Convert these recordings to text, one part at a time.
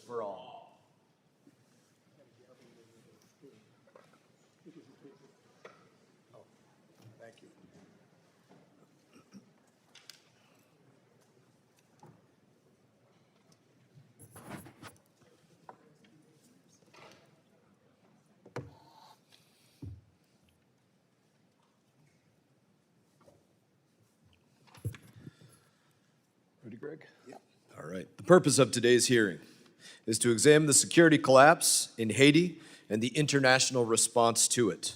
for all. Oh, thank you. Ready, Greg? Yep. All right. The purpose of today's hearing is to examine the security collapse in Haiti and the international response to it.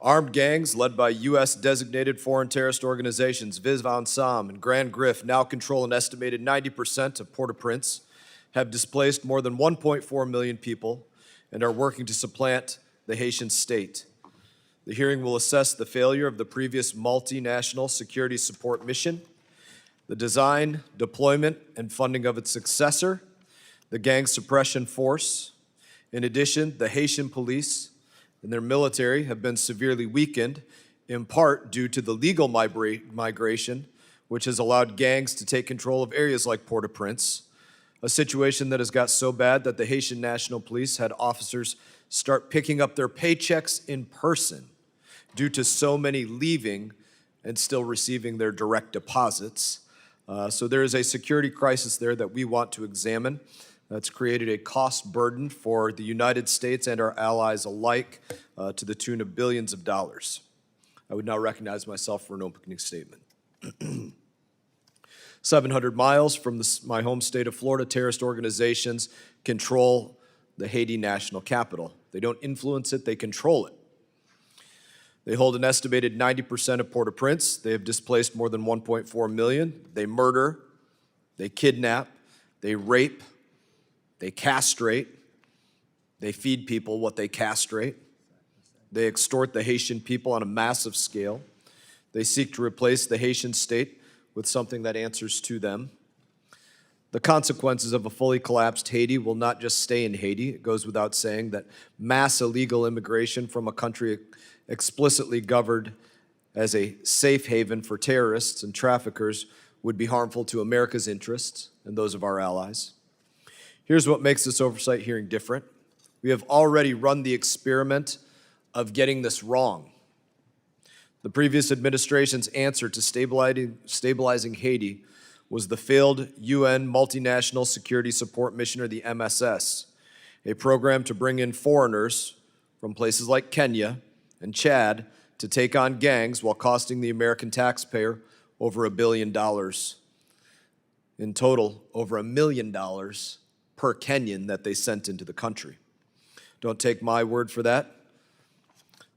Armed gangs led by U.S. designated foreign terrorist organizations Vive Ensemble and Grand Griffe now control an estimated 90% of Port-au-Prince, have displaced more than 1.4 million people, and are working to supplant the Haitian state. The hearing will assess the failure of the previous multinational security support mission, the design, deployment, and funding of its successor, the gang suppression force. In addition, the Haitian police and their military have been severely weakened, in part due to the legal migration, which has allowed gangs to take control of areas like Port-au-Prince, a situation that has got so bad that the Haitian National Police had officers start picking up their paychecks in person due to so many leaving and still receiving their direct deposits. So there is a security crisis there that we want to examine. That's created a cost burden for the United States and our allies alike to the tune of billions of dollars. I would now recognize myself for an opening statement. 700 miles from my home state of Florida, terrorist organizations control the Haiti national capital. They don't influence it, they control it. They hold an estimated 90% of Port-au-Prince. They have displaced more than 1.4 million. They murder, they kidnap, they rape, they castrate, they feed people what they castrate. They extort the Haitian people on a massive scale. They seek to replace the Haitian state with something that answers to them. The consequences of a fully collapsed Haiti will not just stay in Haiti. It goes without saying that mass illegal immigration from a country explicitly governed as a safe haven for terrorists and traffickers would be harmful to America's interests and those of our allies. Here's what makes this oversight hearing different. We have already run the experiment of getting this wrong. The previous administration's answer to stabilizing Haiti was the failed UN Multinational Security Support Mission, or the MSS, a program to bring in foreigners from places like Kenya and Chad to take on gangs while costing the American taxpayer over $1 billion. In total, over $1 million per Kenyan that they sent into the country. Don't take my word for that.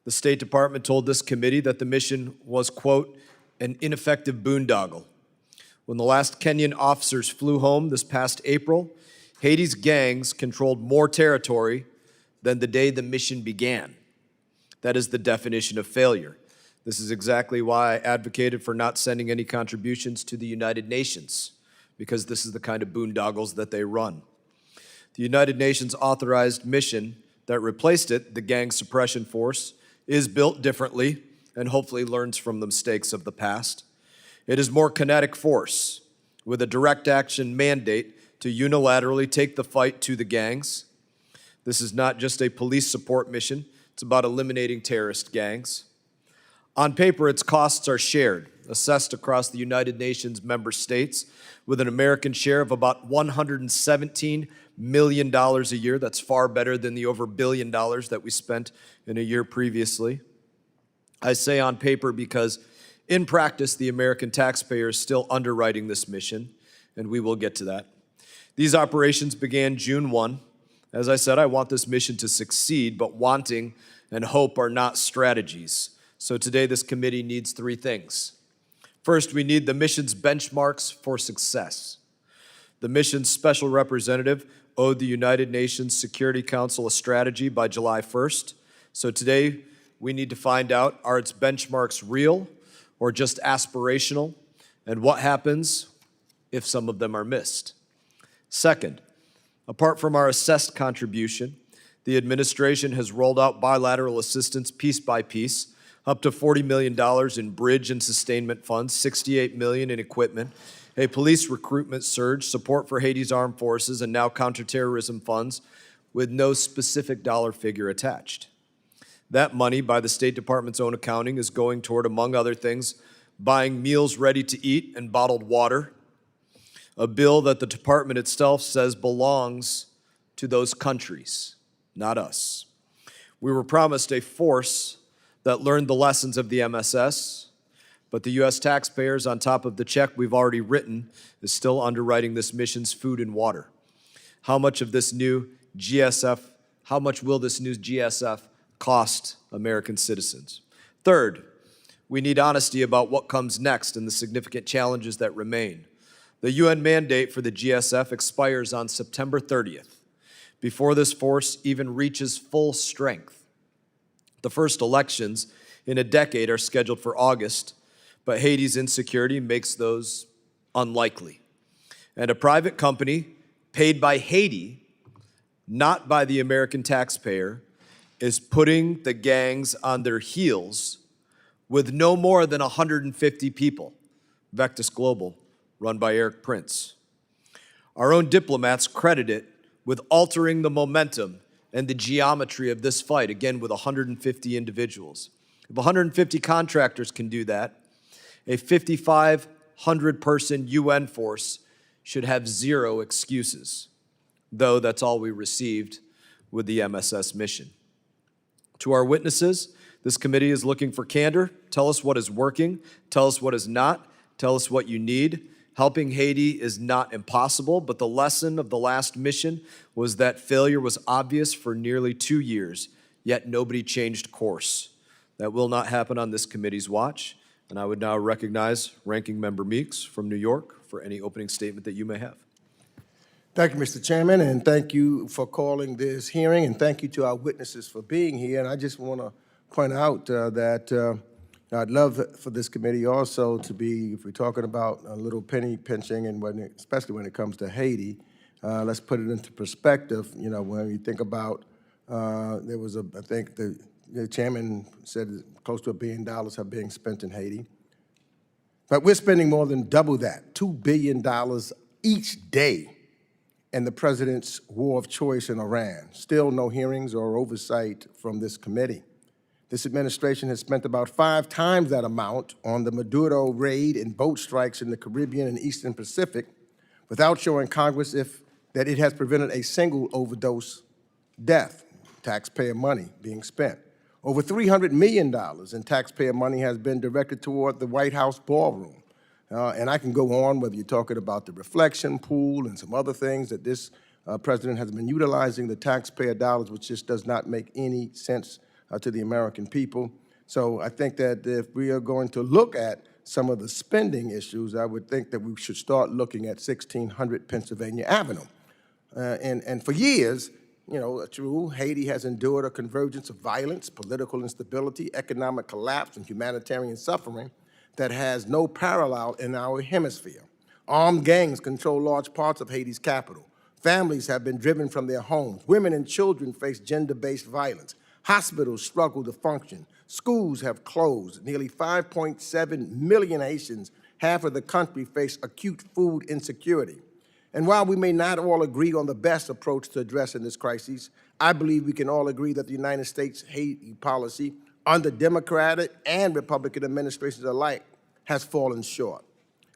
The State Department told this committee that the mission was, quote, an ineffective boondoggle. When the last Kenyan officers flew home this past April, Haiti's gangs controlled more territory than the day the mission began. That is the definition of failure. This is exactly why I advocated for not sending any contributions to the United Nations, because this is the kind of boondoggles that they run. The United Nations authorized mission that replaced it, the Gang Suppression Force, is built differently and hopefully learns from the mistakes of the past. It is more kinetic force with a direct action mandate to unilaterally take the fight to the gangs. This is not just a police support mission, it's about eliminating terrorist gangs. On paper, its costs are shared, assessed across the United Nations member states, with an American share of about $117 million a year. That's far better than the over $1 billion that we spent in a year previously. I say on paper because in practice, the American taxpayer is still underwriting this mission, and we will get to that. These operations began June 1. As I said, I want this mission to succeed, but wanting and hope are not strategies. So today, this committee needs three things. First, we need the mission's benchmarks for success. The mission's special representative owed the United Nations Security Council a strategy by July 1st. So today, we need to find out, are its benchmarks real or just aspirational? And what happens if some of them are missed? Second, apart from our assessed contribution, the administration has rolled out bilateral assistance piece by piece, up to $40 million in bridge and sustainment funds, $68 million in equipment, a police recruitment surge, support for Haiti's armed forces, and now counterterrorism funds with no specific dollar figure attached. That money, by the State Department's own accounting, is going toward, among other things, buying meals ready to eat and bottled water, a bill that the department itself says belongs to those countries, not us. We were promised a force that learned the lessons of the MSS, but the U.S. taxpayers, on top of the check we've already written, is still underwriting this mission's food and water. How much will this new GSF cost American citizens? Third, we need honesty about what comes next and the significant challenges that remain. The UN mandate for the GSF expires on September 30th, before this force even reaches full strength. The first elections in a decade are scheduled for August, but Haiti's insecurity makes those unlikely. And a private company paid by Haiti, not by the American taxpayer, is putting the gangs on their heels with no more than 150 people. Vectis Global, run by Eric Prince. Our own diplomats credit it with altering the momentum and the geometry of this fight, again with 150 individuals. If 150 contractors can do that, a 5,500-person UN force should have zero excuses, though that's all we received with the MSS mission. To our witnesses, this committee is looking for candor. Tell us what is working. Tell us what is not. Tell us what you need. Helping Haiti is not impossible, but the lesson of the last mission was that failure was obvious for nearly 2 years, yet nobody changed course. That will not happen on this committee's watch, and I would now recognize Ranking Member Meeks from New York for any opening statement that you may have. Thank you, Mr. Chairman, and thank you for calling this hearing, and thank you to our witnesses for being here. And I just want to point out that I'd love for this committee also to be, if we're talking about a little penny pinching, and especially when it comes to Haiti, let's put it into perspective. You know, when you think about, there was I think the chairman said close to $1 billion are being spent in Haiti. But we're spending more than double that, $2 billion each day in the president's war of choice in Iran. Still no hearings or oversight from this committee. This administration has spent about 5 times that amount on the Maduro raid and boat strikes in the Caribbean and Eastern Pacific without showing Congress that it has prevented a single overdose death, taxpayer money being spent. Over $300 million in taxpayer money has been directed toward the White House ballroom. And I can go on, whether you're talking about the reflection pool and some other things that this president has been utilizing the taxpayer dollars, which just does not make any sense to the American people. So I think that if we are going to look at some of the spending issues, I would think that we should start looking at 1600 Pennsylvania Avenue. And for years, you know, true, Haiti has endured a convergence of violence, political instability, economic collapse, and humanitarian suffering that has no parallel in our hemisphere. Armed gangs control large parts of Haiti's capital. Families have been driven from their homes. Women and children face gender-based violence. Hospitals struggle to function. Schools have closed. Nearly 5.7 million Haitians, half of the country, face acute food insecurity. And while we may not all agree on the best approach to addressing this crisis, I believe we can all agree that the United States Haiti policy under Democratic and Republican administrations alike has fallen short.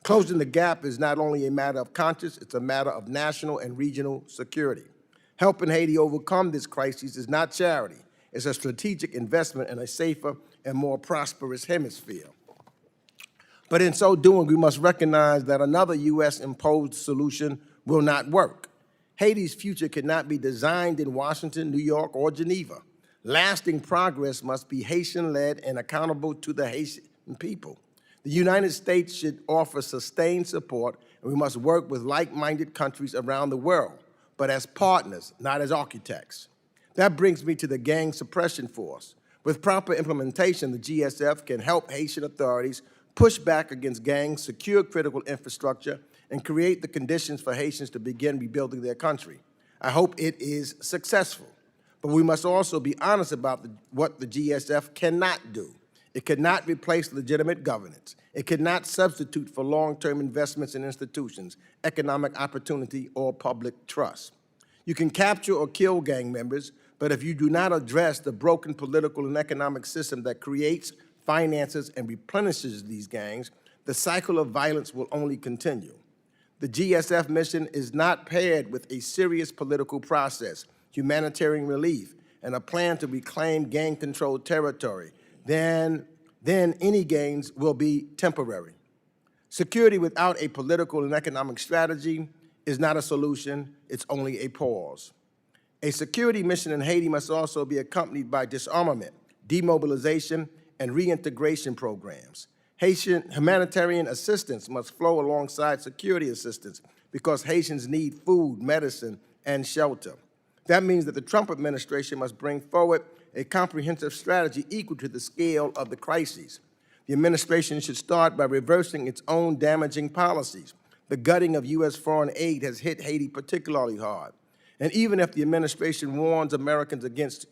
Closing the gap is not only a matter of conscience, it's a matter of national and regional security. Helping Haiti overcome this crisis is not charity. It's a strategic investment in a safer and more prosperous hemisphere. But in so doing, we must recognize that another U.S.-imposed solution will not work. Haiti's future cannot be designed in Washington, New York, or Geneva. Lasting progress must be Haitian-led and accountable to the Haitian people. The United States should offer sustained support, and we must work with like-minded countries around the world, but as partners, not as architects. That brings me to the Gang Suppression Force. With proper implementation, the GSF can help Haitian authorities push back against gangs, secure critical infrastructure, and create the conditions for Haitians to begin rebuilding their country. I hope it is successful. But we must also be honest about what the GSF cannot do. It could not replace legitimate governance. It could not substitute for long-term investments in institutions, economic opportunity, or public trust. You can capture or kill gang members, but if you do not address the broken political and economic system that creates, finances, and replenishes these gangs, the cycle of violence will only continue. The GSF mission is not paired with a serious political process, humanitarian relief, and a plan to reclaim gang-controlled territory. Then any gains will be temporary. Security without a political and economic strategy is not a solution, it's only a pause. A security mission in Haiti must also be accompanied by disarmament, demobilization, and reintegration programs. Haitian humanitarian assistance must flow alongside security assistance because Haitians need food, medicine, and shelter. That means that the Trump administration must bring forward a comprehensive strategy equal to the scale of the crises. The administration should start by reversing its own damaging policies. The gutting of U.S. foreign aid has hit Haiti particularly hard. And even as the administration warns Americans against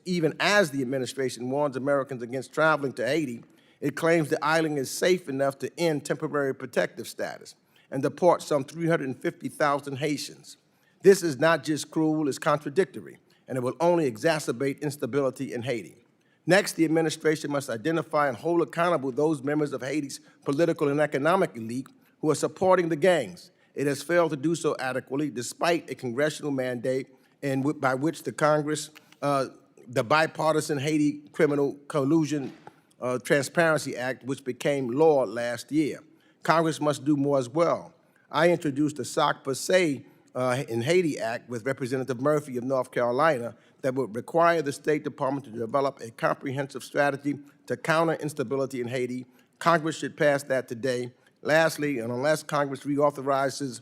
traveling to Haiti, it claims the island is safe enough to end temporary protective status and deport some 350,000 Haitians. This is not just cruel, it's contradictory, and it will only exacerbate instability in Haiti. Next, the administration must identify and hold accountable those members of Haiti's political and economic elite who are supporting the gangs. It has failed to do so adequately, despite a congressional mandate by which the bipartisan Haiti Criminal Collusion Transparency Act, which became law last year. Congress must do more as well. I introduced the SOC per se in Haiti Act with Representative Murphy of North Carolina that would require the State Department to develop a comprehensive strategy to counter instability in Haiti. Congress should pass that today. Lastly, and unless Congress reauthorizes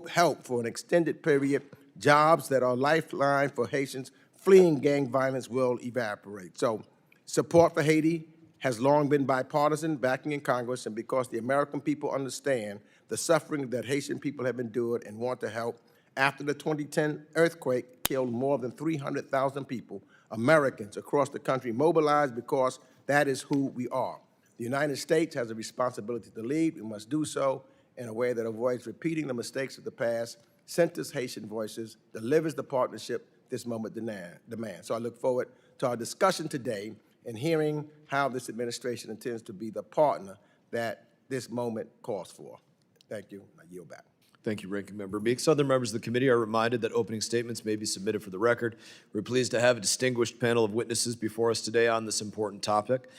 help for an extended period, jobs that are lifeline for Haitians fleeing gang violence will evaporate. So support for Haiti has long been bipartisan, backing in Congress, and because the American people understand the suffering that Haitian people have endured and want to help. After the 2010 earthquake killed more than 300,000 people, Americans across the country mobilized because that is who we are. The United States has a responsibility to lead. We must do so in a way that avoids repeating the mistakes of the past, centers Haitian voices, delivers the partnership this moment demands. So I look forward to our discussion today and hearing how this administration intends to be the partner that this moment calls for. Thank you. I yield back. Thank you, Ranking Member Meeks. Other members of the committee are reminded that opening statements may be submitted for the record. We're pleased to have a distinguished panel of witnesses before us today on this important topic.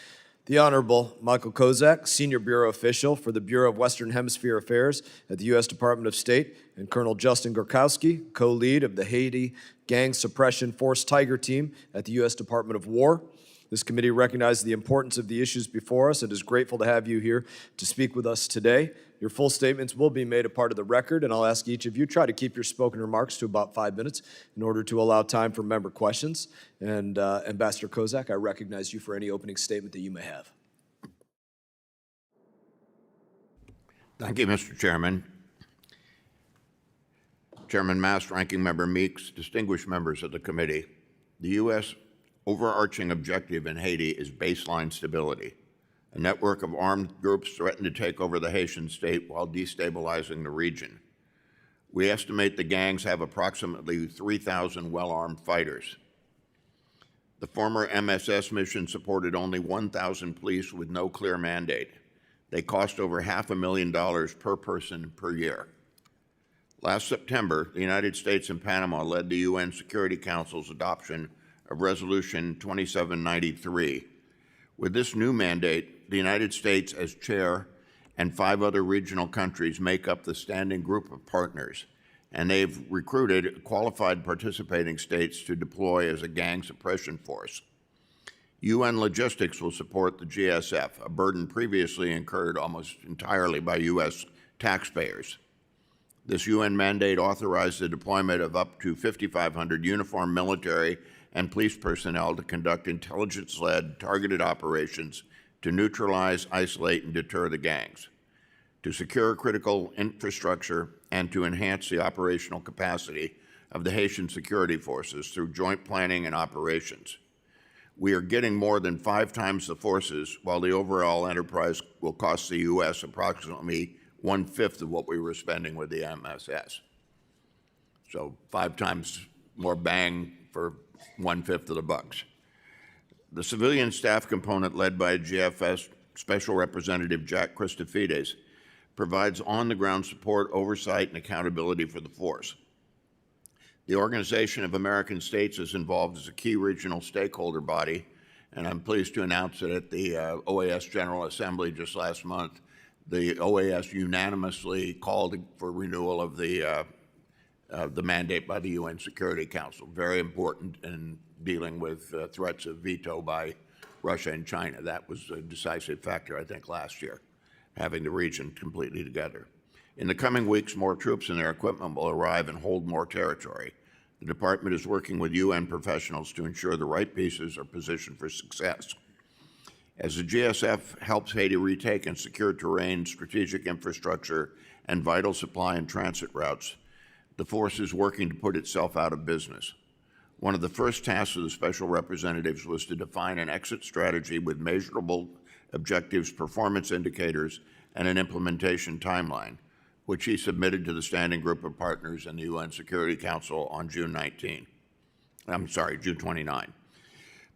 The Honorable Michael Kozak, Senior Bureau Official for the Bureau of Western Hemisphere Affairs at the U.S. Department of State, and Colonel Justin Gorkowski, co-lead of the Haiti Gang Suppression Force Tiger Team at the U.S. Department of War. This committee recognizes the importance of the issues before us and is grateful to have you here to speak with us today. Your full statements will be made a part of the record, and I'll ask each of you try to keep your spoken remarks to about 5 minutes in order to allow time for member questions. And Ambassador Kozak, I recognize you for any opening statement that you may have. Thank you, Mr. Chairman. Chairman Mast, Ranking Member Meeks, distinguished members of the committee, the U.S. overarching objective in Haiti is baseline stability. A network of armed groups threaten to take over the Haitian state while destabilizing the region. We estimate the gangs have approximately 3,000 well-armed fighters. The former MSS mission supported only 1,000 police with no clear mandate. They cost over $500,000 per person per year. Last September, the United States and Panama led the UN Security Council's adoption of Resolution 2793. With this new mandate, the United States as chair and 5 other regional countries make up the standing group of partners, and they've recruited qualified participating states to deploy as a gang suppression force. UN logistics will support the GSF, a burden previously incurred almost entirely by U.S. taxpayers. This UN mandate authorized the deployment of up to 5,500 uniformed military and police personnel to conduct intelligence-led targeted operations to neutralize, isolate, and deter the gangs, to secure critical infrastructure, and to enhance the operational capacity of the Haitian security forces through joint planning and operations. We are getting more than 5 times the forces, while the overall enterprise will cost the U.S. approximately 1/5 of what we were spending with the MSS. So 5 times more bang for 1/5 of the bucks. The civilian staff component led by GFS Special Representative Jack Christofides provides on-the-ground support, oversight, and accountability for the force. The Organization of American States is involved as a key regional stakeholder body, and I'm pleased to announce that at the OAS General Assembly just last month, the OAS unanimously called for renewal of the mandate by the UN Security Council. Very important in dealing with threats of veto by Russia and China. That was a decisive factor, I think, last year, having the region completely together. In the coming weeks, more troops and their equipment will arrive and hold more territory. The Department is working with UN professionals to ensure the right pieces are positioned for success. As the GSF helps Haiti retake and secure terrain, strategic infrastructure, and vital supply and transit routes, the force is working to put itself out of business. One of the first tasks of the special representatives was to define an exit strategy with measurable objectives, performance indicators, and an implementation timeline, which he submitted to the Standing Group of Partners in the UN Security Council on June 29.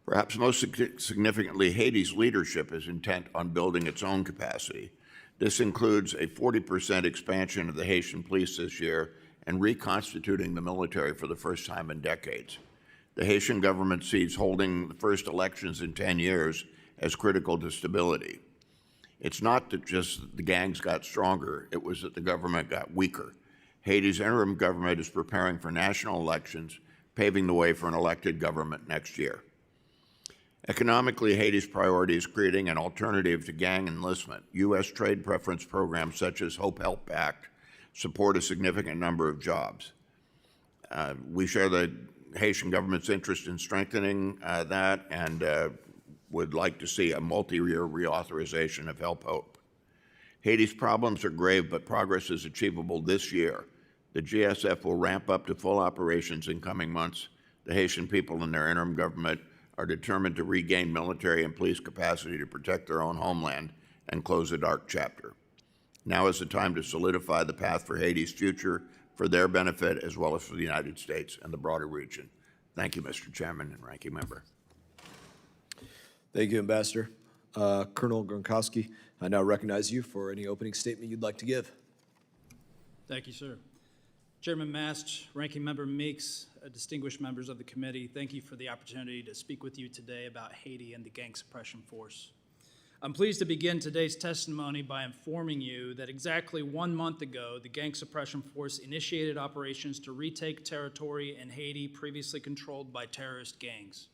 Perhaps most significantly, Haiti's leadership is intent on building its own capacity. This includes a 40% expansion of the Haitian police this year and reconstituting the military for the first time in decades. The Haitian government sees holding the first elections in 10 years as critical to stability. It's not that just the gangs got stronger, it was that the government got weaker. Haiti's interim government is preparing for national elections, paving the way for an elected government next year. Economically, Haiti's priority is creating an alternative to gang enlistment. U.S. trade preference programs such as Hope Help Act support a significant number of jobs. We share the Haitian government's interest in strengthening that and would like to see a multi-year reauthorization of Help Hope. Haiti's problems are grave, but progress is achievable this year. The GSF will ramp up to full operations in coming months. The Haitian people and their interim government are determined to regain military and police capacity to protect their own homeland and close a dark chapter. Now is the time to solidify the path for Haiti's future, for their benefit, as well as for the United States and the broader region. Thank you, Mr. Chairman and Ranking Member. Thank you, Ambassador. Colonel Gorkowski, I now recognize you for any opening statement you'd like to give. Thank you, sir. Chairman Mast, Ranking Member Meeks, distinguished members of the committee, thank you for the opportunity to speak with you today about Haiti and the gang suppression force. I'm pleased to begin today's testimony by informing you that exactly 1 month ago, the gang suppression force initiated operations to retake territory in Haiti previously controlled by terrorist gangs,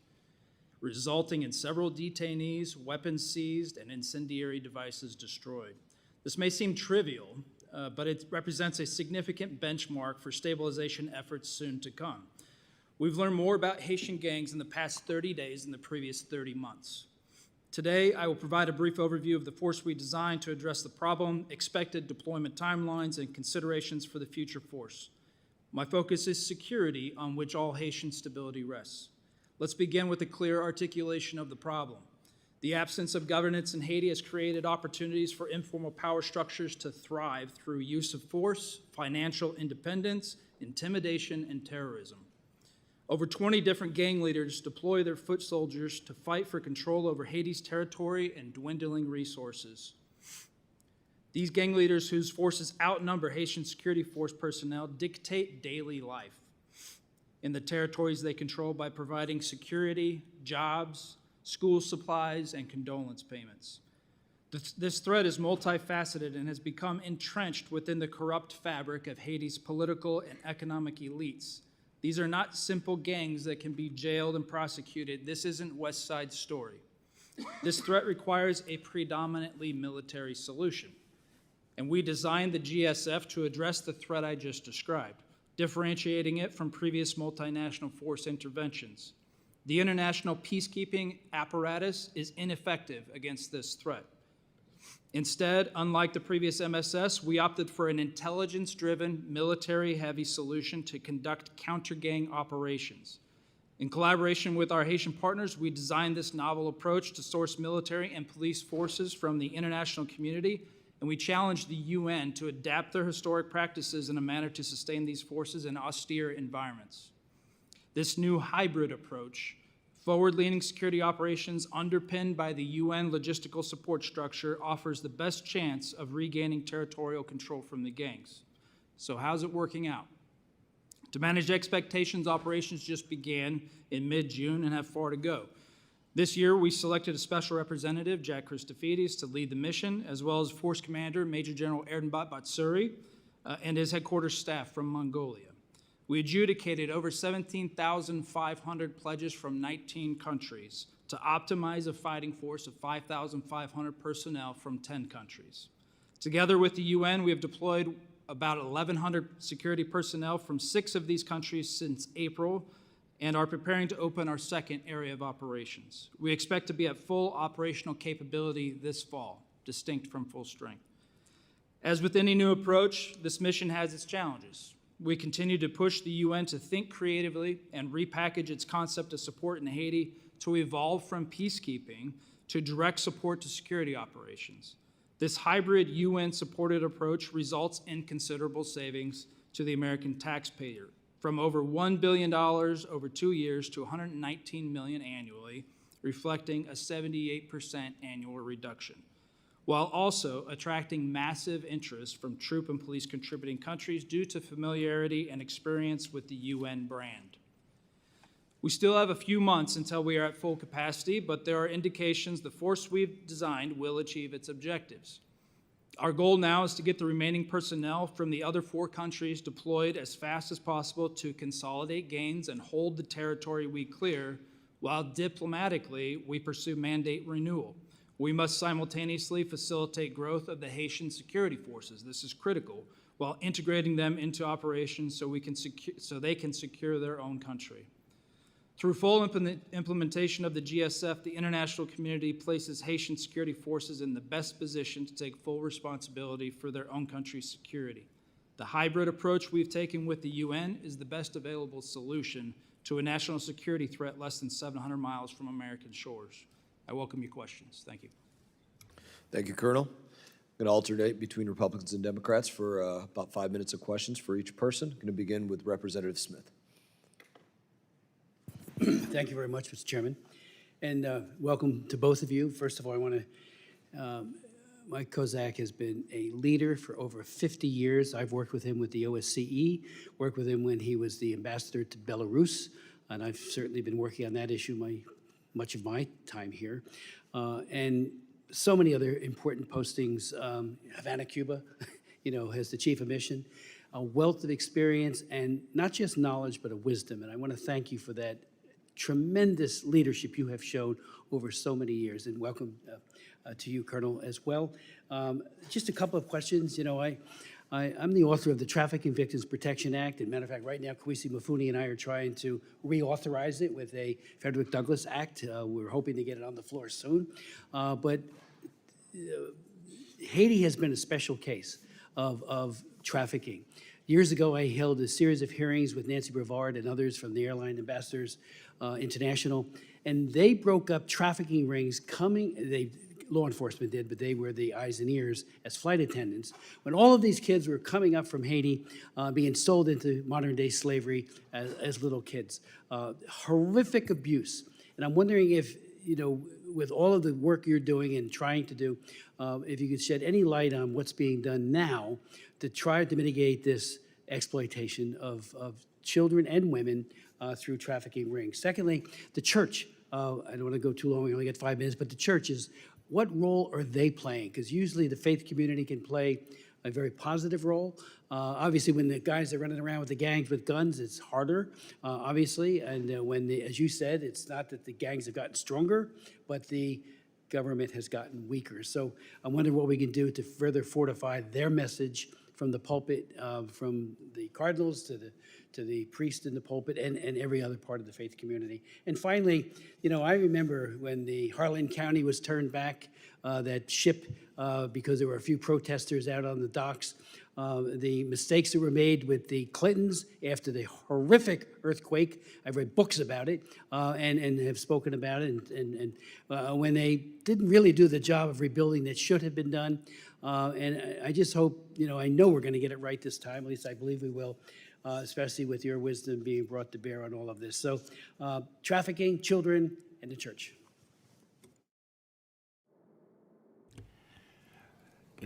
resulting in several detainees, weapons seized, and incendiary devices destroyed. This may seem trivial, but it represents a significant benchmark for stabilization efforts soon to come. We've learned more about Haitian gangs in the past 30 days than the previous 30 months. Today, I will provide a brief overview of the force we designed to address the problem, expected deployment timelines, and considerations for the future force. My focus is security, on which all Haitian stability rests. Let's begin with a clear articulation of the problem. The absence of governance in Haiti has created opportunities for informal power structures to thrive through use of force, financial independence, intimidation, and terrorism. Over 20 different gang leaders deploy their foot soldiers to fight for control over Haiti's territory and dwindling resources. These gang leaders, whose forces outnumber Haitian security force personnel, dictate daily life in the territories they control by providing security, jobs, school supplies, and condolence payments. This threat is multifaceted and has become entrenched within the corrupt fabric of Haiti's political and economic elites. These are not simple gangs that can be jailed and prosecuted. This isn't West Side Story. This threat requires a predominantly military solution. And we designed the GSF to address the threat I just described, differentiating it from previous multinational force interventions. The international peacekeeping apparatus is ineffective against this threat. Instead, unlike the previous MSS, we opted for an intelligence-driven, military-heavy solution to conduct counter-gang operations. In collaboration with our Haitian partners, we designed this novel approach to source military and police forces from the international community, and we challenged the UN to adapt their historic practices in a manner to sustain these forces in austere environments. This new hybrid approach, forward-leaning security operations underpinned by the UN logistical support structure, offers the best chance of regaining territorial control from the gangs. So how's it working out? To manage expectations, operations just began in mid-June and have far to go. This year, we selected a special representative, Jack Christofides, to lead the mission, as well as Force Commander Major General Erdenbat Batsuri and his headquarters staff from Mongolia. We adjudicated over 17,500 pledges from 19 countries to optimize a fighting force of 5,500 personnel from 10 countries. Together with the UN, we have deployed about 1,100 security personnel from 6 of these countries since April and are preparing to open our second area of operations. We expect to be at full operational capability this fall, distinct from full strength. As with any new approach, this mission has its challenges. We continue to push the UN to think creatively and repackage its concept of support in Haiti to evolve from peacekeeping to direct support to security operations. This hybrid UN-supported approach results in considerable savings to the American taxpayer, from over $1 billion over 2 years to $119 million annually, reflecting a 78% annual reduction, while also attracting massive interest from troop and police contributing countries due to familiarity and experience with the UN brand. We still have a few months until we are at full capacity, but there are indications the force we've designed will achieve its objectives. Our goal now is to get the remaining personnel from the other 4 countries deployed as fast as possible to consolidate gains and hold the territory we clear, while diplomatically we pursue mandate renewal. We must simultaneously facilitate growth of the Haitian security forces. This is critical, while integrating them into operations so they can secure their own country. Through full implementation of the GSF, the international community places Haitian security forces in the best position to take full responsibility for their own country's security. The hybrid approach we've taken with the UN is the best available solution to a national security threat less than 700 miles from American shores. I welcome your questions. Thank you. Thank you, Colonel. I'm going to alternate between Republicans and Democrats for about 5 minutes of questions for each person. I'm going to begin with Representative Smith. Thank you very much, Mr. Chairman, and welcome to both of you. First of all, I want to, Mike Kozak has been a leader for over 50 years. I've worked with him with the OSCE, worked with him when he was the ambassador to Belarus, and I've certainly been working on that issue much of my time here, and so many other important postings. Havana, Cuba, as the chief of mission, a wealth of experience, and not just knowledge, but a wisdom, and I want to thank you for that tremendous leadership you have shown over so many years, and welcome to you, Colonel, as well. Just a couple of questions. I'm the author of the Trafficking Victims Protection Act, and matter of fact, right now, Kwesi Mafuni and I are trying to reauthorize it with a Frederick Douglass Act. We're hoping to get it on the floor soon. But Haiti has been a special case of trafficking. Years ago, I held a series of hearings with Nancy Brevard and others from the Airline Ambassadors International, and they broke up trafficking rings law enforcement did, but they were the eyes and ears as flight attendants. When all of these kids were coming up from Haiti, being sold into modern-day slavery as little kids. Horrific abuse. And I'm wondering if, with all of the work you're doing and trying to do, if you could shed any light on what's being done now to try to mitigate this exploitation of children and women through trafficking rings. Secondly, the church. I don't want to go too long, we only get 5 minutes, but the churches, what role are they playing? Because usually the faith community can play a very positive role. Obviously, when the guys are running around with the gangs with guns, it's harder, obviously. And as you said, it's not that the gangs have gotten stronger, but the government has gotten weaker. So I wonder what we can do to further fortify their message from the pulpit, from the cardinals to the priest in the pulpit and every other part of the faith community. And finally, I remember when the Harlan County was turned back, that ship, because there were a few protesters out on the docks. the mistakes that were made with the Clintons after the horrific earthquake. I've read books about it and have spoken about it, and when they didn't really do the job of rebuilding that should have been done. And I just hope, I know we're going to get it right this time, at least I believe we will, especially with your wisdom being brought to bear on all of this. So trafficking, children, and the church.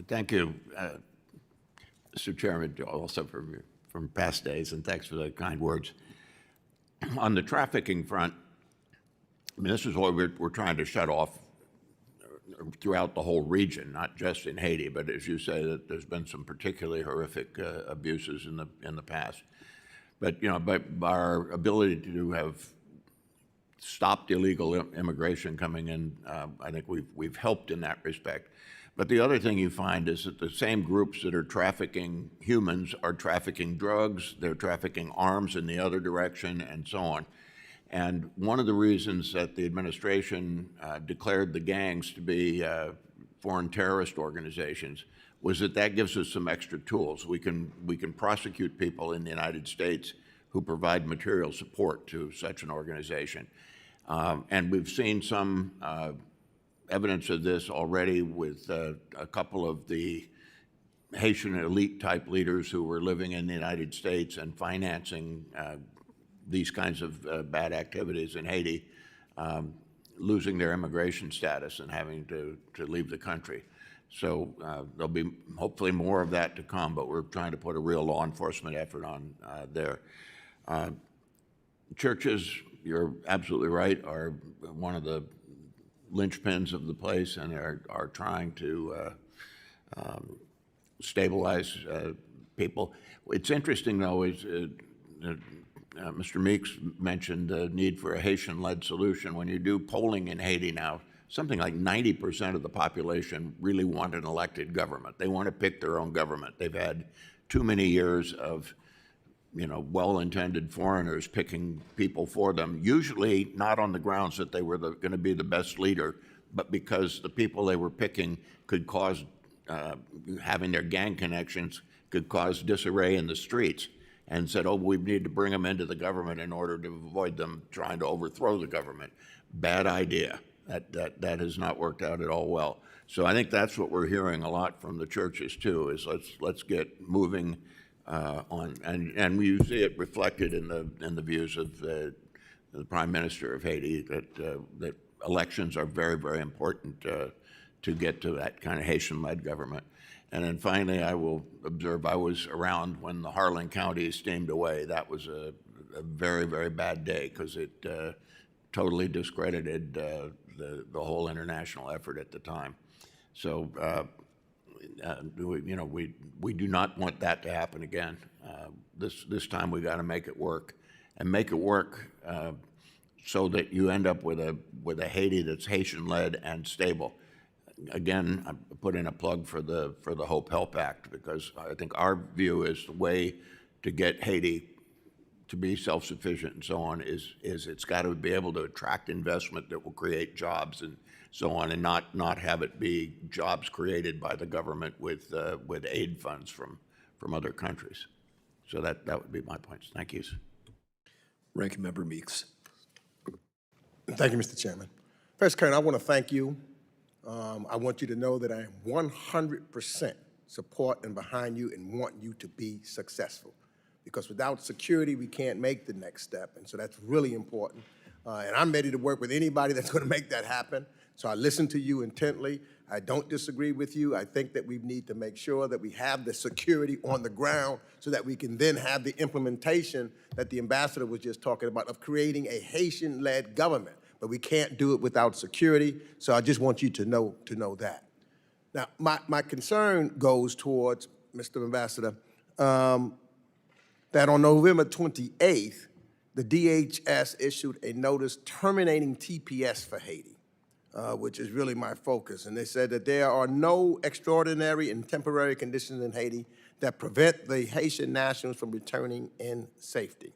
Thank you, Mr. Chairman, also from past days, and thanks for the kind words. On the trafficking front, I mean, this is what we're trying to shut off throughout the whole region, not just in Haiti, but as you say, that there's been some particularly horrific abuses in the past. But by our ability to have stopped illegal immigration coming in, I think we've helped in that respect. But the other thing you find is that the same groups that are trafficking humans are trafficking drugs, they're trafficking arms in the other direction, and so on. And one of the reasons that the administration declared the gangs to be foreign terrorist organizations was that gives us some extra tools. We can prosecute people in the United States who provide material support to such an organization. And we've seen some evidence of this already with a couple of the Haitian elite type leaders who were living in the United States and financing these kinds of bad activities in Haiti, losing their immigration status and having to leave the country. So there'll be hopefully more of that to come, but we're trying to put a real law enforcement effort on there. Churches, you're absolutely right, are one of the linchpins of the place and are trying to stabilize people. It's interesting, though, is Mr. Meeks mentioned the need for a Haitian-led solution. When you do polling in Haiti now, something like 90% of the population really want an elected government. They want to pick their own government. They've had too many years of well-intended foreigners picking people for them, usually not on the grounds that they were going to be the best leader, but because the people they were picking could cause, having their gang connections could cause disarray in the streets, and said, oh, we need to bring them into the government in order to avoid them trying to overthrow the government. Bad idea. That has not worked out at all well. So I think that's what we're hearing a lot from the churches too, is let's get moving on, and we see it reflected in the views of the Prime Minister of Haiti that elections are very, very important to get to that kind of Haitian-led government. And then finally, I will observe I was around when the Harlan County steamed away. That was a very, very bad day because it totally discredited the whole international effort at the time. So we do not want that to happen again. This time we got to make it work, and make it work so that you end up with a Haiti that's Haitian-led and stable. Again, I put in a plug for the Hope Help Act, because I think our view is the way to get Haiti to be self-sufficient and so on is it's got to be able to attract investment that will create jobs and so on, and not have it be jobs created by the government with aid funds from other countries. So that would be my points. Thank you. Ranking Member Meeks. Thank you, Mr. Chairman. First, Karen, I want to thank you. I want you to know that I am 100% support and behind you and want you to be successful. Because without security, we can't make the next step. And so that's really important. And I'm ready to work with anybody that's going to make that happen. So I listen to you intently. I don't disagree with you. I think that we need to make sure that we have the security on the ground so that we can then have the implementation that the ambassador was just talking about of creating a Haitian-led government. But we can't do it without security. So I just want you to know that. Now, my concern goes towards, Mr. Ambassador, that on November 28th, the DHS issued a notice terminating TPS for Haiti, which is really my focus. And they said that there are no extraordinary and temporary conditions in Haiti that prevent the Haitian nationals from returning in safety.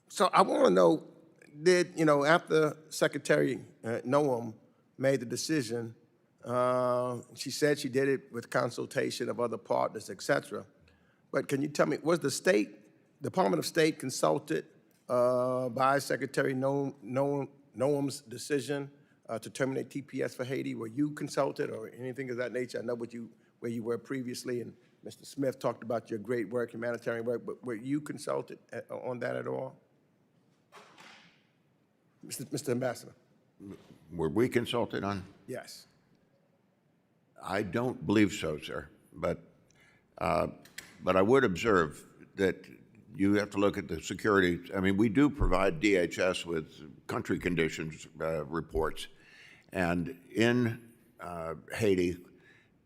So I want to know, after Secretary Noam made the decision She said she did it with consultation of other partners, et cetera. But can you tell me, was the Department of State consulted by Secretary Noam's decision to terminate TPS for Haiti? Were you consulted or anything of that nature? I know where you were previously, and Mr. Smith talked about your great work, humanitarian work, but were you consulted on that at all? Mr. Ambassador? Were we consulted on? Yes. I don't believe so, sir. But I would observe that you have to look at the security. I mean, we do provide DHS with country conditions reports, and in Haiti,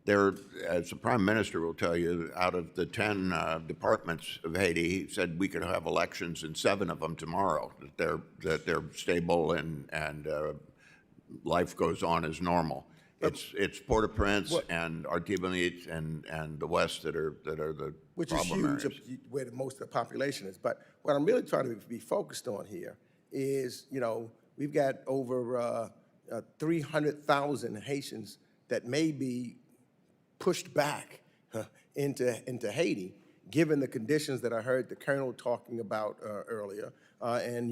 there, as the Prime Minister will tell you, out of the 10 departments of Haiti, he said we could have elections in 7 of them tomorrow. That they're stable and life goes on as normal. It's Port-au-Prince and Artibonite and the West that are the Which is problem huge, areas. where most of the population is. But what I'm really trying to be focused on here is, we've got over 300,000 Haitians that may be pushed back into Haiti, given the conditions that I heard the Colonel talking about earlier, and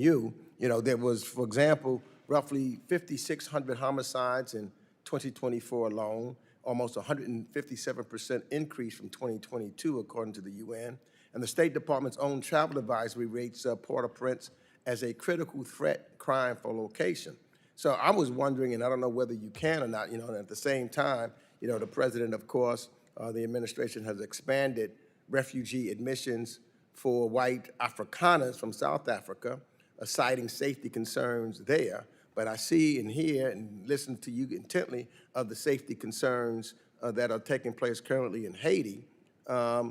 there was, for example, roughly 5,600 homicides in 2024 alone, almost 157% increase from 2022, according to the UN. And the State Department's own travel advisory rates Port-au-Prince as a critical threat crime for location. So I was wondering, and I don't know whether you can or not, and at the same time, the president, of course, the administration has expanded refugee admissions for white Afrikaners from South Africa, citing safety concerns there. But I see and hear and listen to you intently of the safety concerns that are taking place currently in Haiti. I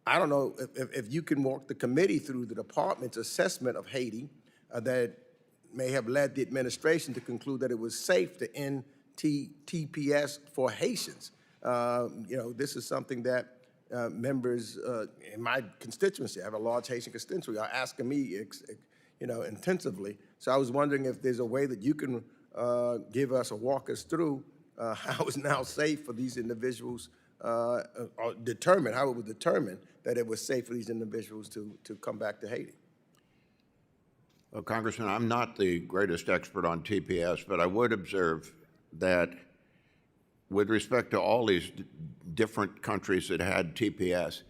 don't know if you can walk the committee through the department's assessment of Haiti that may have led the administration to conclude that it was safe to end TPS for Haitians. This is something that members in my constituency, I have a large Haitian constituency, are asking me intensively. So I was wondering if there's a way that you can give us or walk us through how it's now safe for these individuals, or how it was determined that it was safe for these individuals to come back to Haiti. Well, Congressman, I'm not the greatest expert on TPS, but I would observe that with respect to all these different countries that had TPS,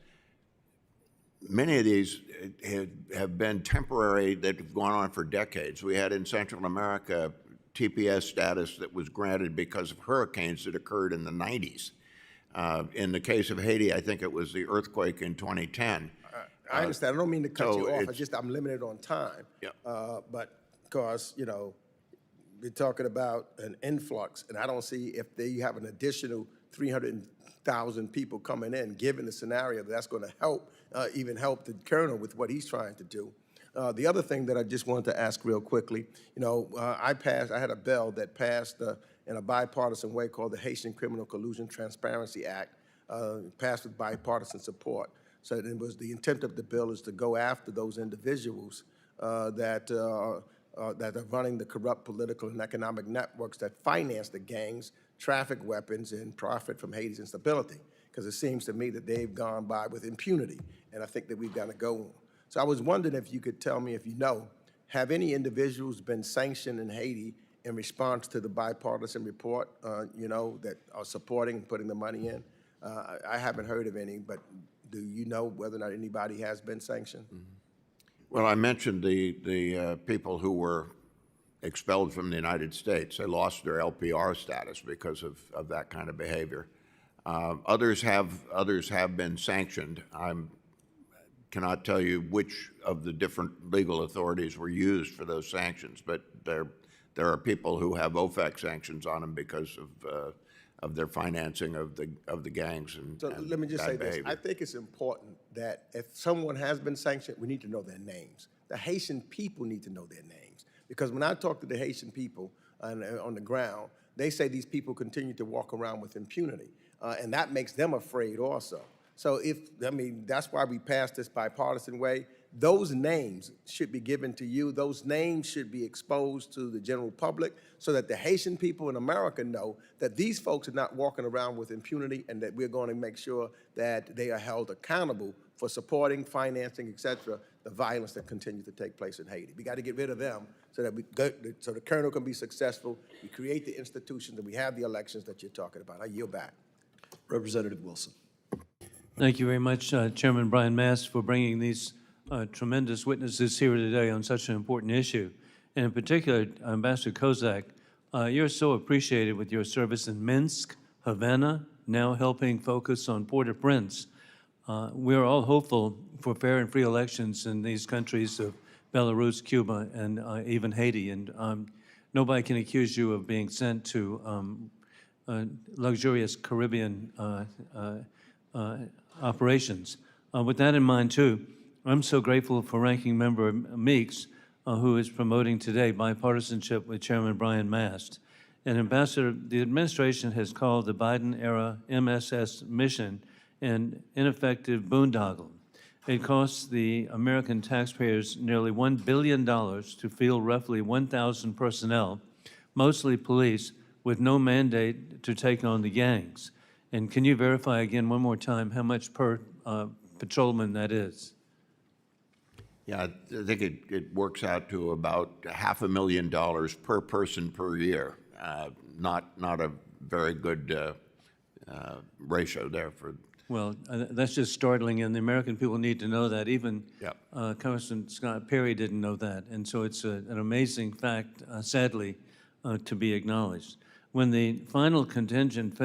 many of these have been temporary, that have gone on for decades. We had in Central America TPS status that was granted because of hurricanes that occurred in the 90s. In the case of Haiti, I think it was the earthquake in 2010. I understand. I don't mean to cut so you off. I'm limited on time. Yeah. But because, we're talking about an influx, and I don't see if you have an additional 300,000 people coming in, given the scenario, that's going to help, even help the colonel with what he's trying to do. The other thing that I just wanted to ask real quickly, I had a bill that passed in a bipartisan way called the Haitian Criminal Collusion Transparency Act, passed with bipartisan support. So it was the intent of the bill is to go after those individuals that are running the corrupt political and economic networks that finance the gangs, traffic weapons, and profit from Haiti's instability. Because it seems to me that they've gone by with impunity, and I think that we've got to go on. So I was wondering if you could tell me, if you know, have any individuals been sanctioned in Haiti in response to the bipartisan report, that are supporting and putting the money in? I haven't heard of any, but do you know whether or not anybody has been sanctioned? Mm-hmm. Well, I mentioned the people who were expelled from the United States. They lost their LPR status because of that kind of behavior. Others have been sanctioned. I cannot tell you which of the different legal authorities were used for those sanctions, but there are people who have OFAC sanctions on them because of their financing of the gangs and Let me just say behavior. this. I think it's important that if someone has been sanctioned, we need to know their names. The Haitian people need to know their names. Because when I talk to the Haitian people on the ground, they say these people continue to walk around with impunity. And that makes them afraid also. So that's why we passed this bipartisan way. those names should be given to you. Those names should be exposed to the general public so that the Haitian people in America know that these folks are not walking around with impunity, and that we're going to make sure that they are held accountable for supporting, financing, et cetera, the violence that continues to take place in Haiti. We got to get rid of them so that so the colonel can be successful. We create the institutions and we have the elections that you're talking about. I yield back. Representative Wilson. Thank you very much, Chairman Brian Mast, for bringing these tremendous witnesses here today on such an important issue. And in particular, Ambassador Kozak, you're so appreciated with your service in Minsk, Havana, now helping focus on Port-au-Prince. We're all hopeful for fair and free elections in these countries of Belarus, Cuba, and even Haiti. And nobody can accuse you of being sent to luxurious Caribbean operations. With that in mind, too, I'm so grateful for Ranking Member Meeks, who is promoting today bipartisanship with Chairman Brian Mast. And Ambassador, the administration has called the Biden-era MSS mission an ineffective boondoggle. It costs the American taxpayers nearly $1 billion to field roughly 1,000 personnel, mostly police, with no mandate to take on the gangs. And can you verify again one more time how much per patrolman that is? Yeah, I think it works out to about $500,000 per person per year. Not a very good ratio there for. Well, that's just startling, and the American people need to know that. Even Yep. Congressman Scott Perry didn't know that, and so it's an amazing fact, sadly, to be acknowledged. When the final contingent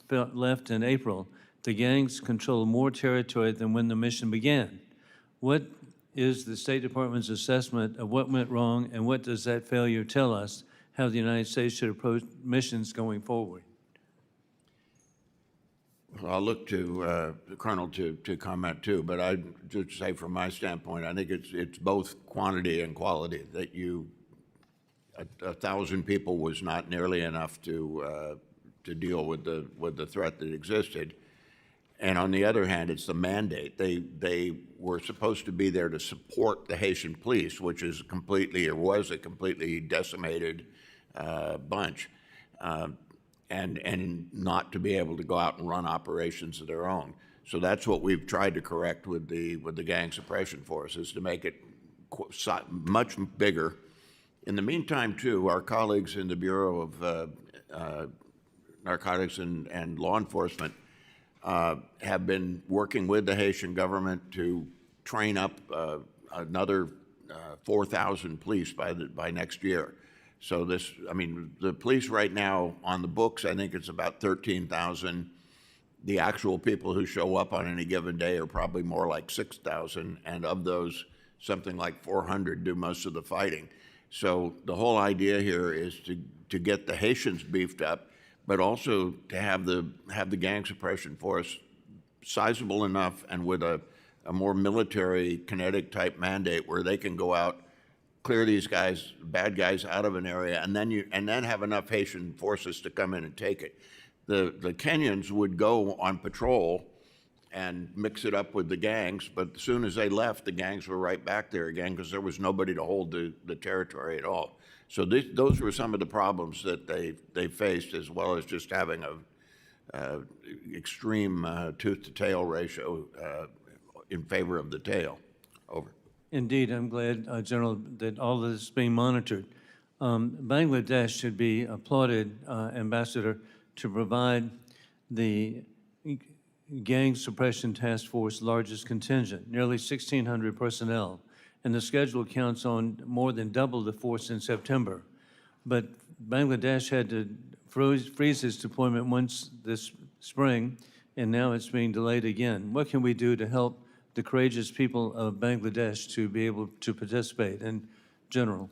left in April, the gangs controlled more territory than when the mission began. What is the State Department's assessment of what went wrong, and what does that failure tell us how the United States should approach missions going forward? Well, I'll look to the Colonel to comment too, but I'd just say from my standpoint, I think it's both quantity and quality. That 1,000 people was not nearly enough to deal with the threat that existed. And on the other hand, it's the mandate. They were supposed to be there to support the Haitian police, which is was a completely decimated bunch. And not to be able to go out and run operations of their own. So that's what we've tried to correct with the gang suppression force, is to make it much bigger. In the meantime, too, our colleagues in the Bureau of Narcotics and Law Enforcement have been working with the Haitian government to train up another 4,000 police by next year. So the police right now on the books, I think it's about 13,000. The actual people who show up on any given day are probably more like 6,000, and of those, something like 400 do most of the fighting. So the whole idea here is to get the Haitians beefed up, but also to have the gang suppression force sizable enough and with a more military kinetic type mandate where they can go out, clear these bad guys out of an area, and then have enough Haitian forces to come in and take it. The Kenyans would go on patrol and mix it up with the gangs, but as soon as they left, the gangs were right back there again because there was nobody to hold the territory at all. So those were some of the problems that they faced, as well as just having a extreme tooth-to-tail ratio in favor of the tail. Over. Indeed, I'm glad, General, that all of this is being monitored. Bangladesh should be applauded, Ambassador, to provide the Gang Suppression Task Force largest contingent, nearly 1,600 personnel, and the schedule counts on more than double the force in September. But Bangladesh had to freeze its deployment once this spring, and now it's being delayed again. What can we do to help the courageous people of Bangladesh to be able to participate? And General.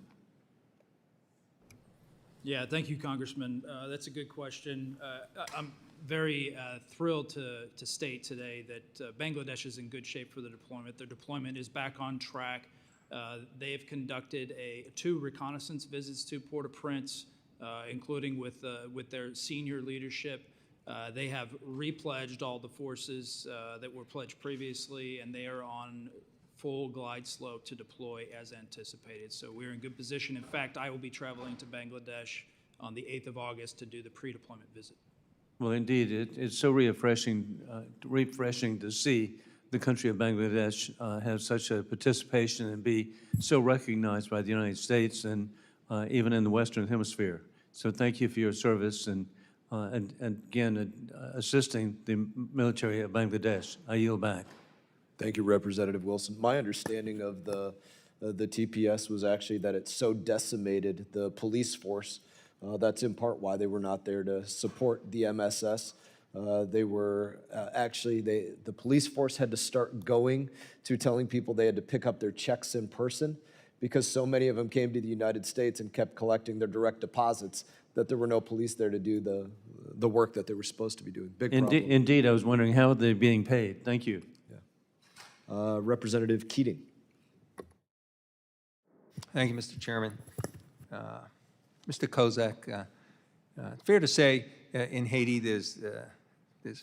Yeah, thank you, Congressman. That's a good question. I'm very thrilled to state today that Bangladesh is in good shape for the deployment. Their deployment is back on track. They have conducted 2 reconnaissance visits to Port-au-Prince, including with their senior leadership. They have repledged all the forces that were pledged previously, and they are on full glide slope to deploy as anticipated. So we're in good position. In fact, I will be traveling to Bangladesh on the 8th of August to do the pre-deployment visit. Well, indeed, it's so refreshing to see the country of Bangladesh have such a participation and be so recognized by the United States and even in the Western Hemisphere. So thank you for your service and again, assisting the military of Bangladesh. I yield back. Thank you, Representative Wilson. My understanding of the TPS was actually that it so decimated the police force. That's in part why they were not there to support the MSS. They were the police force had to start going to telling people they had to pick up their checks in person because so many of them came to the United States and kept collecting their direct deposits that there were no police there to do the work that they were supposed to be doing. Big problem. Indeed, I was wondering how they're being paid. Thank you. Representative Keating. Thank you, Mr. Chairman. Mr. Kozak, fair to say in Haiti there's a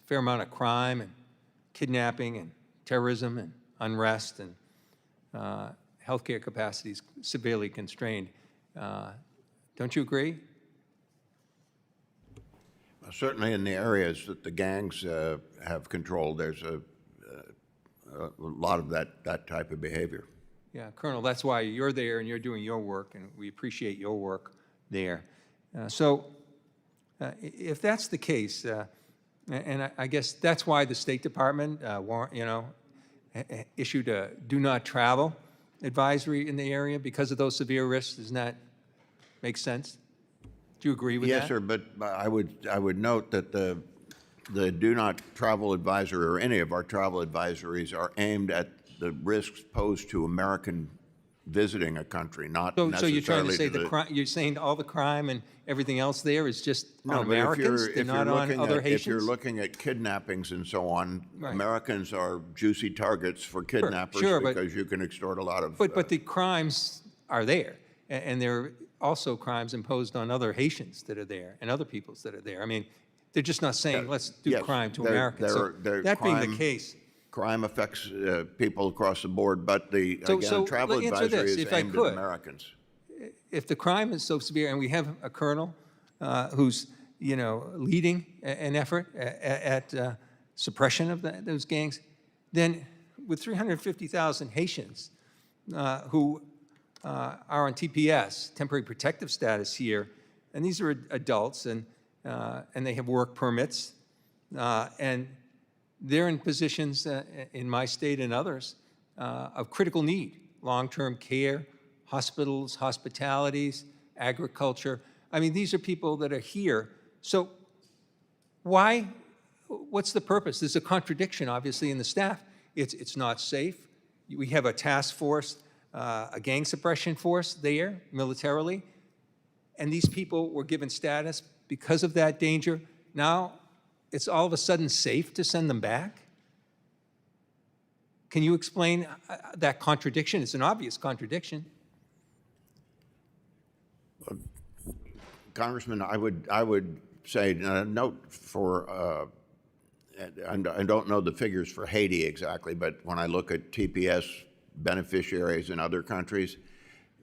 fair amount of crime and kidnapping and terrorism and unrest and healthcare capacities severely constrained. Don't you agree? Well, certainly in the areas that the gangs have controlled, there's a lot of that type of behavior. Yeah, Colonel, that's why you're there and you're doing your work, and we appreciate your work there. If that's the case, and I guess that's why the State Department issued a do not travel advisory in the area because of those severe risks. Doesn't that make sense? Do you agree with that? Yes, sir, but I would note that the do not travel advisory or any of our travel advisories are aimed at the risks posed to American visiting a country, not So necessarily you're trying to say you're saying all the crime and everything else there is just on Americans, they're not on other Haitians? If you're looking at kidnappings and so on, Right. Americans are juicy targets for kidnappers because you can extort a lot of. But the crimes are there, and there are also crimes imposed on other Haitians that are there and other peoples that are there. I mean, they're just not saying, let's do yes, crime to they're- Americans. So they're that being the crime- case, Crime affects people across the board, but So travel let me answer advisory this, is if I aimed at could. Americans. if the crime is so severe, and we have a colonel who's leading an effort at suppression of those gangs, then with 350,000 Haitians who are on TPS, temporary protective status here, and these are adults, and they have work permits, and they're in positions in my state and others of critical need, long-term care, hospitals, hospitalities, agriculture. I mean, these are people that are here. So what's the purpose? There's a contradiction, obviously, in the staff. It's not safe. We have a task force, a gang suppression force there, militarily, and these people were given status because of that danger. Now, it's all of a sudden safe to send them back? Can you explain that contradiction? It's an obvious contradiction. Congressman, I would say note for I don't know the figures for Haiti exactly, but when I look at TPS beneficiaries in other countries,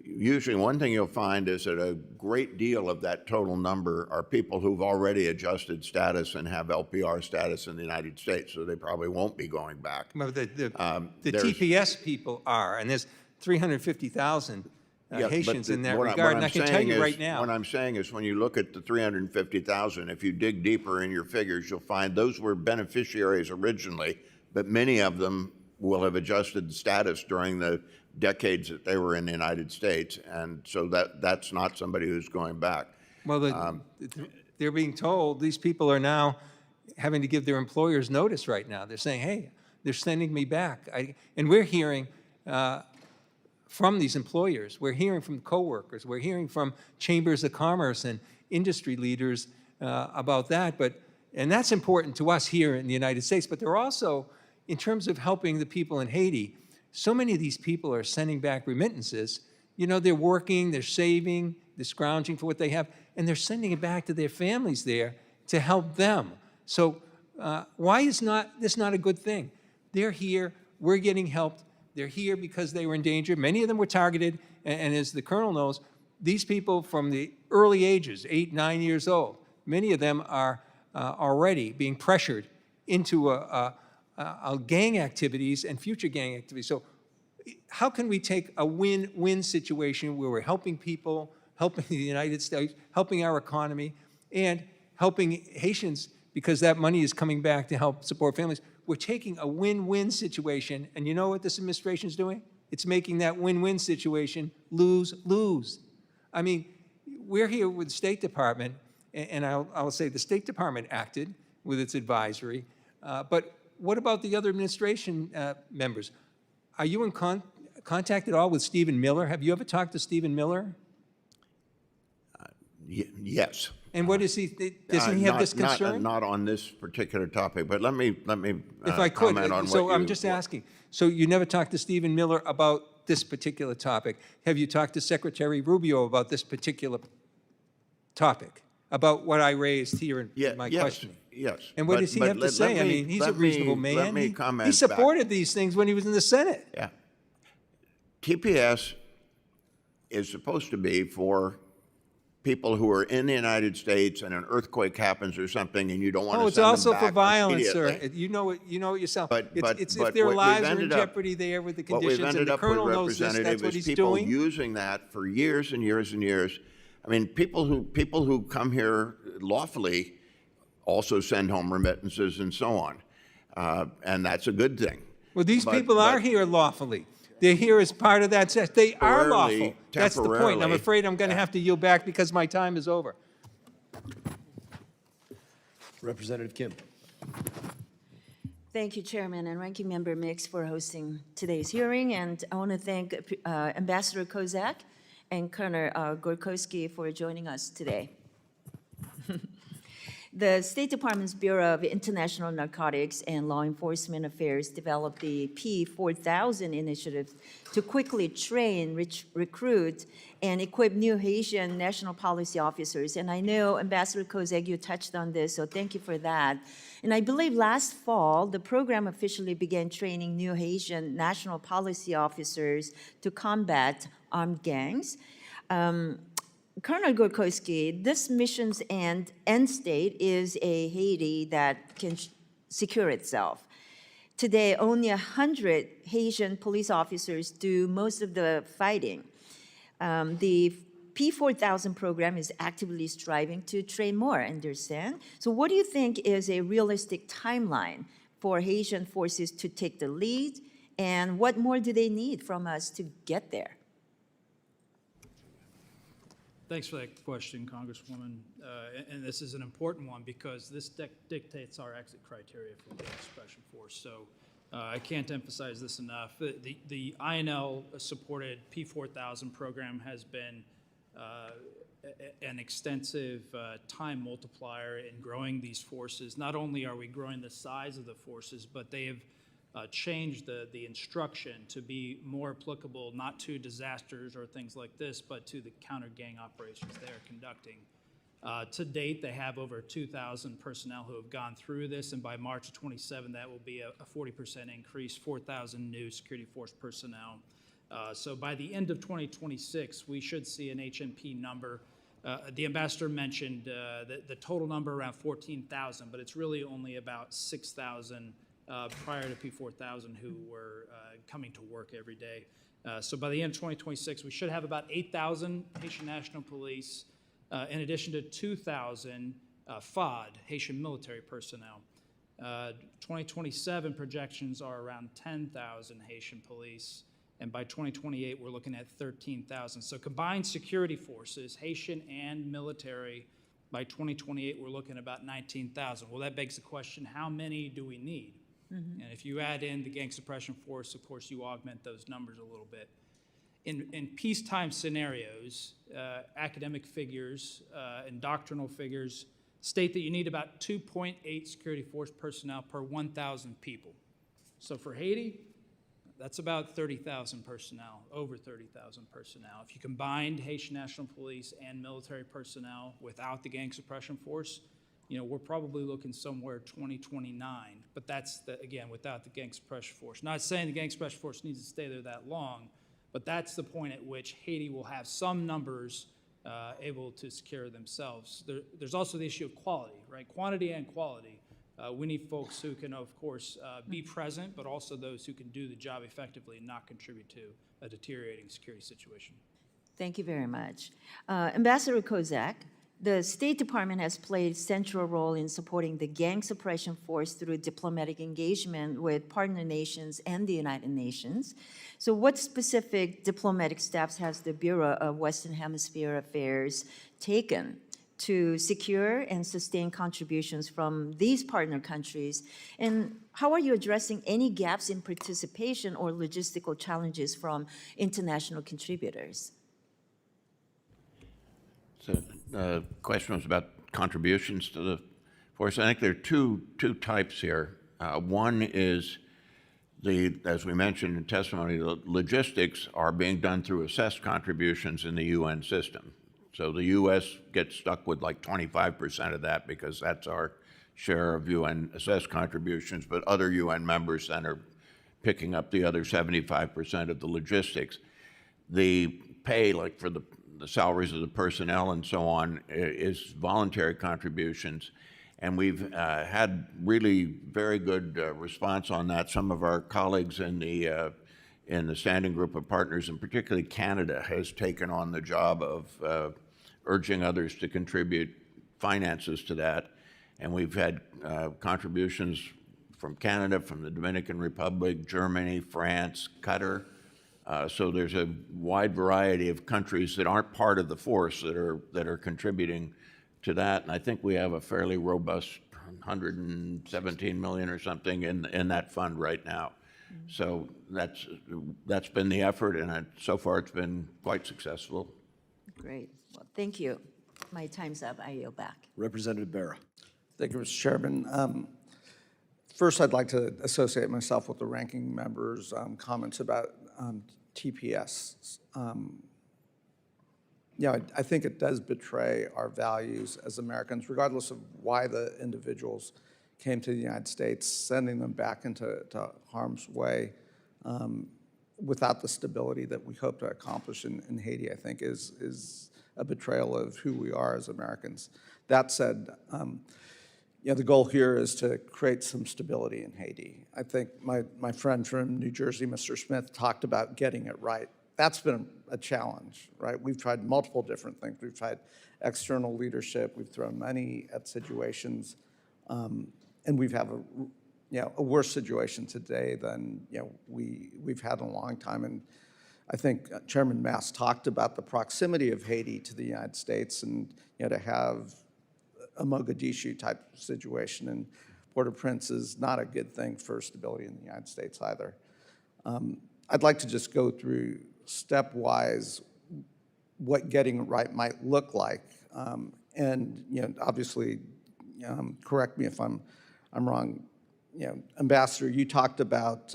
usually one thing you'll find is that a great deal of that total number are people who've already adjusted status and have LPR status in the United States, so they probably won't be going back. But the TPS people are, and there's 350,000 Haitians in that regard, and I can tell you right now. What I'm saying is when you look at the 350,000, if you dig deeper in your figures, you'll find those were beneficiaries originally, but many of them will have adjusted status during the decades that they were in the United States, and so that's not somebody who's going back. Well, they're being told, these people are now having to give their employers notice right now. They're saying, hey, they're sending me back. And we're hearing from these employers, we're hearing from coworkers, we're hearing from chambers of commerce and industry leaders about that. And that's important to us here in the United States, but they're also, in terms of helping the people in Haiti, so many of these people are sending back remittances. They're working, they're saving, they're scrounging for what they have, and they're sending it back to their families there to help them. So why is this not a good thing? They're here, we're getting helped, They're here because they were in danger. Many of them were targeted, and as the colonel knows, these people from the early ages, 8, 9 years old, many of them are already being pressured into gang activities and future gang activities. So how can we take a win-win situation where we're helping people, helping the United States, helping our economy, and helping Haitians, because that money is coming back to help support families? We're taking a win-win situation, and you know what this administration is doing? It's making that win-win situation lose-lose. I mean, we're here with the State Department, and I'll say the State Department acted with its advisory, but what about the other administration members? Are you in contact at all with Stephen Miller? Have you ever talked to Stephen Miller? Yes. And what is he, doesn't he have this concern? Not on this particular topic, but let me If I could, comment on so what I'm you- just asking. So you never talked to Stephen Miller about this particular topic? Have you talked to Secretary Rubio about this particular topic? About what I raised here in my questioning? Yes. And what does he have to say? I mean, he's a reasonable man. Let me comment He supported these things when he was in the Senate. Yeah. TPS is supposed to be for people who are in the United States and an earthquake happens or something and you don't want to Oh, it's send them also back for violence, sir. immediately. You know it yourself. But It's what if their we've lives are in ended up- jeopardy there with the What we've conditions, and ended the up with, colonel knows this, that's Representative, what is he's people doing. using that for years and years and years. I mean, people who come here lawfully also send home remittances and so on, and that's a good thing. Well, these But- people are but- here lawfully. They're here as part of that set. They are Temporarily- lawful. That's the point. And I'm temporarily, afraid I'm going to have to yield back because my time is over. Representative Kim. Thank you, Chairman and Ranking Member Mix, for hosting today's hearing. And I want to thank Ambassador Kozak and Colonel Gorkowski for joining us today. The State Department's Bureau of International Narcotics and Law Enforcement Affairs developed the P4000 initiative to quickly train, recruit, and equip new Haitian national policy officers. And I know, Ambassador Kozak, you touched on this, so thank you for that. And I believe last fall, the program officially began training new Haitian national policy officers to combat armed gangs. Colonel Gorkowski, this mission's end state is a Haiti that can secure itself. Today, only 100 Haitian police officers do most of the fighting. The P4000 program is actively striving to train more, I understand. So what do you think is a realistic timeline for Haitian forces to take the lead, and what more do they need from us to get there? Thanks for that question, Congresswoman. And this is an important one because this dictates our exit criteria for the gang suppression force. So I can't emphasize this enough. The INL-supported P4000 program has been an extensive time multiplier in growing these forces. Not only are we growing the size of the forces, but they have changed the instruction to be more applicable not to disasters or things like this, but to the counter-gang operations they are conducting. To date, they have over 2,000 personnel who have gone through this, and by March of 27, that will be a 40% increase, 4,000 new security force personnel. So by the end of 2026, we should see an HNP number. The ambassador mentioned the total number around 14,000, but it's really only about 6,000 prior to P4000 who were coming to work every day. So by the end of 2026, we should have about 8,000 Haitian National Police, in addition to 2,000 FOD, Haitian military personnel. 2027 projections are around 10,000 Haitian police, and by 2028, we're looking at 13,000. So combined security forces, Haitian and military, by 2028, we're looking at about 19,000. Well, that begs the question, how many do we need? And if you add in the gang suppression force, of course, you augment those numbers a little bit. In peacetime scenarios, academic figures and doctrinal figures state that you need about 2.8 security force personnel per 1,000 people. So for Haiti, that's about 30,000 personnel, over 30,000 personnel. If you combined Haitian National Police and military personnel without the gang suppression force, we're probably looking somewhere 2029, but that's, again, without the gang suppression force. Not saying the gang suppression force needs to stay there that long, but that's the point at which Haiti will have some numbers able to secure themselves. There's also the issue of quality, right? Quantity and quality. We need folks who can, of course, be present, but also those who can do the job effectively and not contribute to a deteriorating security situation. Thank you very much. Ambassador Kozak, the State Department has played a central role in supporting the gang suppression force through diplomatic engagement with partner nations and the United Nations. So what specific diplomatic steps has the Bureau of Western Hemisphere Affairs taken to secure and sustain contributions from these partner countries? And how are you addressing any gaps in participation or logistical challenges from international contributors? So the question was about contributions to the force. I think there are two types here. One is as we mentioned in testimony, the logistics are being done through assessed contributions in the UN system. So the U.S. gets stuck with like 25% of that because that's our share of UN assessed contributions, but other UN members then are picking up the other 75% of the logistics. The pay, like for the salaries of the personnel and so on, is voluntary contributions. And we've had really very good response on that. Some of our colleagues in the standing group of partners, and particularly Canada, has taken on the job of urging others to contribute finances to that. And we've had contributions from Canada, from the Dominican Republic, Germany, France, Qatar. So there's a wide variety of countries that aren't part of the force that are contributing to that. And I think we have a fairly robust 117 million or something in that fund right now. So that's been the effort, and so far it's been quite successful. Great. Well, thank you. My time's up. I yield back. Representative Barra. Thank you, Mr. Chairman. First, I'd like to associate myself with the ranking member's comments about TPS. I think it does betray our values as Americans, regardless of why the individuals came to the United States, sending them back into harm's way without the stability that we hope to accomplish in Haiti, I think is a betrayal of who we are as Americans. That said, the goal here is to create some stability in Haiti. I think my friend from New Jersey, Mr. Smith, talked about getting it right. That's been a challenge, right? We've tried multiple different things. We've tried external leadership. We've thrown money at situations, and we've had a worse situation today than we've had in a long time. And I think Chairman Mast talked about the proximity of Haiti to the United States, and to have a Mogadishu type situation in Port-au-Prince is not a good thing for stability in the United States either. I'd like to just go through stepwise what getting it right might look like, and obviously, correct me if I'm wrong. Ambassador, you talked about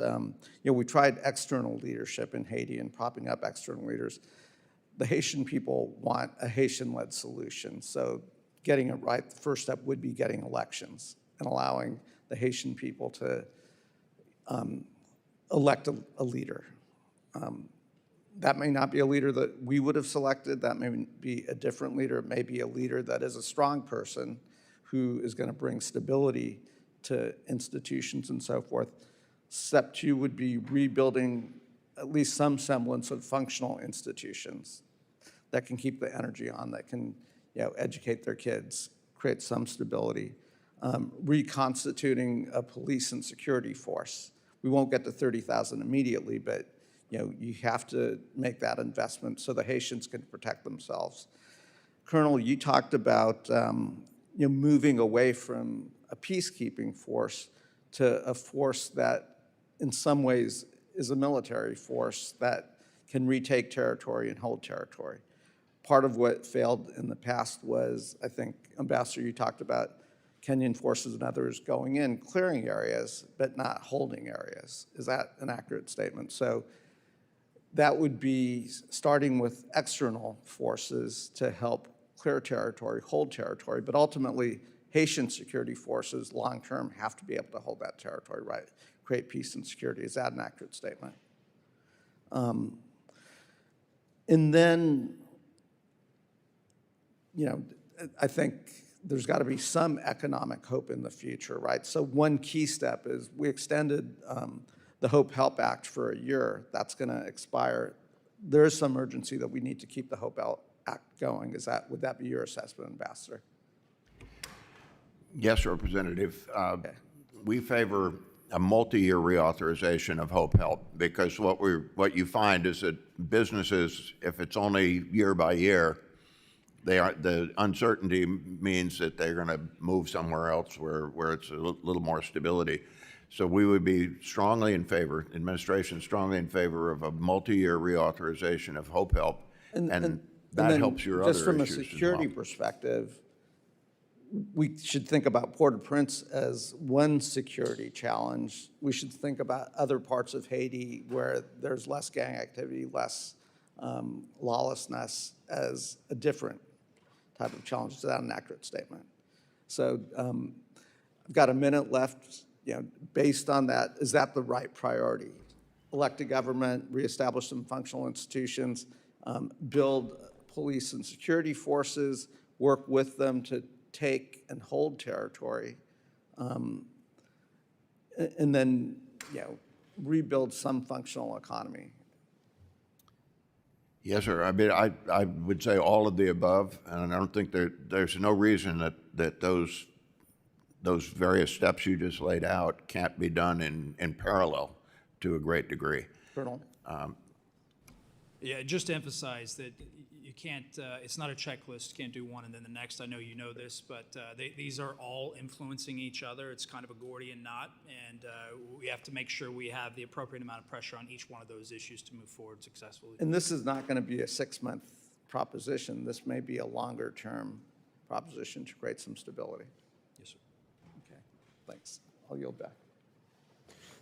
we tried external leadership in Haiti and propping up external leaders. The Haitian people want a Haitian-led solution, so getting it right, the first step would be getting elections and allowing the Haitian people to elect a leader. That may not be a leader that we would have selected. That may be a different leader. It may be a leader that is a strong person who is going to bring stability to institutions and so forth. Step two would be rebuilding at least some semblance of functional institutions that can keep the energy on, that can educate their kids, create some stability. Reconstituting a police and security force. We won't get to 30,000 immediately, but you have to make that investment so the Haitians can protect themselves. Colonel, you talked about moving away from a peacekeeping force to a force that in some ways is a military force that can retake territory and hold territory. Part of what failed in the past was, I think, Ambassador, you talked about Kenyan forces and others going in, clearing areas, but not holding areas. Is that an accurate statement? So that would be starting with external forces to help clear territory, hold territory, but ultimately Haitian security forces long-term have to be able to hold that territory, right? Create peace and security. Is that an accurate statement? And then, you know, I think there's got to be some economic hope in the future, right? So one key step is we extended the Hope Help Act for a year. That's going to expire. There is some urgency that we need to keep the Hope Help Act going. Would that be your assessment, Ambassador? Yes, Representative. We favor a multi-year reauthorization of Hope Help because what you find is that businesses, if it's only year by year, the uncertainty means that they're going to move somewhere else where it's a little more stability. So we would be strongly in favor, administration strongly in favor of a multi-year reauthorization of Hope Help, and that helps your other issues just from a as security well. perspective, we should think about Port-au-Prince as one security challenge. We should think about other parts of Haiti where there's less gang activity, less lawlessness as a different type of challenge. Is that an accurate statement? So I've got a minute left. You know, based on that, is that the right priority? Elect a government, reestablish some functional institutions, build police and security forces, work with them to take and hold territory, and then, you know, rebuild some functional economy. Yes, sir. I mean, I would say all of the above, and I don't think there's no reason that those various steps you just laid out can't be done in parallel to a great degree. Colonel? Yeah, just to emphasize that you can't, it's not a checklist, you can't do one and then the next. I know you know this, but these are all influencing each other. It's kind of a Gordian knot, and we have to make sure we have the appropriate amount of pressure on each one of those issues to move forward successfully. And this is not going to be a 6-month proposition. This may be a longer-term proposition to create some stability. Yes, sir. Okay, thanks. I'll yield back.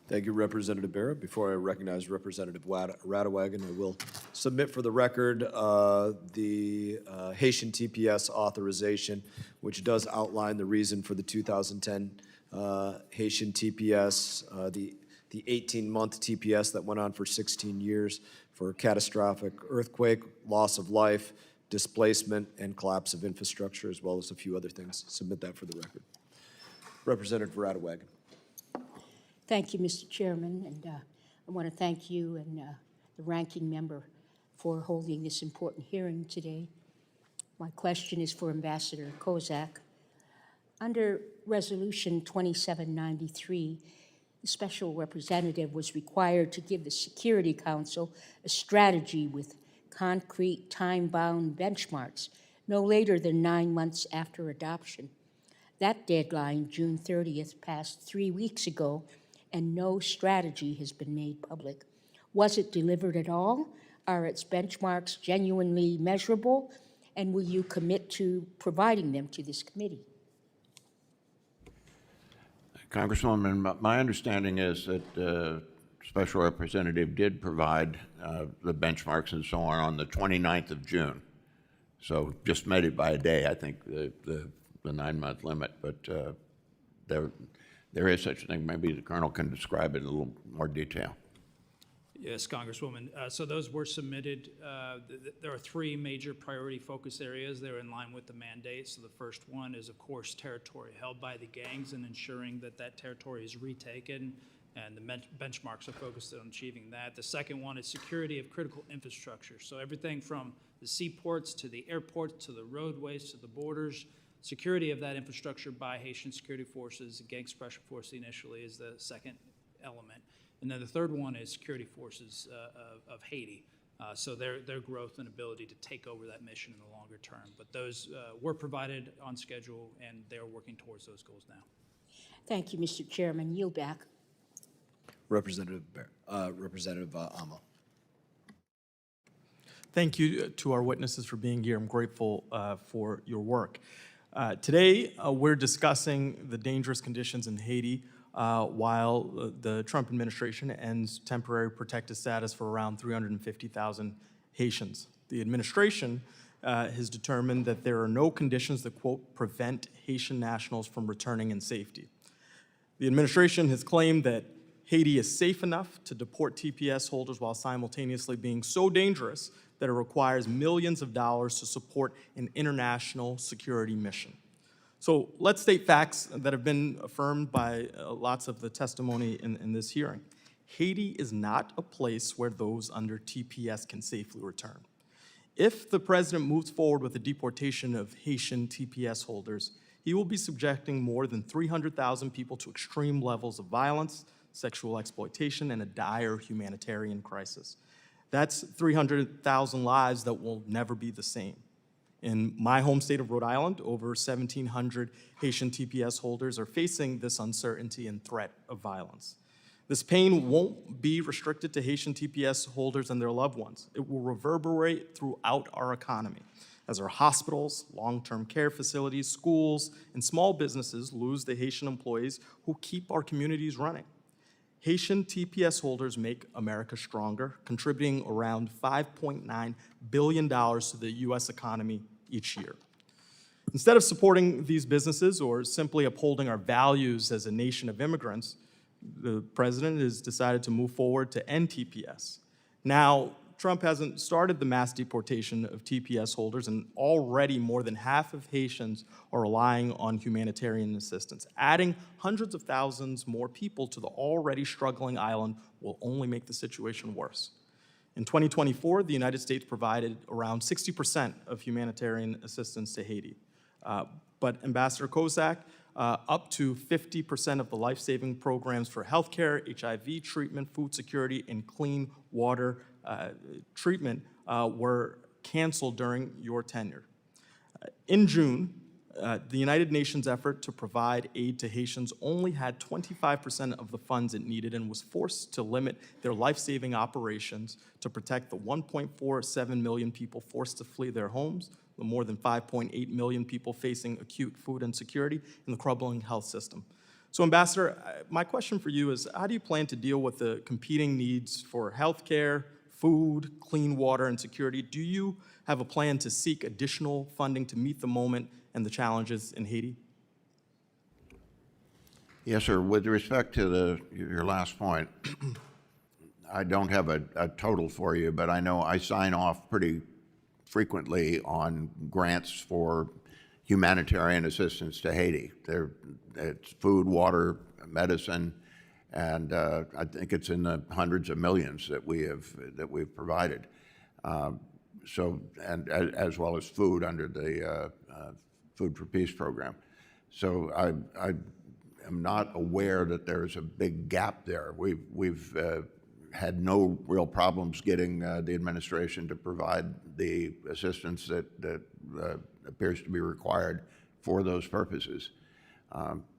Thank you, Representative Barra. Before I recognize Representative Radewagen, I will submit for the record the Haitian TPS authorization, which does outline the reason for the 2010 Haitian TPS, the 18-month TPS that went on for 16 years for catastrophic earthquake, loss of life, displacement, and collapse of infrastructure, as well as a few other things. Submit that for the record. Representative Radewagen. Thank you, Mr. Chairman, and I want to thank you and the ranking member for holding this important hearing today. My question is for Ambassador Kozak. Under Resolution 2793, the Special Representative was required to give the Security Council a strategy with concrete time-bound benchmarks no later than 9 months after adoption. That deadline, June 30th, passed 3 weeks ago, and no strategy has been made public. Was it delivered at all? Are its benchmarks genuinely measurable? And will you commit to providing them to this committee? Congresswoman, my understanding is that the Special Representative did provide the benchmarks and so on the 29th of June. So just made it by a day, I think, the 9-month limit, but there is such a thing. Maybe the Colonel can describe it in a little more detail. Yes, Congresswoman. So those were submitted. There are 3 major priority focus areas. They're in line with the mandate. So the first one is, of course, territory held by the gangs and ensuring that that territory is retaken, and the benchmarks are focused on achieving that. The second one is security of critical infrastructure. So everything from the seaports to the airports to the roadways to the borders, security of that infrastructure by Haitian security forces, the gang suppression force initially is the second element. And then the third one is security forces of Haiti. So their growth and ability to take over that mission in the longer term. But those were provided on schedule, and they're working towards those goals now. Thank you, Mr. Chairman. Yield back. Representative Amo. Thank you to our witnesses for being here. I'm grateful for your work. Today, we're discussing the dangerous conditions in Haiti while the Trump administration ends temporary protected status for around 350,000 Haitians. The administration has determined that there are no conditions that, quote, prevent Haitian nationals from returning in safety. The administration has claimed that Haiti is safe enough to deport TPS holders while simultaneously being so dangerous that it requires millions of dollars to support an international security mission. So let's state facts that have been affirmed by lots of the testimony in this hearing. Haiti is not a place where those under TPS can safely return. If the president moves forward with the deportation of Haitian TPS holders, he will be subjecting more than 300,000 people to extreme levels of violence, sexual exploitation, and a dire humanitarian crisis. That's 300,000 lives that will never be the same. In my home state of Rhode Island, over 1,700 Haitian TPS holders are facing this uncertainty and threat of violence. This pain won't be restricted to Haitian TPS holders and their loved ones. It will reverberate throughout our economy as our hospitals, long-term care facilities, schools, and small businesses lose the Haitian employees who keep our communities running. Haitian TPS holders make America stronger, contributing around $5.9 billion to the U.S. economy each year. Instead of supporting these businesses or simply upholding our values as a nation of immigrants, the president has decided to move forward to end TPS. Now, Trump hasn't started the mass deportation of TPS holders, and already more than half of Haitians are relying on humanitarian assistance. Adding hundreds of thousands more people to the already struggling island will only make the situation worse. In 2024, the United States provided around 60% of humanitarian assistance to Haiti. But Ambassador Kozak, up to 50% of the life-saving programs for healthcare, HIV treatment, food security, and clean water treatment were canceled during your tenure. In June, the United Nations effort to provide aid to Haitians only had 25% of the funds it needed and was forced to limit their life-saving operations to protect the 1.47 million people forced to flee their homes, the more than 5.8 million people facing acute food insecurity, and the crumbling health system. So, Ambassador, my question for you is, how do you plan to deal with the competing needs for healthcare, food, clean water, and security? Do you have a plan to seek additional funding to meet the moment and the challenges in Haiti? Yes, sir. With respect to your last point, I don't have a total for you, but I know I sign off pretty frequently on grants for humanitarian assistance to Haiti. It's food, water, medicine, and I think it's in the hundreds of millions that we've provided. So, and as well as food under the Food for Peace program. So I am not aware that there's a big gap there. We've had no real problems getting the administration to provide the assistance that appears to be required for those purposes.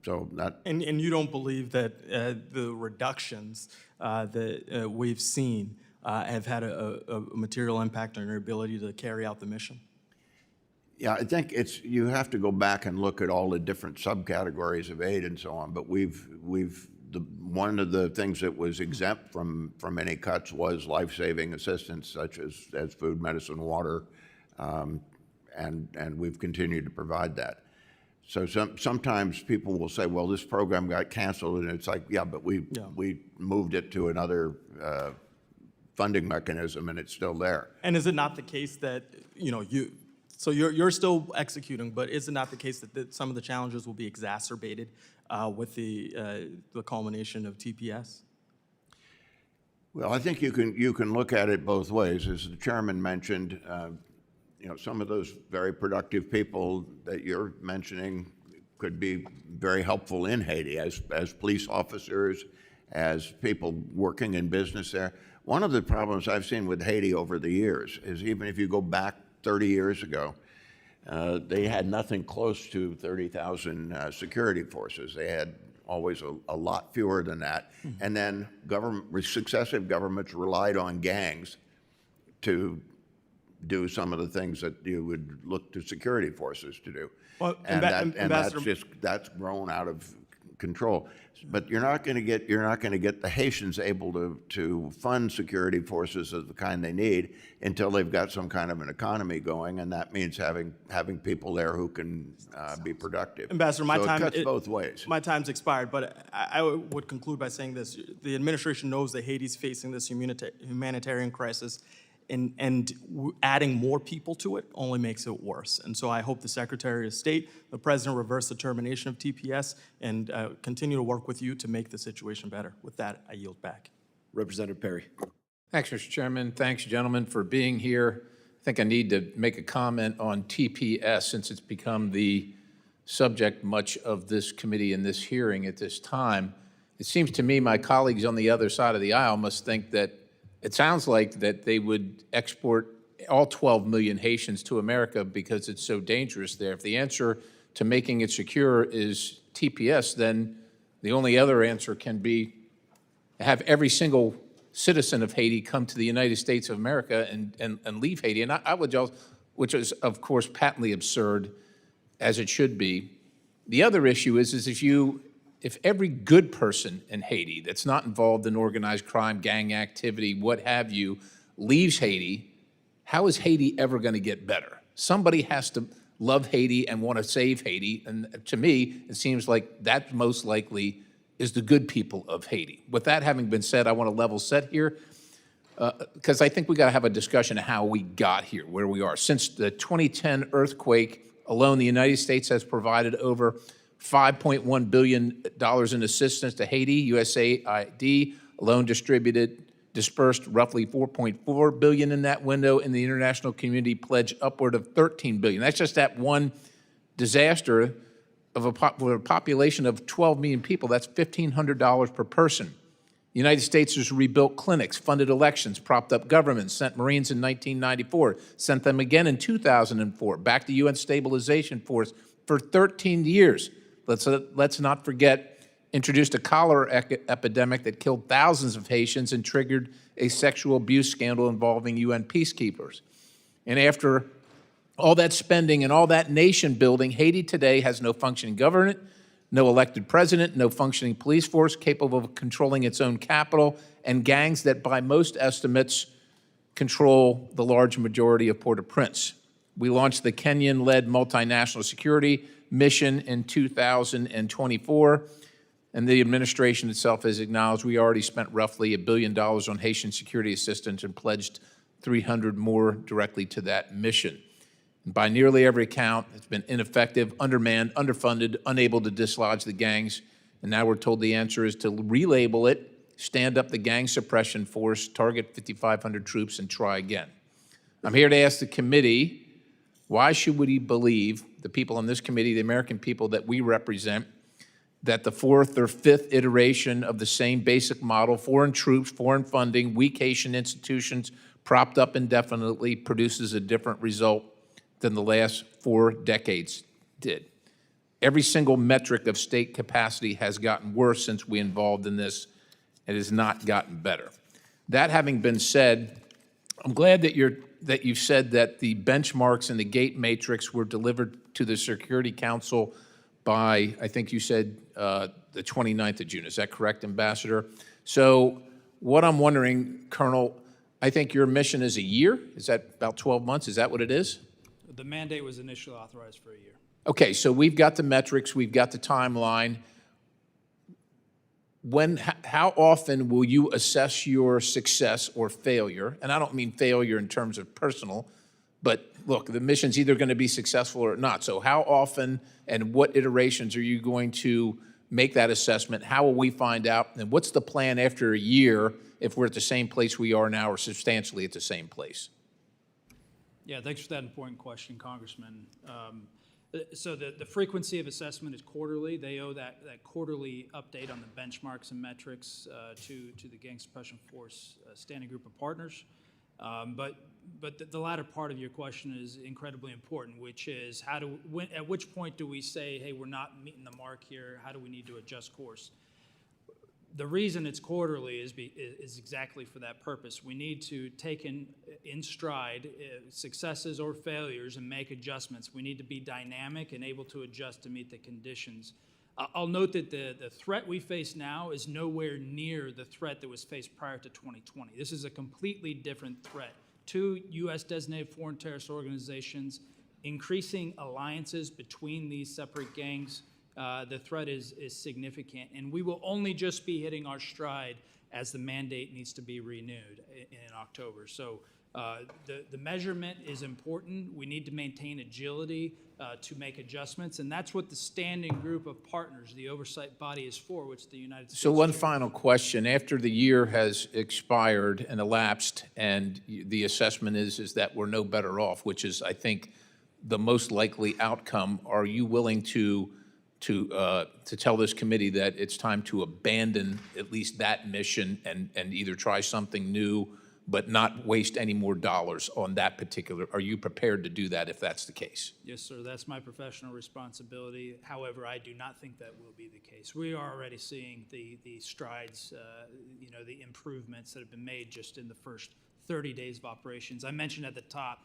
So that. And you don't believe that the reductions that we've seen have had a material impact on your ability to carry out the mission? Yeah, I think you have to go back and look at all the different subcategories of aid and so on. But one of the things that was exempt from any cuts was life-saving assistance, such as food, medicine, water, and we've continued to provide that. So sometimes people will say, well, this program got canceled, and it's like, yeah, but we moved it to another funding mechanism, and it's still there. And is it not the case that, so you're still executing, but is it not the case that some of the challenges will be exacerbated with the culmination of TPS? Well, I think you can look at it both ways. As the chairman mentioned, some of those very productive people that you're mentioning could be very helpful in Haiti as police officers, as people working in business there. One of the problems I've seen with Haiti over the years is, even if you go back 30 years ago, they had nothing close to 30,000 security forces. They had always a lot fewer than that. Mm-hmm. And then successive governments relied on gangs to do some of the things that you would look to security forces to do. Well, and that's grown out of control. But you're not going to get the Haitians able to fund security forces of the kind they need until they've got some kind of an economy going, and that means having people there who can be productive. Ambassador, my so time it cuts both ways. My time's expired, but I would conclude by saying this: the administration knows that Haiti's facing this humanitarian crisis, and adding more people to it only makes it worse. And so I hope the Secretary of State, the President, reverse the termination of TPS and continue to work with you to make the situation better. With that, I yield back. Representative Perry. Thanks, Mr. Chairman. Thanks, gentlemen, for being here. I think I need to make a comment on TPS since it's become the subject much of this committee and this hearing at this time. It seems to me my colleagues on the other side of the aisle must think that it sounds like that they would export all 12 million Haitians to America because it's so dangerous there. If the answer to making it secure is TPS, then the only other answer can be have every single citizen of Haiti come to the United States of America and leave Haiti. And I would just, which is, of course, patently absurd, as it should be. The other issue is if every good person in Haiti that's not involved in organized crime, gang activity, what have you, leaves Haiti, how is Haiti ever going to get better? Somebody has to love Haiti and want to save Haiti, and to me, it seems like that most likely is the good people of Haiti. With that having been said, I want to level set here, because I think we got to have a discussion of how we got here, where we are. Since the 2010 earthquake alone, the United States has provided over $5.1 billion in assistance to Haiti. USAID alone dispersed roughly $4.4 billion in that window, and the international community pledged upward of $13 billion. That's just that one disaster of a population of 12 million people. That's $1,500 per person. The United States has rebuilt clinics, funded elections, propped up governments, sent Marines in 1994, sent them again in 2004, backed the UN Stabilization Force for 13 years. Let's not forget, introduced a cholera epidemic that killed thousands of Haitians and triggered a sexual abuse scandal involving UN peacekeepers. And after all that spending and all that nation building, Haiti today has no functioning government, no elected president, no functioning police force capable of controlling its own capital, and gangs that by most estimates control the large majority of Port-au-Prince. We launched the Kenyan-led multinational security mission in 2024, and the administration itself has acknowledged we already spent roughly $1 billion on Haitian security assistance and pledged 300 more directly to that mission. And by nearly every account, it's been ineffective, undermanned, underfunded, unable to dislodge the gangs, and now we're told the answer is to relabel it, stand up the gang suppression force, target 5,500 troops, and try again. I'm here to ask the committee, why should we believe, the people on this committee, the American people that we represent, that the fourth or fifth iteration of the same basic model, foreign troops, foreign funding, weak Haitian institutions, propped up indefinitely, produces a different result than the last 4 decades did? Every single metric of state capacity has gotten worse since we involved in this. It has not gotten better. That having been said, I'm glad that you've said that the benchmarks and the gate matrix were delivered to the Security Council by, I think you said, the 29th of June. Is that correct, Ambassador? So what I'm wondering, Colonel, I think your mission is a year. Is that about 12 months? Is that what it is? The mandate was initially authorized for a year. Okay, so we've got the metrics, we've got the timeline. How often will you assess your success or failure? And I don't mean failure in terms of personal, but look, the mission's either going to be successful or not. So how often and what iterations are you going to make that assessment? How will we find out? And what's the plan after a year if we're at the same place we are now or substantially at the same place? Yeah, thanks for that important question, Congressman. So the frequency of assessment is quarterly. They owe that quarterly update on the benchmarks and metrics to the Gang Suppression Force Standing Group of Partners. But the latter part of your question is incredibly important, which is at which point do we say, hey, we're not meeting the mark here, how do we need to adjust course? The reason it's quarterly is exactly for that purpose. We need to take in stride successes or failures and make adjustments. We need to be dynamic and able to adjust to meet the conditions. I'll note that the threat we face now is nowhere near the threat that was faced prior to 2020. This is a completely different threat. 2 U.S. designated foreign terrorist organizations, increasing alliances between these separate gangs. The threat is significant, and we will only just be hitting our stride as the mandate needs to be renewed in October. So the measurement is important. We need to maintain agility to make adjustments, and that's what the standing group of partners, the oversight body, is for, which the United States. So one final question. After the year has expired and elapsed, and the assessment is that we're no better off, which is, I think, the most likely outcome, are you willing to tell this committee that it's time to abandon at least that mission and either try something new, but not waste any more dollars on that particular? Are you prepared to do that if that's the case? Yes, sir, that's my professional responsibility. However, I do not think that will be the case. We are already seeing the strides, the improvements that have been made just in the first 30 days of operations. I mentioned at the top,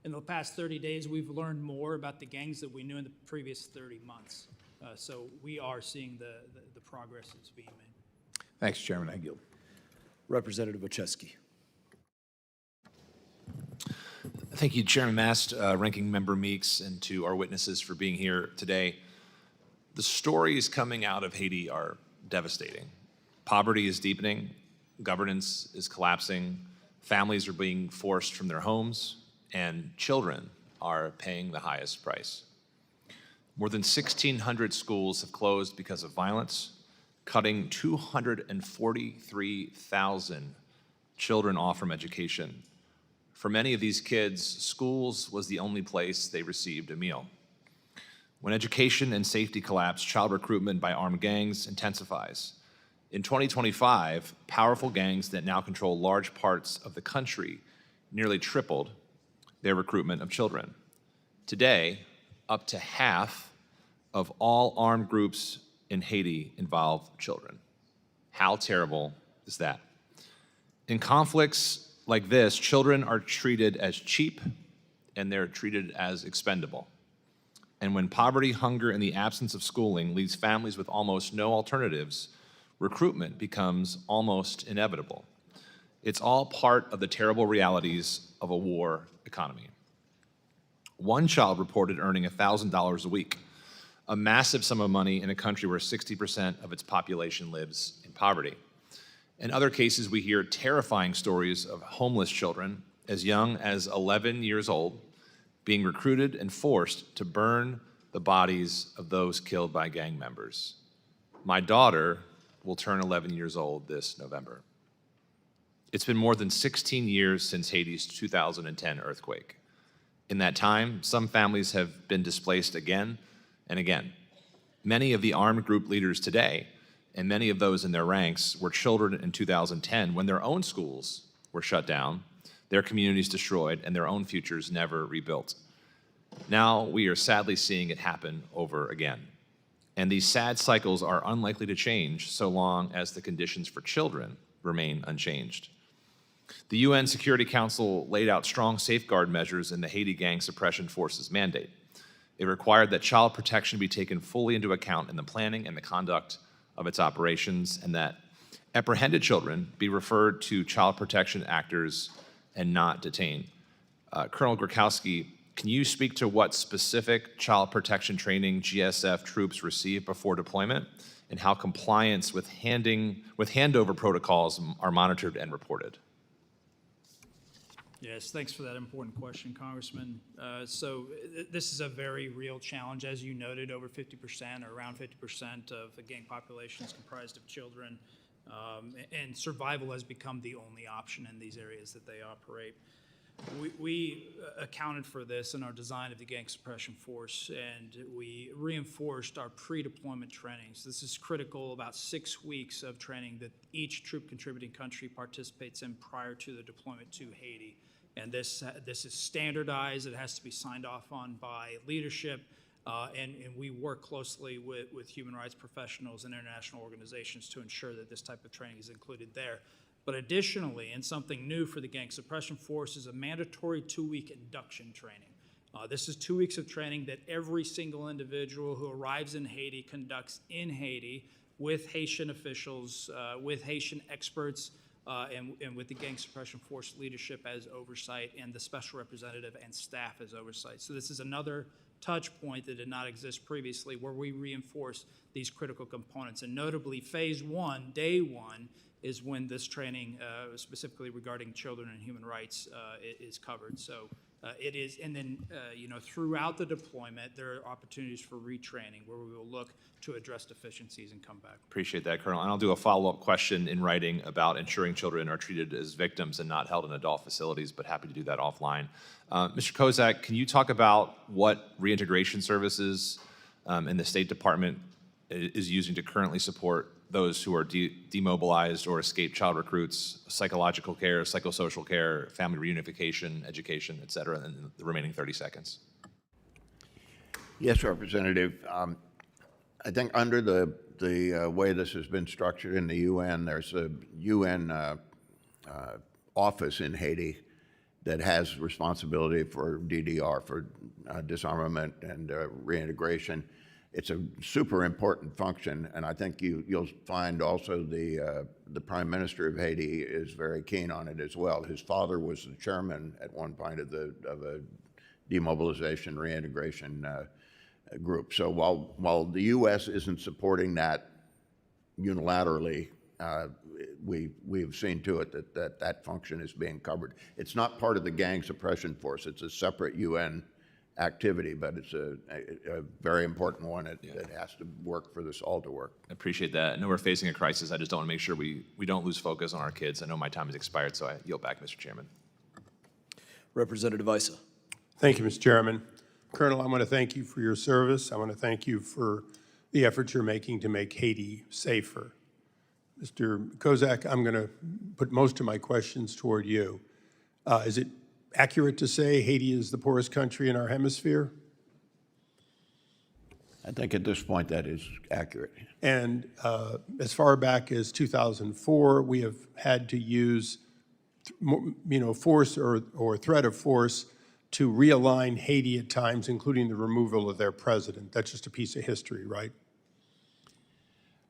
in the past 30 days, we've learned more about the gangs that we knew in the previous 30 months. So we are seeing the progress that's being made. Thanks, Chairman. I yield. Representative Gorkowski. Thank you, Chairman Mast, Ranking Member Meeks, and to our witnesses for being here today. The stories coming out of Haiti are devastating. Poverty is deepening, governance is collapsing, families are being forced from their homes, and children are paying the highest price. More than 1,600 schools have closed because of violence, cutting 243,000 children off from education. For many of these kids, schools was the only place they received a meal. When education and safety collapse, child recruitment by armed gangs intensifies. In 2025, powerful gangs that now control large parts of the country nearly tripled their recruitment of children. Today, up to half of all armed groups in Haiti involve children. How terrible is that? In conflicts like this, children are treated as cheap and they're treated as expendable. And when poverty, hunger, and the absence of schooling leaves families with almost no alternatives, recruitment becomes almost inevitable. It's all part of the terrible realities of a war economy. One child reported earning $1,000 a week, a massive sum of money in a country where 60% of its population lives in poverty. In other cases, we hear terrifying stories of homeless children as young as 11 years old being recruited and forced to burn the bodies of those killed by gang members. My daughter will turn 11 years old this November. It's been more than 16 years since Haiti's 2010 earthquake. In that time, some families have been displaced again and again. Many of the armed group leaders today, and many of those in their ranks, were children in 2010 when their own schools were shut down, their communities destroyed, and their own futures never rebuilt. Now we are sadly seeing it happen over again. And these sad cycles are unlikely to change so long as the conditions for children remain unchanged. The UN Security Council laid out strong safeguard measures in the Haiti Gang Suppression Force's mandate. It required that child protection be taken fully into account in the planning and the conduct of its operations, and that apprehended children be referred to child protection actors and not detained. Colonel Gorkowski, can you speak to what specific child protection training GSF troops receive before deployment, and how compliance with handover protocols are monitored and reported? Yes, thanks for that important question, Congressman. This is a very real challenge. As you noted, over 50% or around 50% of the gang population is comprised of children, and survival has become the only option in these areas that they operate. We accounted for this in our design of the Gang Suppression Force, and we reinforced our pre-deployment trainings. This is critical, about 6 weeks of training that each troop contributing country participates in prior to the deployment to Haiti. And this is standardized. It has to be signed off on by leadership, and we work closely with human rights professionals and international organizations to ensure that this type of training is included there. But additionally, and something new for the Gang Suppression Force, is a mandatory 2-week induction training. This is 2 weeks of training that every single individual who arrives in Haiti conducts in Haiti with Haitian officials, with Haitian experts, and with the Gang Suppression Force leadership as oversight and the special representative and staff as oversight. So this is another touch point that did not exist previously where we reinforce these critical components. And notably, phase one, day one, is when this training, specifically regarding children and human rights, is covered. So it is, and then, throughout the deployment, there are opportunities for retraining where we will look to address deficiencies and come back. Appreciate that, Colonel. And I'll do a follow-up question in writing about ensuring children are treated as victims and not held in adult facilities, but happy to do that offline. Mr. Kozak, can you talk about what reintegration services and the State Department is using to currently support those who are demobilized or escaped child recruits, psychological care, psychosocial care, family reunification, education, et cetera, in the remaining 30 seconds? Yes, Representative. I think under the way this has been structured in the UN, there's a UN office in Haiti that has responsibility for DDR, for disarmament and reintegration. It's a super important function, and I think you'll find also the Prime Minister of Haiti is very keen on it as well. His father was the chairman at one point of a demobilization reintegration group. So while the U.S. isn't supporting that unilaterally, we have seen to it that function is being covered. It's not part of the Gang Suppression Force. It's a separate UN activity, but it's a very important one. It has to work for this all to work. I appreciate that. I know we're facing a crisis. I just don't want to make sure we don't lose focus on our kids. I know my time has expired, so I yield back, Mr. Chairman. Representative Issa. Thank you, Mr. Chairman. Colonel, I want to thank you for your service. I want to thank you for the efforts you're making to make Haiti safer. Mr. Kozak, I'm going to put most of my questions toward you. Is it accurate to say Haiti is the poorest country in our hemisphere? I think at this point that is accurate. And as far back as 2004, we have had to use, force or threat of force to realign Haiti at times, including the removal of their president. That's just a piece of history, right?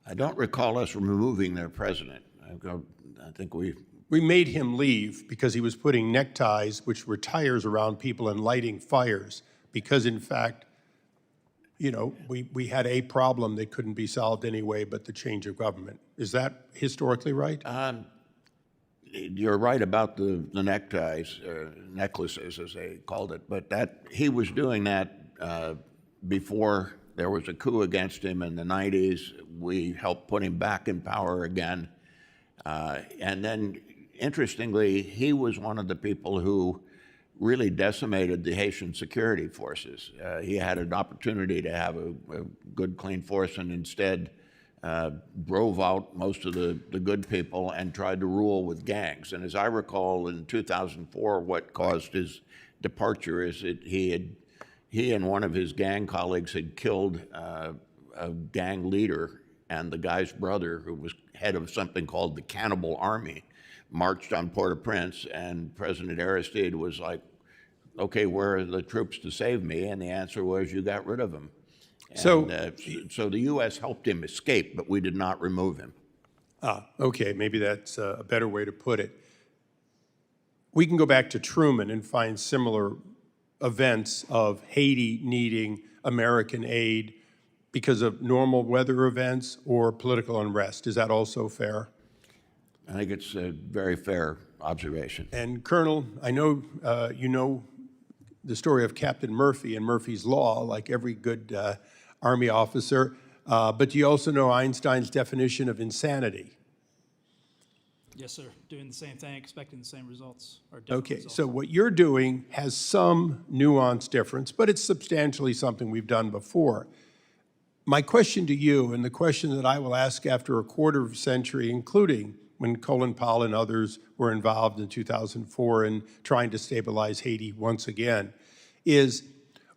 I don't recall us removing their president. I think we made him leave because he was putting neckties, which were tires around people, and lighting fires, because in fact, we had a problem that couldn't be solved anyway but the change of government. Is that historically right? You're right about the neckties, necklaces as they called it, but he was doing that before there was a coup against him in the 90s. We helped put him back in power again. And then, interestingly, he was one of the people who really decimated the Haitian security forces. He had an opportunity to have a good, clean force, and instead drove out most of the good people and tried to rule with gangs. And as I recall, in 2004, what caused his departure is that he and one of his gang colleagues had killed a gang leader, and the guy's brother, who was head of something called the Cannibal Army, marched on Port-au-Prince, and President Aristide was like, okay, where are the troops to save me? And the answer was, you got rid of them. So the U.S. helped him escape, but we did not remove him. Okay, maybe that's a better way to put it. We can go back to Truman and find similar events of Haiti needing American aid because of normal weather events or political unrest. Is that also fair? I think it's a very fair observation. And Colonel, I know you know the story of Captain Murphy and Murphy's Law, like every good Army officer, but do you also know Einstein's definition of insanity? Yes, sir. Doing the same thing, expecting the same results. Or Okay, results. so what you're doing has some nuance difference, but it's substantially something we've done before. My question to you, and the question that I will ask after a quarter of a century, including when Colin Powell and others were involved in 2004 in trying to stabilize Haiti once again, is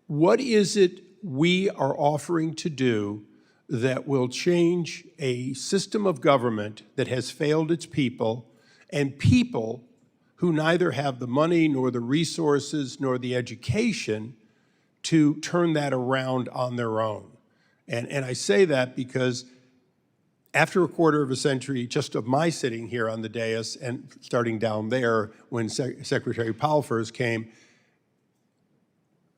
what is it we are offering to do that will change a system of government that has failed its people, and people who neither have the money nor the resources nor the education to turn that around on their own. And I say that because after a quarter of a century just of my sitting here on the dais and starting down there when Secretary Powell first came,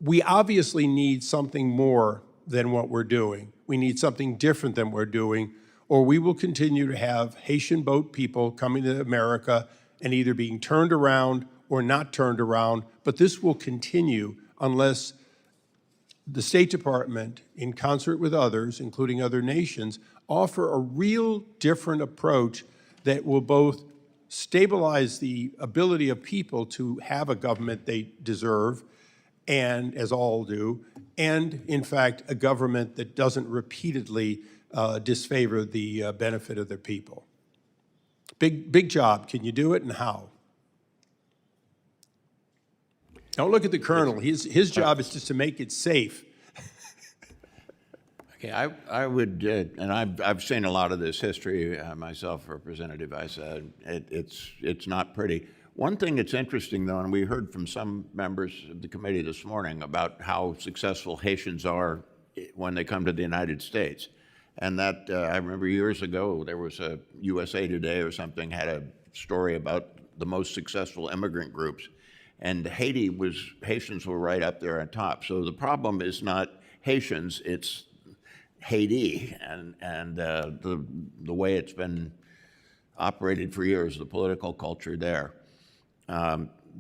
we obviously need something more than what we're doing. We need something different than we're doing, or we will continue to have Haitian boat people coming to America and either being turned around or not turned around, but this will continue unless the State Department, in concert with others, including other nations, offer a real different approach that will both stabilize the ability of people to have a government they deserve, and as all do, and in fact, a government that doesn't repeatedly disfavor the benefit of their people. Big job. Can you do it, and how? Don't look at the colonel. His job is just to make it safe. Okay, I would, and I've seen a lot of this history myself, Representative. I said it's not pretty. One thing that's interesting, though, and we heard from some members of the committee this morning about how successful Haitians are when they come to the United States. And that, I remember years ago, there was a USA Today or something had a story about the most successful immigrant groups. And Haitians were right up there on top. So the problem is not Haitians, it's Haiti and the way it's been operated for years, the political culture there.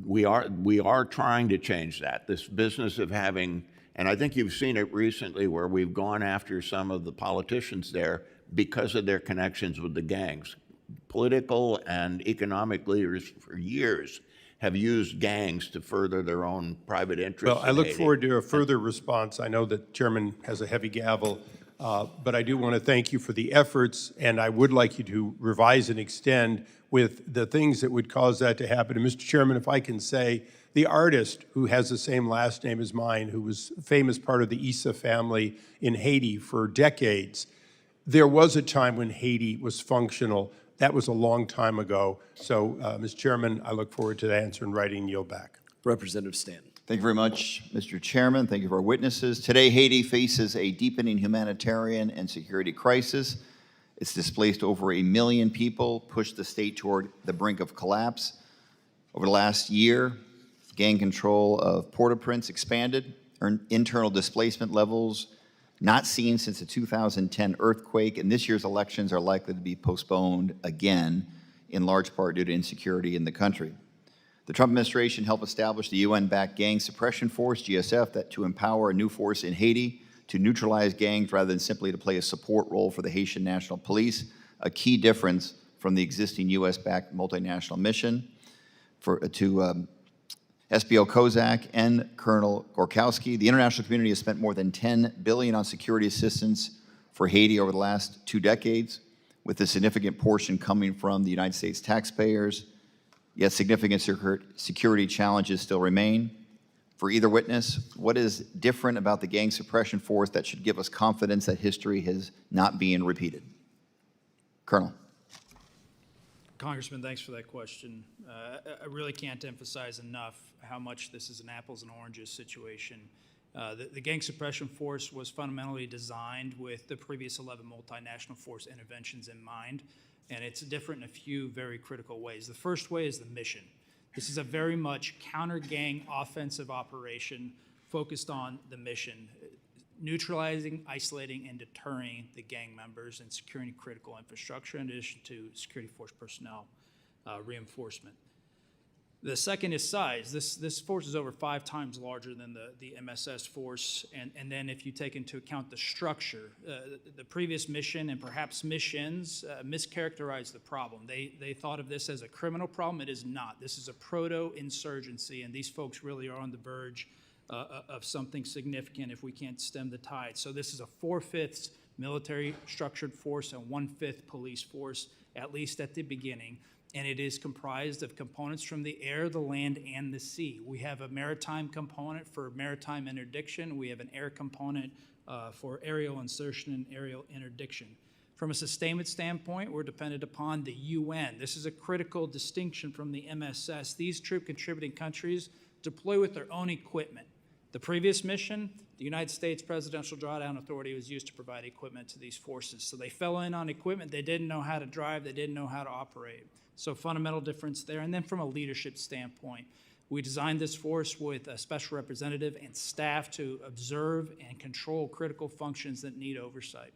We are trying to change that. This business of having, and I think you've seen it recently where we've gone after some of the politicians there because of their connections with the gangs. Political and economic leaders for years have used gangs to further their own private interests. Well, I look forward to a further response. I know that the Chairman has a heavy gavel, but I do want to thank you for the efforts, and I would like you to revise and extend with the things that would cause that to happen. And Mr. Chairman, if I can say, the artist who has the same last name as mine, who was a famous part of the Issa family in Haiti for decades, there was a time when Haiti was functional. That was a long time ago. So, Mr. Chairman, I look forward to the answer in writing and yield back. Representative Stanton. Thank you very much, Mr. Chairman. Thank you for our witnesses. Today, Haiti faces a deepening humanitarian and security crisis. It's displaced over 1 million people, pushed the state toward the brink of collapse. Over the last year, gang control of Port-au-Prince expanded, internal displacement levels not seen since the 2010 earthquake, and this year's elections are likely to be postponed again, in large part due to insecurity in the country. The Trump administration helped establish the UN-backed Gang Suppression Force, GSF, that to empower a new force in Haiti to neutralize gangs rather than simply to play a support role for the Haitian National Police, a key difference from the existing US-backed multinational mission. To SBO Kozak and Colonel Gorkowski, the international community has spent more than $10 billion on security assistance for Haiti over the last 2 decades, with a significant portion coming from the United States taxpayers, yet significant security challenges still remain. For either witness, what is different about the gang suppression force that should give us confidence that history is not being repeated? Colonel. Congressman, thanks for that question. I really can't emphasize enough how much this is an apples and oranges situation. The gang suppression force was fundamentally designed with the previous 11 multinational force interventions in mind, and it's different in a few very critical ways. The first way is the mission. This is a very much counter-gang offensive operation focused on the mission, neutralizing, isolating, and deterring the gang members and securing critical infrastructure in addition to security force personnel reinforcement. The second is size. This force is over 5 times larger than the MSS force, and then if you take into account the structure, the previous mission and perhaps missions mischaracterized the problem. They thought of this as a criminal problem. It is not. This is a proto-insurgency, and these folks really are on the verge of something significant if we can't stem the tide. So this is a 4/5 military structured force and 1/5 police force, at least at the beginning. And it is comprised of components from the air, the land, and the sea. We have a maritime component for maritime interdiction. We have an air component for aerial insertion and aerial interdiction. From a sustainment standpoint, we're dependent upon the UN. This is a critical distinction from the MSS. These troop contributing countries deploy with their own equipment. The previous mission, the United States Presidential Drawdown Authority, was used to provide equipment to these forces. So they fell in on equipment they didn't know how to drive, they didn't know how to operate. So fundamental difference there. And then from a leadership standpoint, we designed this force with a special representative and staff to observe and control critical functions that need oversight.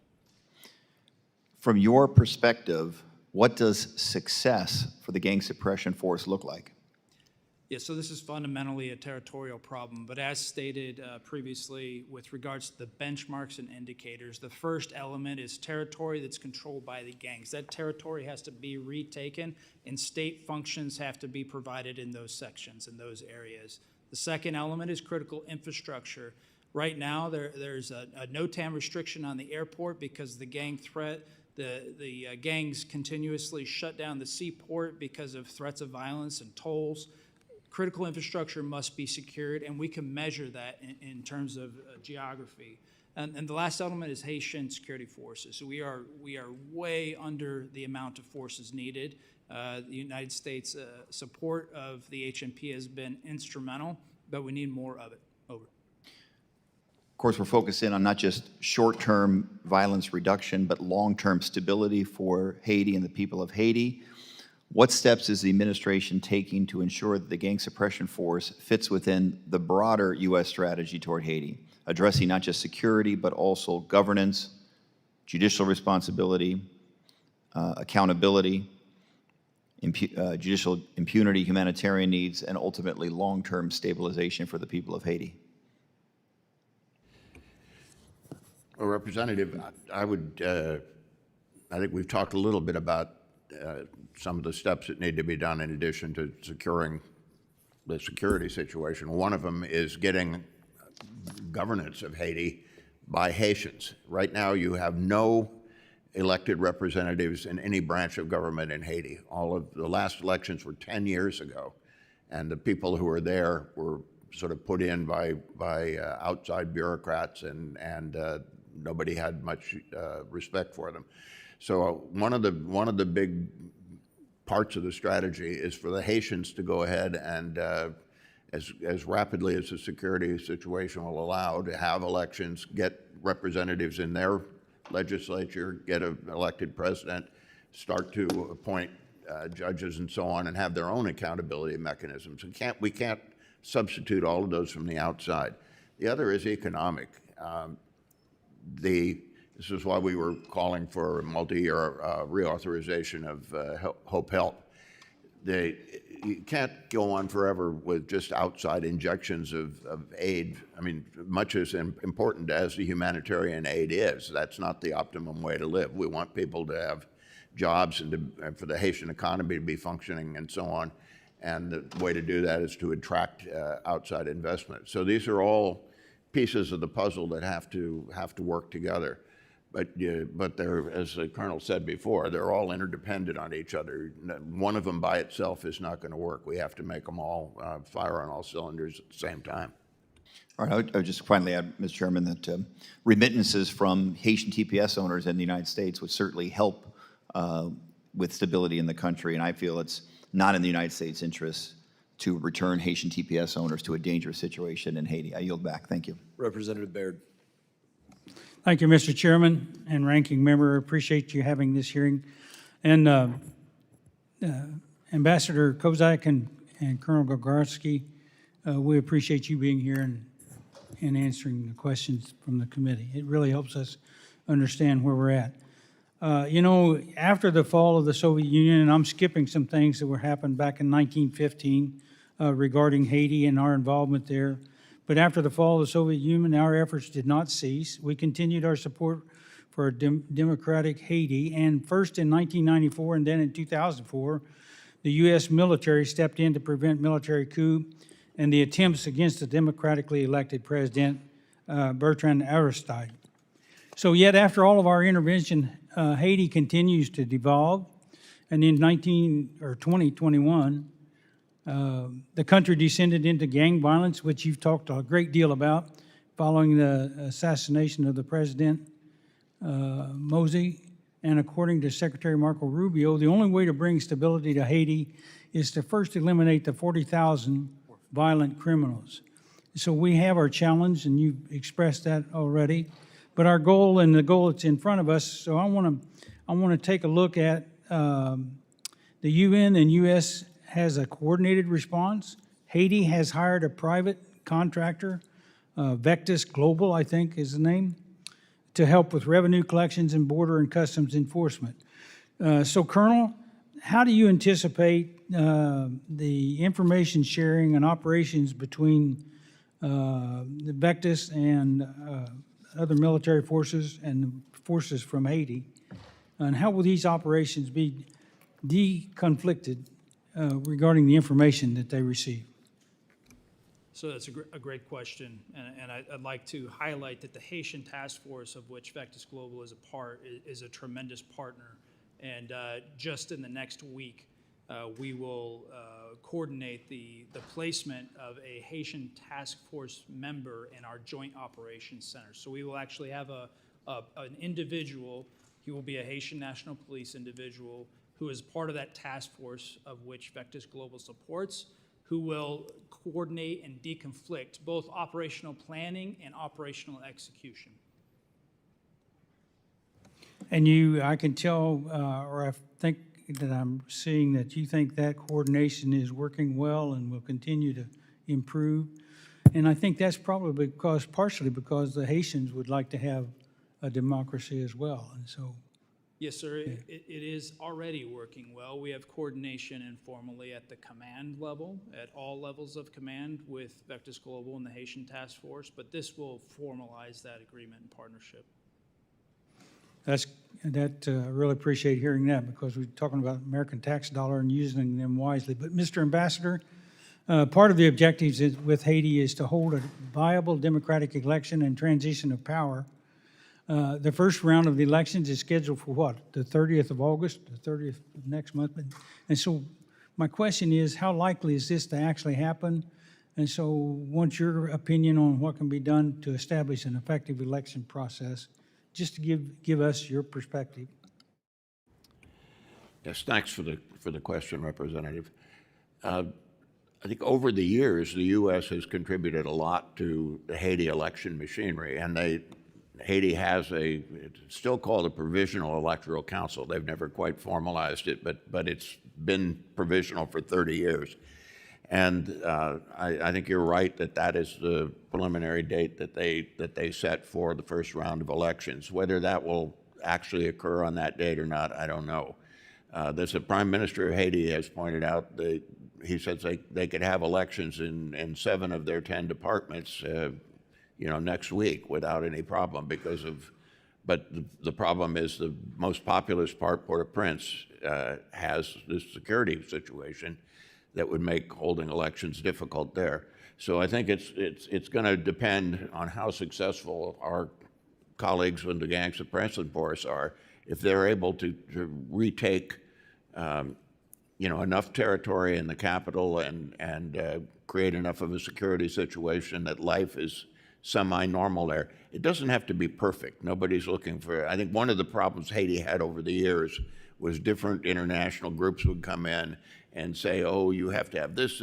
From your perspective, what does success for the gang suppression force look like? Yeah, so this is fundamentally a territorial problem, but as stated previously with regards to the benchmarks and indicators, the first element is territory that's controlled by the gangs. That territory has to be retaken, and state functions have to be provided in those sections, in those areas. The second element is critical infrastructure. Right now, there's a no-TAM restriction on the airport because of the gang threat. The gangs continuously shut down the seaport because of threats of violence and tolls. Critical infrastructure must be secured, and we can measure that in terms of geography. And the last element is Haitian security forces. So we are way under the amount of forces needed. The United States support of the HNP has been instrumental, but we need more of it. Over. Of course, we're focusing on not just short-term violence reduction, but long-term stability for Haiti and the people of Haiti. What steps is the administration taking to ensure that the gang suppression force fits within the broader U.S. strategy toward Haiti, addressing not just security, but also governance, judicial responsibility, accountability, judicial impunity, humanitarian needs, and ultimately long-term stabilization for the people of Haiti? Well, Representative, I think we've talked a little bit about some of the steps that need to be done in addition to securing the security situation. One of them is getting governance of Haiti by Haitians. Right now, you have no elected representatives in any branch of government in Haiti. All of the last elections were 10 years ago, and the people who were there were sort of put in by outside bureaucrats, and nobody had much respect for them. So one of the big parts of the strategy is for the Haitians to go ahead and, as rapidly as the security situation will allow, to have elections, get representatives in their legislature, get an elected president, start to appoint judges and so on, and have their own accountability mechanisms. We can't substitute all of those from the outside. The other is economic. This is why we were calling for a multi-year reauthorization of Hope Help. You can't go on forever with just outside injections of aid. I mean, much as important as the humanitarian aid is, that's not the optimum way to live. We want people to have jobs and for the Haitian economy to be functioning and so on. And the way to do that is to attract outside investment. So these are all pieces of the puzzle that have to work together. But they're, as the Colonel said before, they're all interdependent on each other. One of them by itself is not going to work. We have to make them all fire on all cylinders at the same time. All right, I would just finally add, Mr. Chairman, that remittances from Haitian TPS owners in the United States would certainly help with stability in the country, and I feel it's not in the United States' interest to return Haitian TPS owners to a dangerous situation in Haiti. I yield back. Thank you. Representative Baird. Thank you, Mr. Chairman and Ranking Member. Appreciate you having this hearing. And Ambassador Kozak and Colonel Gorkowski, we appreciate you being here and answering the questions from the committee. It really helps us understand where we're at. You know, after the fall of the Soviet Union, and I'm skipping some things that were happened back in 1915 regarding Haiti and our involvement there, but after the fall of the Soviet Union, our efforts did not cease. We continued our support for a democratic Haiti, and first in 1994 and then in 2004, the U.S. military stepped in to prevent military coup and the attempts against the democratically elected President Bertrand Aristide. So yet after all of our intervention, Haiti continues to devolve, and in 2021, the country descended into gang violence, which you've talked a great deal about, following the assassination of the President Mosey. And according to Secretary Marco Rubio, the only way to bring stability to Haiti is to first eliminate the 40,000 violent criminals. So we have our challenge, and you've expressed that already. But our goal and the goal that's in front of us, so I want to take a look at the UN and U.S. has a coordinated response. Haiti has hired a private contractor, Vectis Global, I think is the name, to help with revenue collections and border and customs enforcement. So, Colonel, how do you anticipate the information sharing and operations between the Vectis and other military forces and the forces from Haiti? And how will these operations be deconflicted regarding the information that they receive? So that's a great question, and I'd like to highlight that the Haitian task force, of which Vectis Global is a part, is a tremendous partner. And just in the next week, we will coordinate the placement of a Haitian task force member in our joint operations center. So we will actually have an individual, he will be a Haitian National Police individual who is part of that task force of which Vectis Global supports, who will coordinate and deconflict both operational planning and operational execution. And I can tell, or I think that I'm seeing that you think that coordination is working well and will continue to improve. And I think that's probably partially because the Haitians would like to have a democracy as well. And so, Yes, sir. It is already working well. We have coordination informally at the command level, at all levels of command with Vectis Global and the Haitian Task Force, but this will formalize that agreement and partnership. I really appreciate hearing that, because we're talking about American tax dollar and using them wisely. But Mr. Ambassador, part of the objectives with Haiti is to hold a viable democratic election and transition of power. The first round of the elections is scheduled for what? The 30th of August, the 30th of next month? And so my question is, how likely is this to actually happen? And so what's your opinion on what can be done to establish an effective election process? Just to give us your perspective. Yes, thanks for the question, Representative. I think over the years, the U.S. has contributed a lot to the Haiti election machinery, and Haiti has it's still called a Provisional Electoral Council. They've never quite formalized it, but it's been provisional for 30 years. And I think you're right that is the preliminary date that they set for the first round of elections. Whether that will actually occur on that date or not, I don't know. The Prime Minister of Haiti has pointed out that he says they could have elections in 7 of their 10 departments, next week without any problem but the problem is the most populous part, Port-au-Prince, has this security situation that would make holding elections difficult there. So I think it's going to depend on how successful our colleagues in the gang suppression force are. If they're able to retake, enough territory in the capital and create enough of a security situation that life is semi-normal there. It doesn't have to be perfect. Nobody's looking for. I think one of the problems Haiti had over the years was different international groups would come in and say, oh, you have to have this,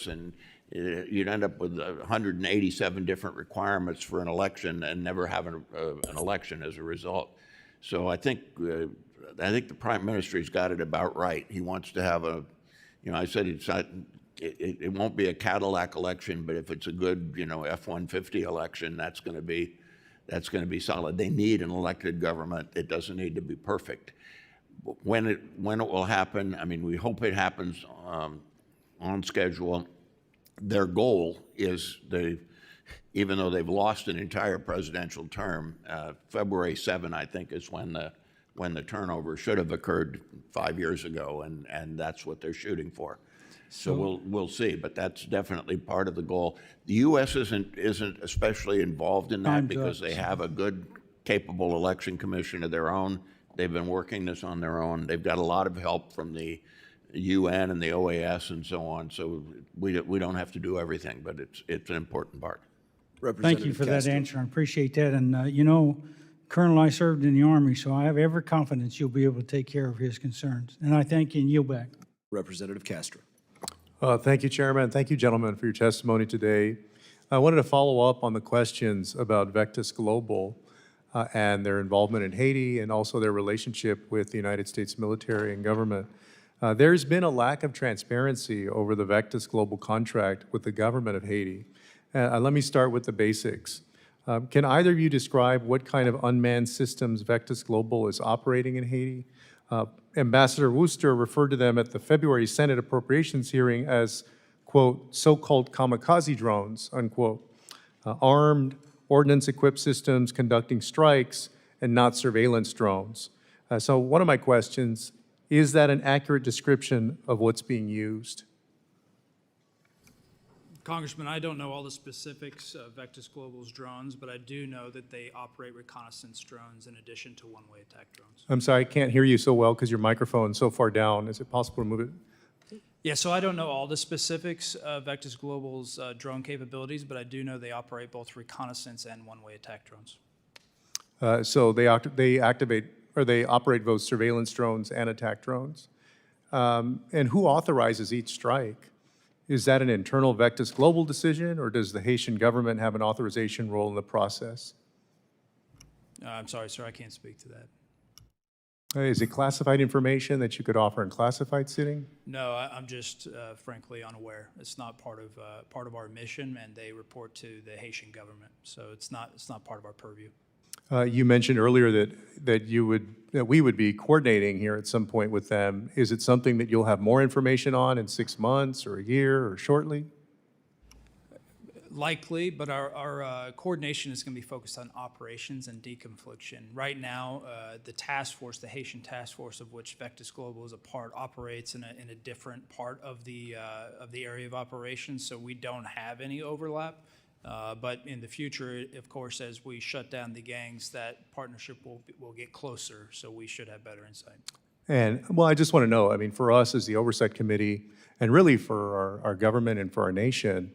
and you'd end up with 187 different requirements for an election and never have an election as a result. So I think the Prime Minister's got it about right. He wants to have I said it won't be a Cadillac election, but if it's a good, F-150 election, that's going to be solid. They need an elected government. It doesn't need to be perfect. When it will happen, we hope it happens on schedule. Their goal is even though they've lost an entire presidential term, February 7, I think, is when the turnover should have occurred 5 years ago, and that's what they're shooting for. So we'll see, but that's definitely part of the goal. The U.S. isn't especially involved in that because they have a good, capable election commission of their own. They've been working this on their own. They've got a lot of help from the UN and the OAS and so on. So we don't have to do everything, but it's an important part. Thank you for that answer. I appreciate that. And Colonel, I served in the Army, so I have every confidence you'll be able to take care of his concerns. And I thank you and yield back. Representative Castro. Thank you, Chairman. Thank you, gentlemen, for your testimony today. I wanted to follow up on the questions about Vectis Global and their involvement in Haiti and also their relationship with the United States military and government. There's been a lack of transparency over the Vectis Global contract with the government of Haiti. Let me start with the basics. Can either of you describe what kind of unmanned systems Vectis Global is operating in Haiti? Ambassador Worcester referred to them at the February Senate Appropriations hearing as, quote, so-called kamikaze drones, unquote, armed, ordnance-equipped systems conducting strikes and not surveillance drones. So one of my questions, is that an accurate description of what's being used? Congressman, I don't know all the specifics of Vectis Global's drones, but I do know that they operate reconnaissance drones in addition to one-way attack drones. I'm sorry, I can't hear you so well because your microphone's so far down. Is it possible to move it? Yeah, so I don't know all the specifics of Vectis Global's drone capabilities, but I do know they operate both reconnaissance and one-way attack drones. So they operate both surveillance drones and attack drones. And who authorizes each strike? Is that an internal Vectis Global decision, or does the Haitian government have an authorization role in the process? I'm sorry, sir, I can't speak to that. Is it classified information that you could offer in classified sitting? No, I'm just frankly unaware. It's not part of our mission, and they report to the Haitian government, so it's not part of our purview. You mentioned earlier that we would be coordinating here at some point with them. Is it something that you'll have more information on in 6 months or a year or shortly? Likely, but our coordination is going to be focused on operations and deconfliction. Right now, the task force, the Haitian task force of which Vectis Global is a part, operates in a different part of the area of operations, so we don't have any overlap. But in the future, of course, as we shut down the gangs, that partnership will get closer, so we should have better insight. And, well, I just want to know, I mean, for us as the Oversight Committee, and really for our government and for our nation,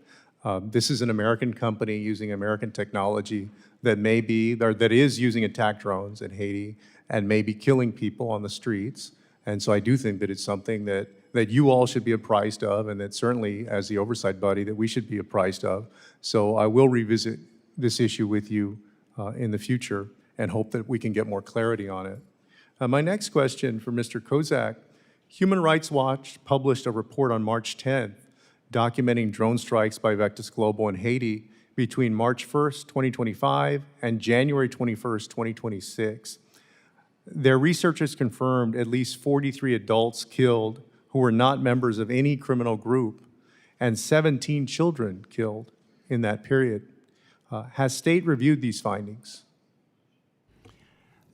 this is an American company using American technology that may be, or that is using attack drones in Haiti and may be killing people on the streets. And so I do think that it's something that you all should be apprised of, and that certainly as the oversight body that we should be apprised of. So I will revisit this issue with you in the future and hope that we can get more clarity on it. My next question for Mr. Kozak. Human Rights Watch published a report on March 10th documenting drone strikes by Vectis Global in Haiti between March 1st, 2025 and January 21st, 2026. Their researchers confirmed at least 43 adults killed who were not members of any criminal group and 17 children killed in that period. Has state reviewed these findings?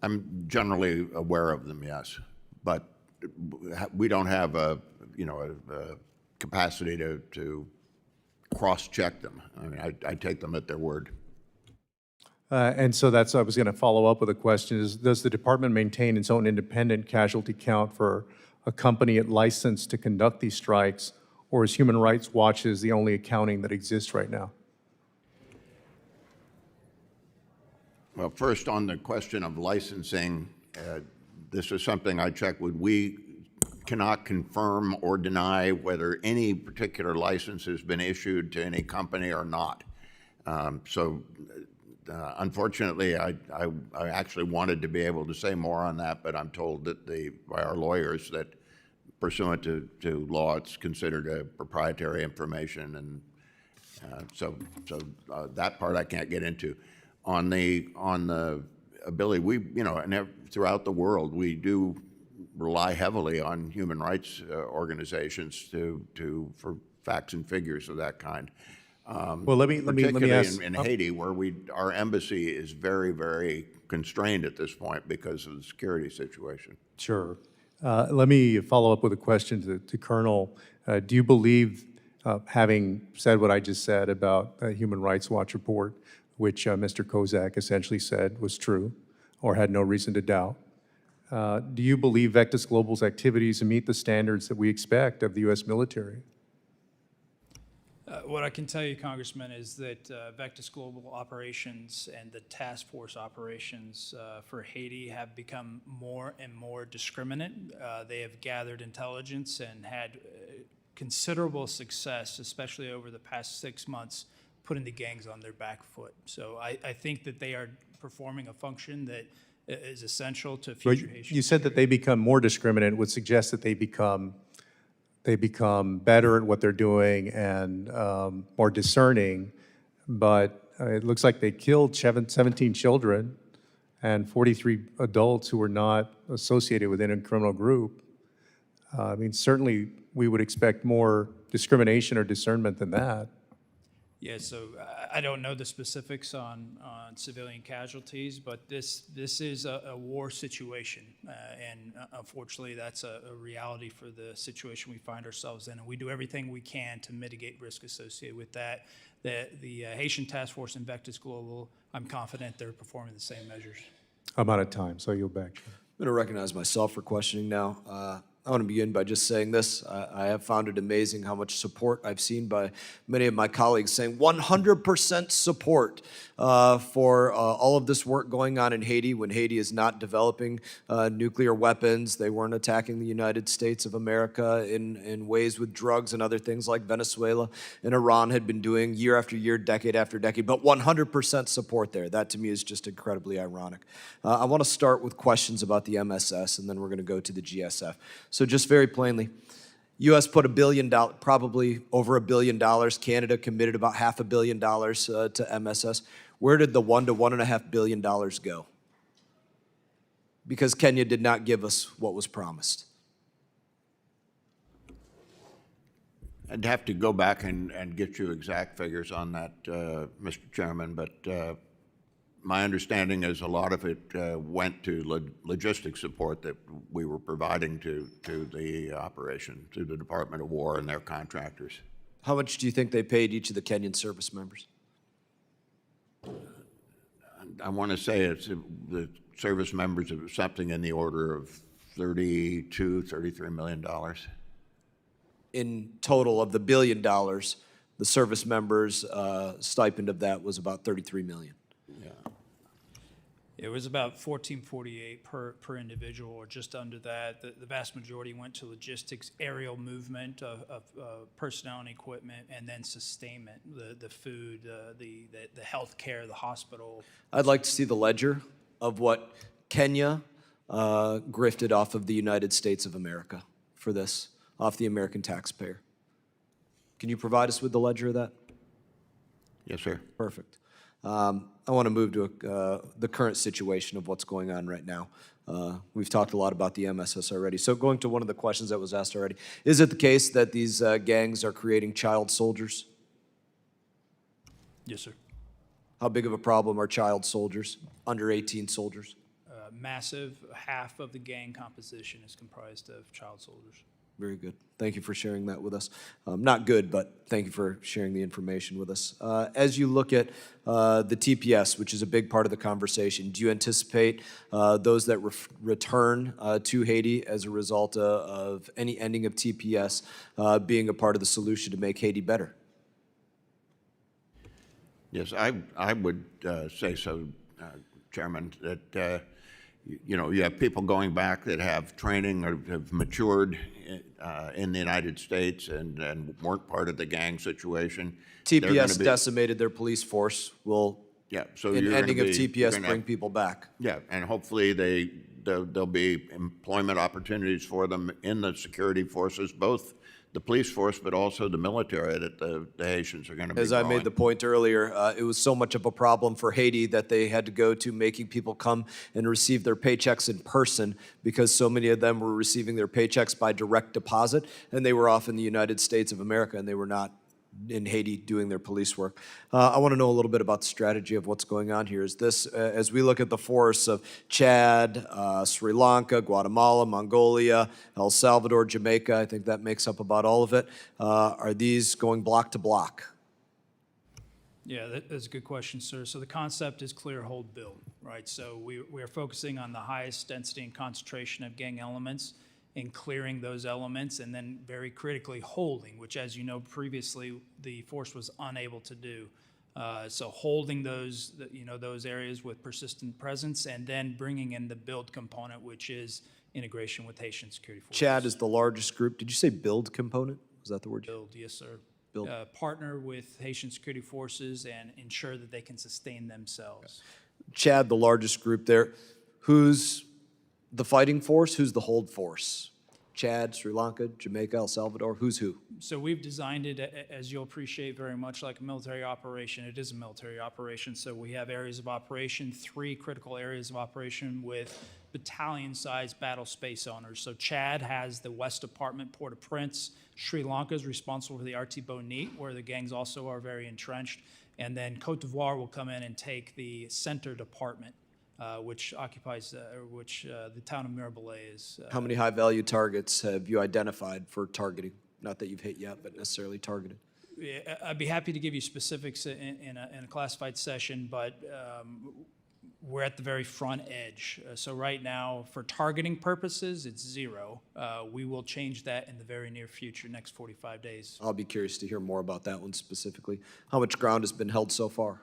I'm generally aware of them, yes, but we don't have a capacity to cross-check them. I mean, I take them at their word. And so I was going to follow up with a question, does the department maintain its own independent casualty count for a company it licensed to conduct these strikes, or is Human Rights Watch's the only accounting that exists right now? Well, first on the question of licensing, this is something I checked with. We cannot confirm or deny whether any particular license has been issued to any company or not. Unfortunately, I actually wanted to be able to say more on that, but I'm told that by our lawyers that pursuant to law, it's considered a proprietary information, and so that part I can't get into. On the ability, throughout the world, we do rely heavily on human rights organizations for facts and figures of that kind. Well, let me ask. In Haiti, where our embassy is very, very constrained at this point because of the security situation. Sure. Let me follow up with a question to Colonel. Do you believe, having said what I just said about a Human Rights Watch report, which Mr. Kozak essentially said was true or had no reason to doubt, do you believe Vectis Global's activities meet the standards that we expect of the U.S. military? What I can tell you, Congressman, is that Vectis Global operations and the task force operations for Haiti have become more and more discriminate. They have gathered intelligence and had considerable success, especially over the past 6 months, putting the gangs on their back foot. So I think that they are performing a function that is essential to Well, future Haitian you said that they become more discriminant, would suggest that they become better at what they're doing and more discerning, but it looks like they killed 17 children and 43 adults who were not associated with any criminal group. I mean, certainly we would expect more discrimination or discernment than that. Yeah, so I don't know the specifics on civilian casualties, but this is a war situation, and unfortunately, that's a reality for the situation we find ourselves in, and we do everything we can to mitigate risk associated with that. The Haitian Task Force Invictus Global, I'm confident they're performing the same measures. I'm out of time, so you'll back. I'm going to recognize myself for questioning now. I want to begin by just saying this. I have found it amazing how much support I've seen by many of my colleagues saying 100% support for all of this work going on in Haiti when Haiti is not developing nuclear weapons. They weren't attacking the United States of America in ways with drugs and other things like Venezuela and Iran had been doing year after year, decade after decade, but 100% support there. That to me is just incredibly ironic. I want to start with questions about the MSS, and then we're going to go to the GSF. So just very plainly, U.S. put $1 billion, probably over $1 billion. Canada committed about $500 million to MSS. Where did the $1 to $1.5 billion go? Because Kenya did not give us what was promised. I'd have to go back and get you exact figures on that, Mr. Chairman, but my understanding is a lot of it went to logistic support that we were providing to the operation, to the Department of War and their contractors. How much do you think they paid each of the Kenyan service members? I want to say it's the service members of something in the order of $33 million. In total of the $1 billion, the service members' stipend of that was about $33 million. Yeah. It was about $14.48 per individual, or just under that. The vast majority went to logistics, aerial movement of personnel and equipment, and then sustainment, the food, the health care, the hospital. I'd like to see the ledger of what Kenya grifted off of the United States of America for this, off the American taxpayer. Can you provide us with the ledger of that? Yes, sir. Perfect. I want to move to the current situation of what's going on right now. We've talked a lot about the MSS already. So going to one of the questions that was asked already, is it the case that these gangs are creating child soldiers? Yes, sir. How big of a problem are child soldiers, under 18 soldiers? Massive. Half of the gang composition is comprised of child soldiers. Very good. Thank you for sharing that with us. Not good, but thank you for sharing the information with us. As you look at the TPS, which is a big part of the conversation, do you anticipate those that return to Haiti as a result of any ending of TPS being a part of the solution to make Haiti better? Yes, I would say so, Chairman, that you know, you have people going back that have training or have matured in the United States and weren't part of the gang situation. TPS decimated their police force. Will so an ending of TPS bring people back? Yeah, and hopefully there'll be employment opportunities for them in the security forces, both the police force, but also the military that the Haitians are going to be As I made the point earlier, it was so much of a problem for Haiti that they had to go to making people come and receive their paychecks in person because so many of them were receiving their paychecks by direct deposit, and they were off in the United States of America, and they were not in Haiti doing their police work. I want to know a little bit about the strategy of what's going on here. Is this, as we look at the forests of Chad, Sri Lanka, Guatemala, Mongolia, El Salvador, Jamaica, I think that makes up about all of it, are these going block to block? Yeah, that's a good question, sir. So the concept is clear, hold, build, right? So we are focusing on the highest density and concentration of gang elements in clearing those elements, and then very critically holding, which, as you know, previously the force was unable to do. So holding those, those areas with persistent presence, and then bringing in the build component, which is integration with Haitian security forces. Chad is the largest group. Did you say build component? Was that the word? Build, yes, sir. Bill? Partner with Haitian security forces and ensure that they can sustain themselves. Chad, the largest group there. Who's the fighting force? Who's the hold force? Chad, Sri Lanka, Jamaica, El Salvador, who's who? So we've designed it, as you'll appreciate, very much like a military operation. It is a military operation, so we have areas of operation, 3 critical areas of operation with battalion-sized battle space owners. So Chad has the West Department, Port-au-Prince. Sri Lanka is responsible for the Artibonite, where the gangs also are very entrenched. And then Cote d'Ivoire will come in and take the Center Department, which occupies, the town of Mirabelais is. How many high-value targets have you identified for targeting? Not that you've hit yet, but necessarily targeted. Yeah, I'd be happy to give you specifics in a classified session, but we're at the very front edge. So right now, for targeting purposes, it's 0. We will change that in the very near future, next 45 days. I'll be curious to hear more about that one specifically. How much ground has been held so far?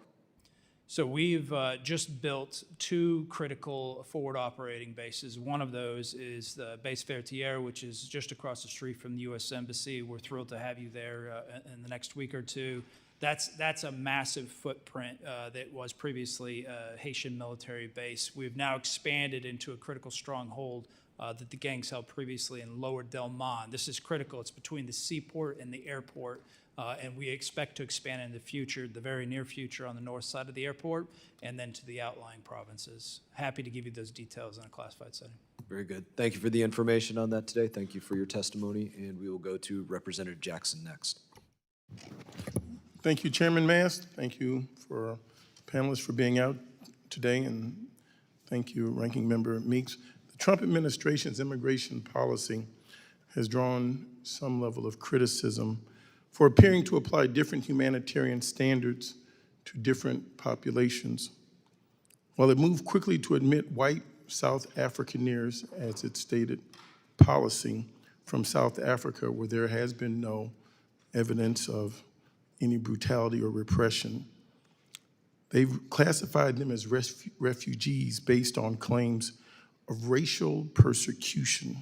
So we've just built 2 critical forward operating bases. One of those is the Base Fertière, which is just across the street from the U.S. Embassy. We're thrilled to have you there in the next week or 2. That's a massive footprint that was previously a Haitian military base. We've now expanded into a critical stronghold that the gangs held previously in Lower Delmont. This is critical. It's between the seaport and the airport. And we expect to expand in the future, the very near future, on the north side of the airport, and then to the outlying provinces. Happy to give you those details in a classified setting. Very good. Thank you for the information on that today. Thank you for your testimony, and we will go to Representative Jackson next. Thank you, Chairman Mast. Thank you for panelists for being out today, and thank you, Ranking Member Meeks. The Trump administration's immigration policy has drawn some level of criticism for appearing to apply different humanitarian standards to different populations. While it moved quickly to admit white South Africaners as its stated policy from South Africa, where there has been no evidence of any brutality or repression, they've classified them as refugees based on claims of racial persecution.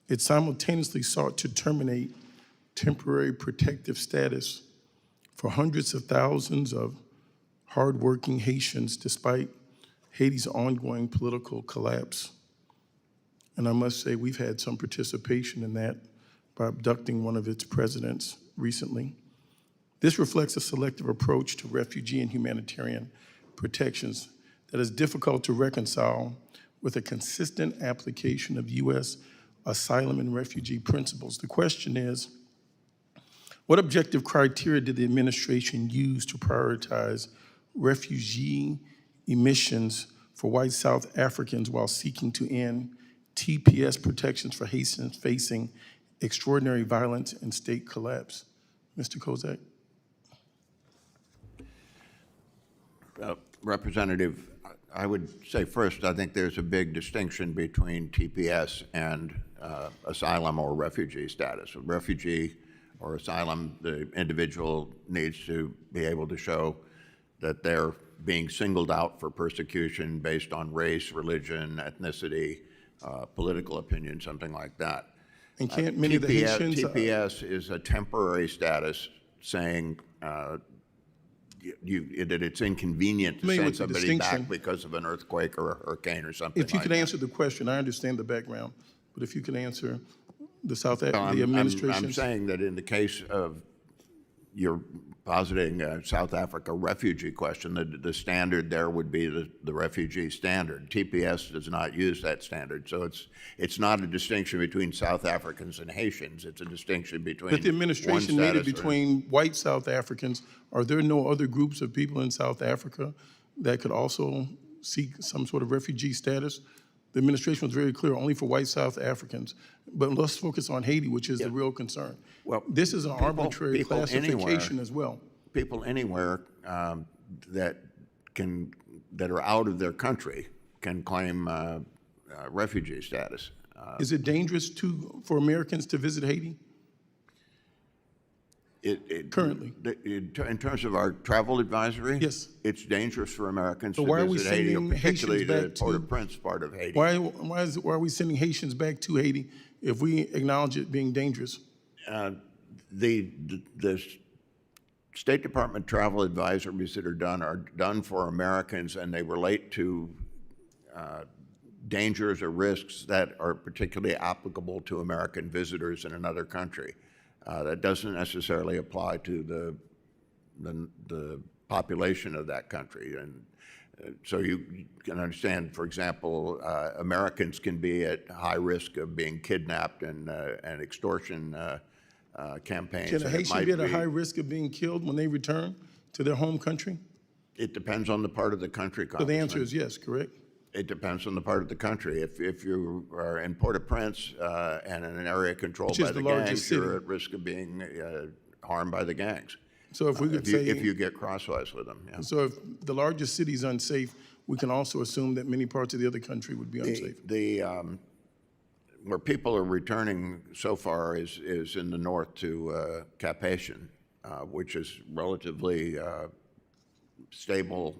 It simultaneously sought to terminate temporary protective status for hundreds of thousands of hardworking Haitians despite Haiti's ongoing political collapse. And I must say, we've had some participation in that by abducting one of its presidents recently. This reflects a selective approach to refugee and humanitarian protections that is difficult to reconcile with a consistent application of U.S. asylum and refugee principles. The question is, what objective criteria did the administration use to prioritize refugee emissions for white South Africans while seeking to end TPS protections for Haitians facing extraordinary violence and state collapse? Mr. Kozak? Representative, I would say first, I think there's a big distinction between TPS and asylum or refugee status. A refugee or asylum, the individual needs to be able to show that they're being singled out for persecution based on race, religion, ethnicity, political opinion, something like that. And can't many of the Haitians... TPS is a temporary status saying that it's inconvenient to send somebody back because of an earthquake or a hurricane or something like that. If you could answer the question, I understand the background, but if you could answer the administration. I'm saying that in the case of you're positing a South Africa refugee question, the standard there would be the refugee standard. TPS does not use that standard, so it's not a distinction between South Africans and Haitians. It's a distinction between. But the administration made it between white South Africans. Are there no other groups of people in South Africa that could also seek some sort of refugee status? The administration was very clear, only for white South Africans. But let's focus on Haiti, which is the real concern. Well, this is an arbitrary classification as well. People anywhere that are out of their country can claim refugee status. Is it dangerous for Americans to visit Haiti? Currently? In terms of our travel advisory? Yes. It's dangerous for Americans so to visit Haiti, particularly the Port-au-Prince part of Haiti. Why are we sending Haitians back to Haiti if we acknowledge it being dangerous? The State Department travel advisories that are done for Americans, and they relate to dangers or risks that are particularly applicable to American visitors in another country. That doesn't necessarily apply to the population of that country. And so you can understand, for example, Americans can be at high risk of being kidnapped and extortion campaigns. Can a and it Haitian might be at a high risk of being killed when they return to their home country? It depends on the part of the country, So the Congressman. answer is yes, correct? It depends on the part of the country. If you are in Port-au-Prince and in an area controlled Which is by the the largest gangs, you're city. at risk of being harmed by the gangs. So if we could say, if you get crosswise with them, yeah. so if the largest city is unsafe, we can also assume that many parts of the other country would be unsafe. Where people are returning so far is in the north to Cap Haitian, which is relatively stable.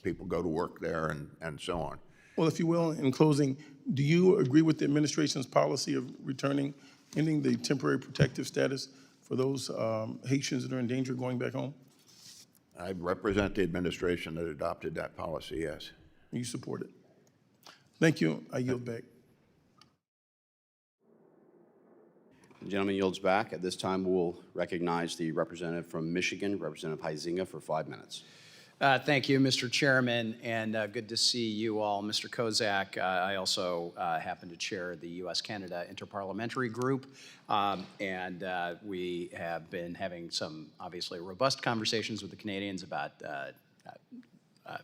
People go to work there and so on. Well, if you will, in closing, do you agree with the administration's policy of ending the temporary protective status for those Haitians that are in danger going back home? I represent the administration that adopted that policy, yes. You support it? Thank you. I yield back. The gentleman yields back. At this time, we'll recognize the representative from Michigan, Representative Huizinga, for 5 minutes. Thank you, Mr. Chairman, and good to see you all. Mr. Kozak, I also happen to chair the U.S.-Canada Interparliamentary Group, and we have been having some obviously robust conversations with the Canadians about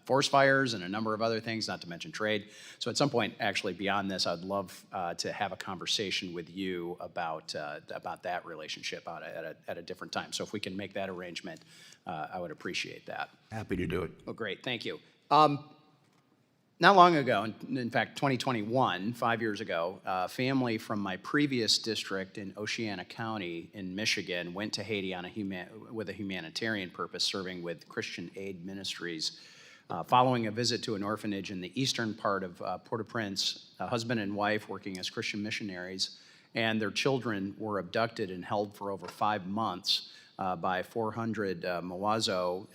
forest fires and a number of other things, not to mention trade. So at some point, actually beyond this, I'd love to have a conversation with you about that relationship at a different time. So if we can make that arrangement, I would appreciate that. Happy to do it. Oh, great, thank you. Not long ago, in fact, 2021, 5 years ago, a family from my previous district in Oceana County in Michigan went to Haiti on with a humanitarian purpose, serving with Christian Aid Ministries. Following a visit to an orphanage in the eastern part of Port-au-Prince, a husband and wife working as Christian missionaries, and their children were abducted and held for over 5 months by 400 Mawazo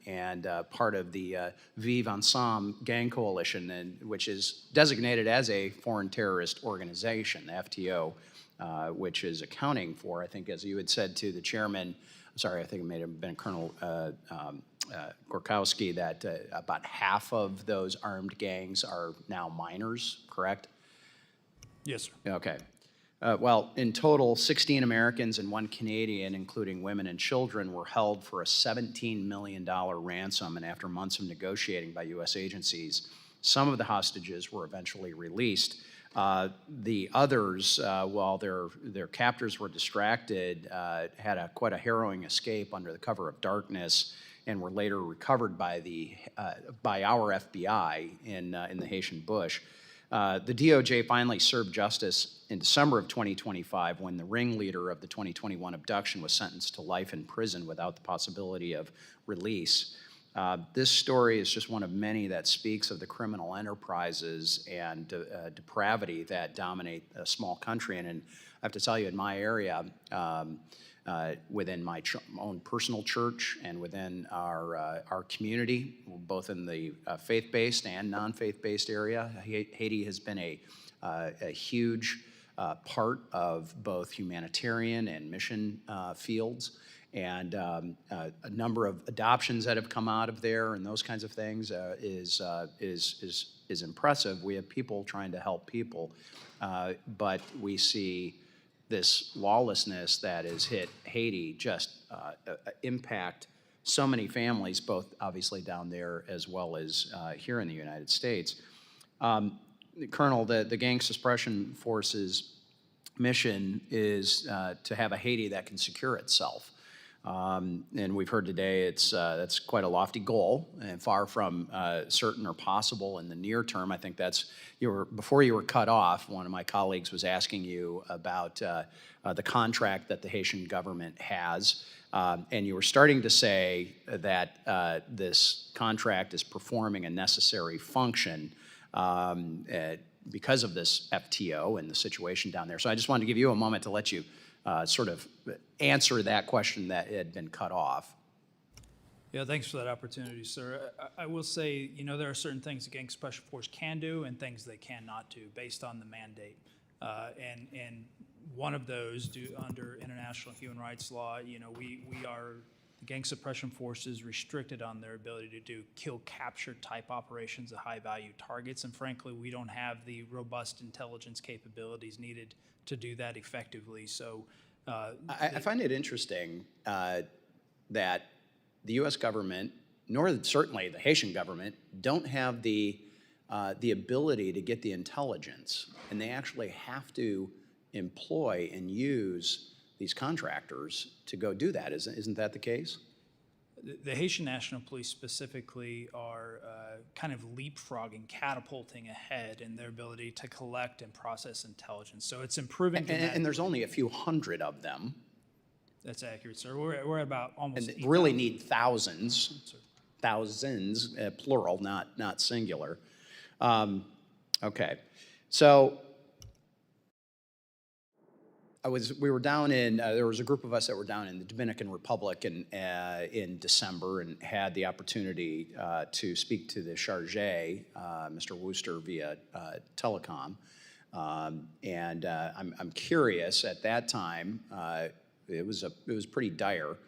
and part of the Vive Ensemble gang coalition, which is designated as a foreign terrorist organization, the FTO, which is accounting for, I think, as you had said to the chairman, sorry, I think it may have been Colonel Gorkowski, that about half of those armed gangs are now minors, correct? Yes, sir. Okay. Well, in total, 16 Americans and 1 Canadian, including women and children, were held for a $17 million ransom, and after months of negotiating by U.S. agencies, some of the hostages were eventually released. The others, while their captors were distracted, had quite a harrowing escape under the cover of darkness and were later recovered by our FBI in the Haitian bush. The DOJ finally served justice in December of 2025 when the ringleader of the 2021 abduction was sentenced to life in prison without the possibility of release. This story is just one of many that speaks of the criminal enterprises and depravity that dominate a small country. And I have to tell you, in my area, within my own personal church and within our community, both in the faith-based and non-faith-based area, Haiti has been a huge part of both humanitarian and mission fields. And a number of adoptions that have come out of there and those kinds of things is impressive. We have people trying to help people, but we see this lawlessness that has hit Haiti just impact so many families, both obviously down there as well as here in the United States. Colonel, the Gang Suppression Force's mission is to have a Haiti that can secure itself. And we've heard today that's quite a lofty goal and far from certain or possible in the near term. I think before you were cut off, one of my colleagues was asking you about the contract that the Haitian government has. And you were starting to say that this contract is performing a necessary function because of this FTO and the situation down there. So I just wanted to give you a moment to let you sort of answer that question that had been cut off. Yeah, thanks for that opportunity, sir. I will say, you know, there are certain things the Gang Suppression Force can do and things they cannot do based on the mandate. And one of those, under international human rights law, you know, the Gang Suppression Force is restricted on their ability to do kill-capture type operations of high-value targets, and frankly, we don't have the robust intelligence capabilities needed to do that effectively. So, I find it interesting that the U.S. government, nor certainly the Haitian government, don't have the ability to get the intelligence, and they actually have to employ and use these contractors to go do that. Isn't that the case? The Haitian National Police specifically are kind of leapfrogging, catapulting ahead in their ability to collect and process intelligence. So it's improving. And there's only a few hundred of them. That's accurate, sir. We're at about almost. And really need thousands, plural, not singular. Okay, so we were down in, there was a group of us that were down in the Dominican Republic in December and had the opportunity to speak to the chargé, Mr. Wooster, via telecom. And I'm curious, at that time, it was pretty dire.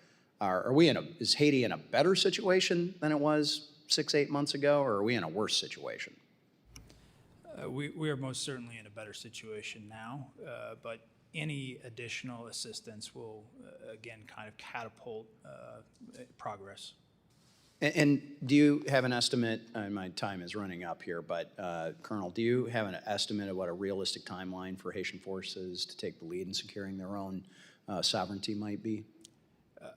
Is Haiti in a better situation than it was 6-8 months ago, or are we in a worse situation? We are most certainly in a better situation now, but any additional assistance will, again, kind of catapult progress. And do you have an estimate, my time is running up here, but Colonel, do you have an estimate of what a realistic timeline for Haitian forces to take the lead in securing their own sovereignty might be?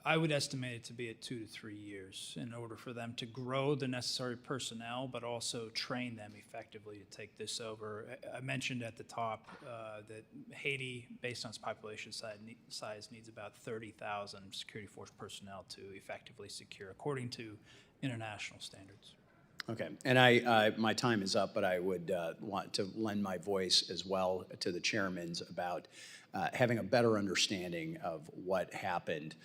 I would estimate it to be at 2 to 3 years in order for them to grow the necessary personnel, but also train them effectively to take this over. I mentioned at the top that Haiti, based on its population size, needs about 30,000 security force personnel to effectively secure, according to international standards. Okay, and my time is up, but I would want to lend my voice as well to the chairmans about having a better understanding of what happened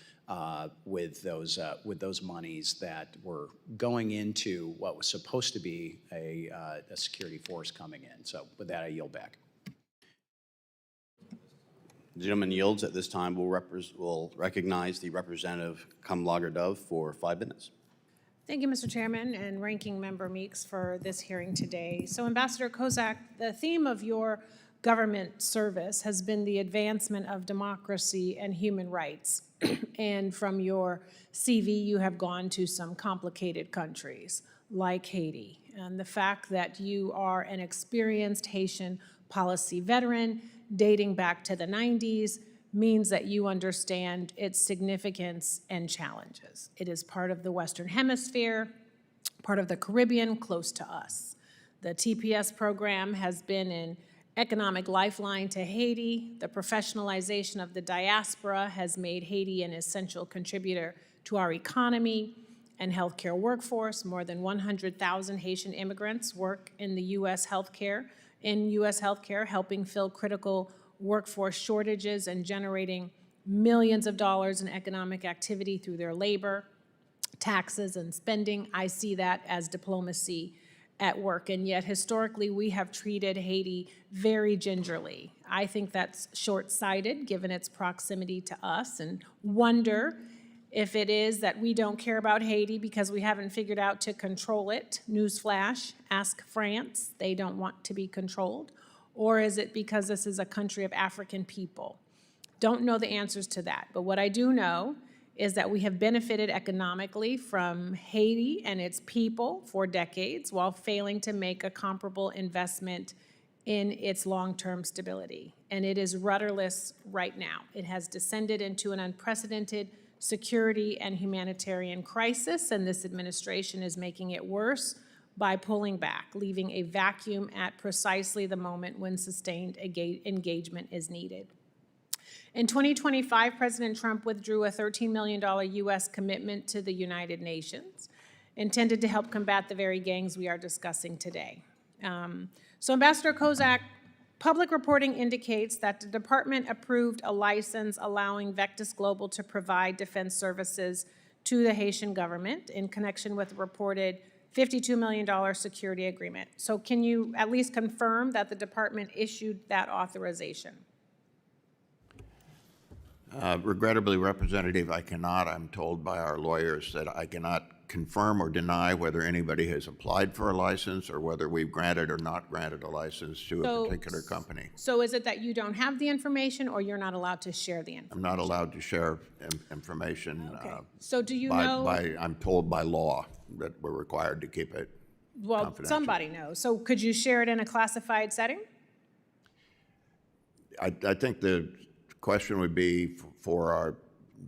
with those monies that were going into what was supposed to be a security force coming in. So with that, I yield back. The gentleman yields. At this time, we'll recognize the Representative Kamlager-Dove for 5 minutes. Thank you, Mr. Chairman and Ranking Member Meeks, for this hearing today. So, Ambassador Kozak, the theme of your government service has been the advancement of democracy and human rights. And from your CV, you have gone to some complicated countries like Haiti. And the fact that you are an experienced Haitian policy veteran dating back to the 90s means that you understand its significance and challenges. It is part of the Western Hemisphere, part of the Caribbean, close to us. The TPS program has been an economic lifeline to Haiti. The professionalization of the diaspora has made Haiti an essential contributor to our economy and healthcare workforce. More than 100,000 Haitian immigrants work in the U.S. healthcare, helping fill critical workforce shortages and generating millions of dollars in economic activity through their labor, taxes, and spending. I see that as diplomacy at work, and yet historically we have treated Haiti very gingerly. I think that's short-sighted given its proximity to us, and wonder if it is that we don't care about Haiti because we haven't figured out to control it. Newsflash, ask France, they don't want to be controlled. Or is it because this is a country of African people? Don't know the answers to that, but what I do know is that we have benefited economically from Haiti and its people for decades while failing to make a comparable investment in its long-term stability. And it is rudderless right now. It has descended into an unprecedented security and humanitarian crisis, and this administration is making it worse by pulling back, leaving a vacuum at precisely the moment when sustained engagement is needed. In 2025, President Trump withdrew a $13 million U.S. commitment to the United Nations, intended to help combat the very gangs we are discussing today. So Ambassador Kozak, Public reporting indicates that the department approved a license allowing Vectis Global to provide defense services to the Haitian government in connection with the reported $52 million security agreement. So can you at least confirm that the department issued that authorization? Regrettably, Representative, I cannot. I'm told by our lawyers that I cannot confirm or deny whether anybody has applied for a license or whether we've granted or not granted a license to a particular company. So is it that you don't have the information or you're not allowed to share the information? I'm not allowed to share information. Okay. So do you know? I'm told by law that we're required to keep it Well, confidential. somebody knows. So could you share it in a classified setting? I think the question would be for our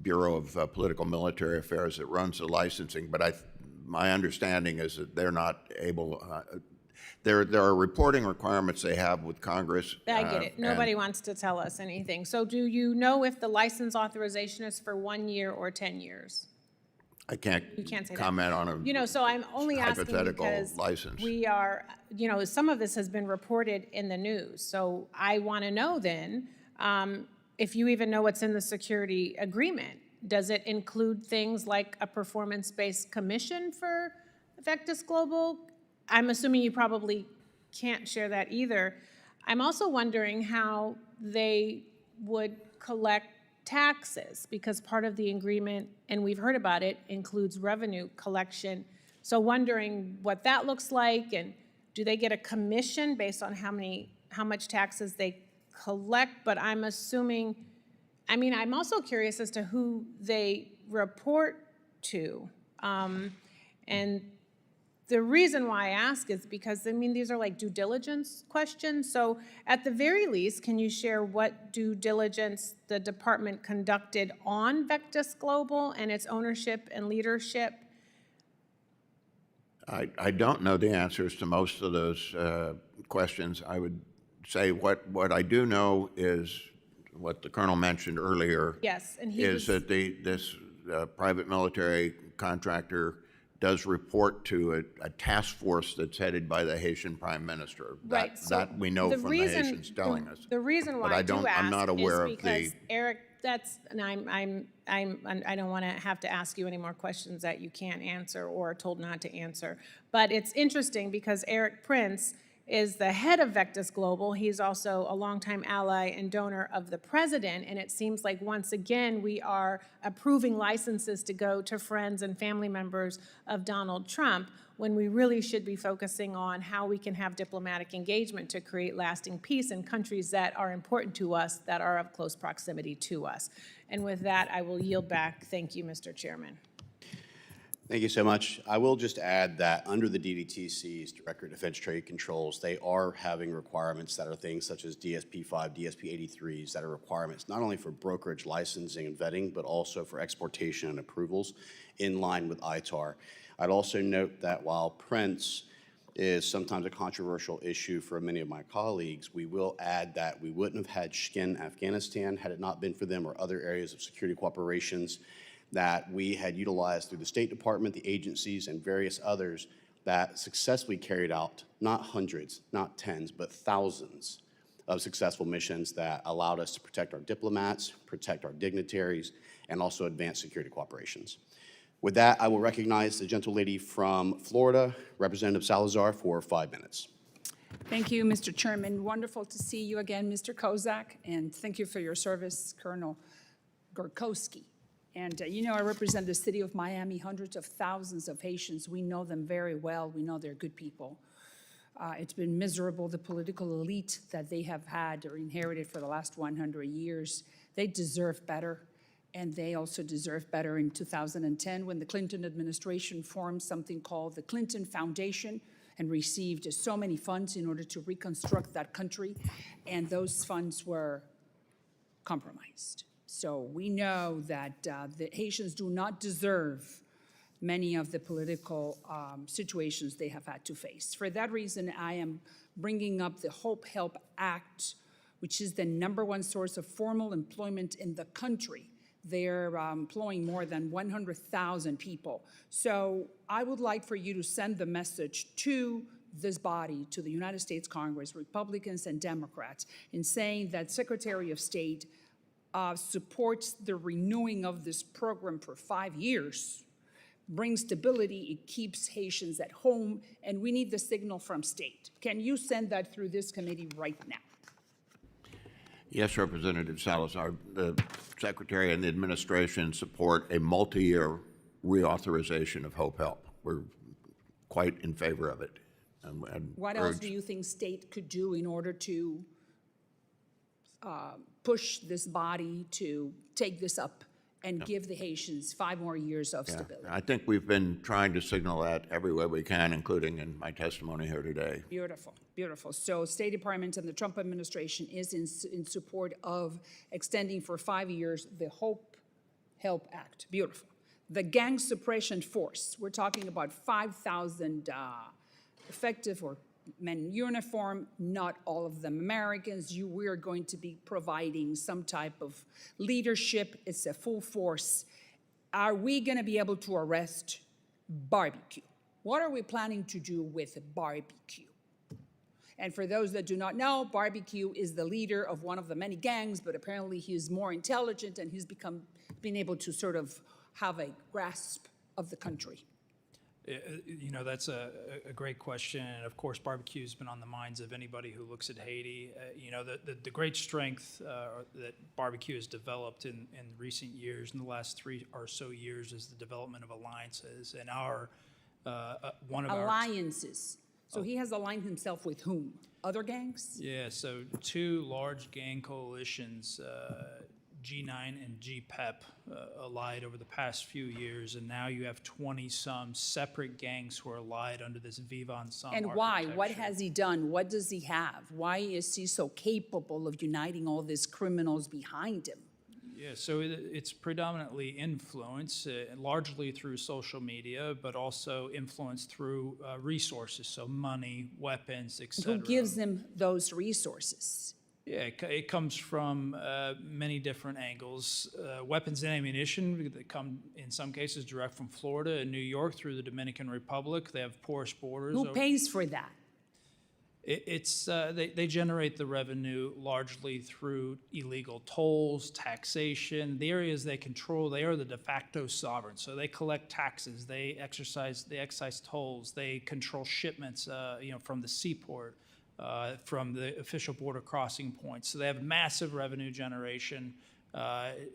Bureau of Political Military Affairs that runs the licensing, but my understanding is that they're not able, there are reporting requirements they have with Congress. I get it. Nobody wants to tell us anything. So do you know if the license authorization is for 1 year or 10 years? I can't say comment on a You know, so I'm only asking hypothetical because license. we are, you know, some of this has been reported in the news. So I want to know then, if you even know what's in the security agreement. Does it include things like a performance-based commission for Vectis Global? I'm assuming you probably can't share that either. I'm also wondering how they would collect taxes, because part of the agreement, and we've heard about it, includes revenue collection. So wondering what that looks like, and do they get a commission based on how much taxes they collect? But I'm assuming, I mean, I'm also curious as to who they report to. And the reason why I ask is because, I mean, these are like due diligence questions. So at the very least, can you share what due diligence the department conducted on Vectis Global and its ownership and leadership? I don't know the answers to most of those questions. I would say what I do know is what the Colonel mentioned earlier. Yes, and that this private military contractor does report to a task force that's headed by the Haitian Prime Minister. Right. That we know from the Haitians telling us. The reason why I'm not aware is because Eric, and I don't want to have to ask you any more questions that you can't answer or are told not to answer. But it's interesting because Eric Prince is the head of Vectis Global. He's also a longtime ally and donor of the president, and it seems like once again we are approving licenses to go to friends and family members of Donald Trump when we really should be focusing on how we can have diplomatic engagement to create lasting peace in countries that are important to us, that are of close proximity to us. And with that, I will yield back. Thank you, Mr. Chairman. Thank you so much. I will just add that under the DDTC's Director of Defense Trade Controls, they are having requirements that are things such as DSP-5, DSP-83s that are requirements not only for brokerage licensing and vetting, but also for exportation and approvals in line with ITAR. I'd also note that while Prince is sometimes a controversial issue for many of my colleagues, we will add that we wouldn't have had Shkin Afghanistan had it not been for them or other areas of security cooperations that we had utilized through the State Department, the agencies, and various others that successfully carried out not hundreds, not tens, but thousands of successful missions that allowed us to protect our diplomats, protect our dignitaries, and also advance security cooperations. With that, I will recognize the gentlelady from Florida, Representative Salazar, for 5 minutes. Thank you, Mr. Chairman. Wonderful to see you again, Mr. Kozak, and thank you for your service, Colonel Gorkowski. And you know, I represent the city of Miami, hundreds of thousands of Haitians. We know them very well. We know they're good people. It's been miserable, the political elite that they have had or inherited for the last 100 years. They deserve better, and they also deserve better in 2010 when the Clinton administration formed something called the Clinton Foundation and received so many funds in order to reconstruct that country, and those funds were compromised. So we know that the Haitians do not deserve many of the political situations they have had to face. For that reason, I am bringing up the Hope Help Act, which is the #1 source of formal employment in the country. They're employing more than 100,000 people. So I would like for you to send the message to this body, to the United States Congress, Republicans and Democrats, in saying that Secretary of State supports the renewing of this program for 5 years, brings stability, it keeps Haitians at home, and we need the signal from state. Can you send that through this committee right now? Yes, Representative Salazar. The Secretary and the administration support a multi-year reauthorization of Hope Help. We're quite in favor of it. And What else do you think state could do in order to push this body to take this up and give the Haitians 5 more years of stability? I think we've been trying to signal that every way we can, including in my testimony here today. Beautiful, beautiful. So State Department and the Trump administration is in support of extending for 5 years the Hope Help Act. Beautiful. The gang suppression force, we're talking about 5,000 effective or men in uniform, not all of them Americans. We are going to be providing some type of leadership. It's a full force. Are we going to be able to arrest barbecue? What are we planning to do with barbecue? And for those that do not know, barbecue is the leader of one of the many gangs, but apparently he is more intelligent and he's been able to sort of have a grasp of the country. You know, that's a great question. And of course, barbecue has been on the minds of anybody who looks at Haiti. You know, the great strength that barbecue has developed in recent years, in the last 3 or so years, is the development of alliances. And one of our alliances. So he has aligned himself with whom? Other gangs? Yeah, so 2 large gang coalitions, G9 and GPEP, allied over the past few years, and now you have 20-some separate gangs who are allied under this Viva Ensemble. And why? What has he done? What does he have? Why is he so capable of uniting all these criminals behind him? Yeah, so it's predominantly influence, largely through social media, but also influence through resources, so money, weapons, etc. Who gives them those resources? Yeah, it comes from many different angles. Weapons and ammunition that come, in some cases, direct from Florida and New York through the Dominican Republic. They have porous borders. Who pays for that? They generate the revenue largely through illegal tolls, taxation. The areas they control, they are the de facto sovereign. So they collect taxes, they excise tolls, they control shipments, from the seaport. From the official border crossing points. So they have massive revenue generation,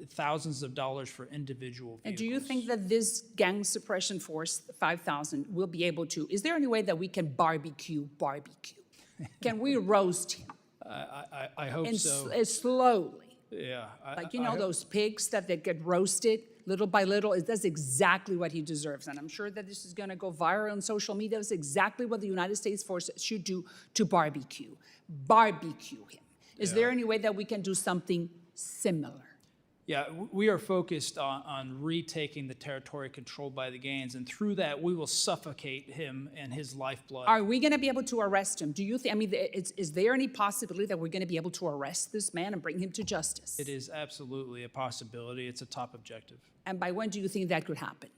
thousands of dollars for individual vehicles. And do you think that this gang suppression force, 5,000, will be able to, is there any way that we can barbecue? Can we roast him? I hope so. Slowly. Yeah. Like, those pigs that they get roasted little by little, that's exactly what he deserves. And I'm sure that this is going to go viral on social media. That's exactly what the United States forces should do to barbecue him. Is there any way that we can do something similar? Yeah, we are focused on retaking the territory controlled by the gangs, and through that, we will suffocate him and his lifeblood. Are we going to be able to arrest him? Do you think, is there any possibility that we're going to be able to arrest this man and bring him to justice? It is absolutely a possibility. It's a top objective. And by when do you think that could happen?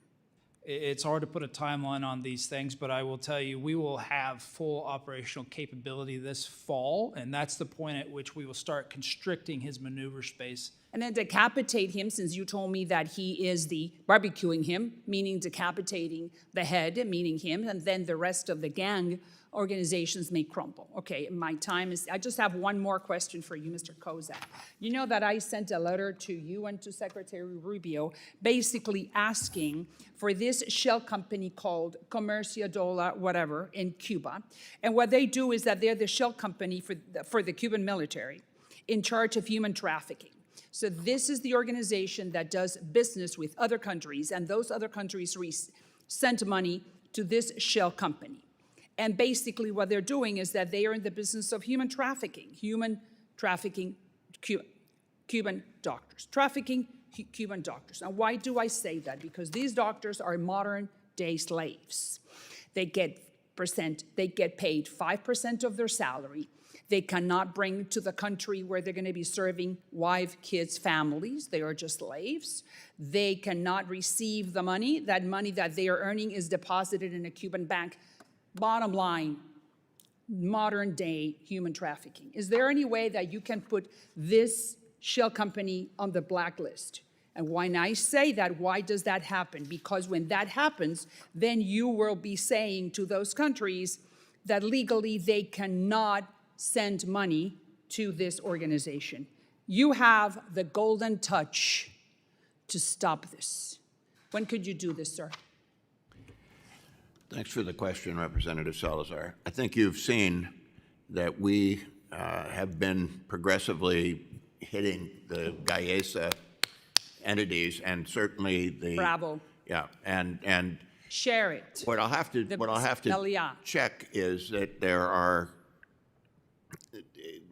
It's hard to put a timeline on these things, but I will tell you, we will have full operational capability this fall, and that's the point at which we will start constricting his maneuver space. And then decapitate him, since you told me that he is the barbecuing him, meaning decapitating the head, meaning him, and then the rest of the gang organizations may crumble. Okay, my time is, I just have one more question for you, Mr. Kozak. You know that I sent a letter to you and to Secretary Rubio basically asking for this shell company called Comercio Dola, whatever, in Cuba. And what they do is that they're the shell company for the Cuban military in charge of human trafficking. So this is the organization that does business with other countries, and those other countries send money to this shell company. And basically what they're doing is that they are in the business of human trafficking Cuban doctors, trafficking Cuban doctors. And why do I say that? Because these doctors are modern-day slaves. They get paid 5% of their salary. They cannot bring to the country where they're going to be serving wife, kids, families. They are just slaves. They cannot receive the money. That money that they are earning is deposited in a Cuban bank. Bottom line, modern day human trafficking. Is there any way that you can put this shell company on the blacklist? And when I say that, why does that happen? Because when that happens, then you will be saying to those countries that legally they cannot send money to this organization. You have the golden touch to stop this. When could you do this, sir? Thanks for the question, Representative Salazar. I think you've seen that we have been progressively hitting the GAESA entities, and certainly the Bravo. Yeah, and Share it. what I'll have to check is that there are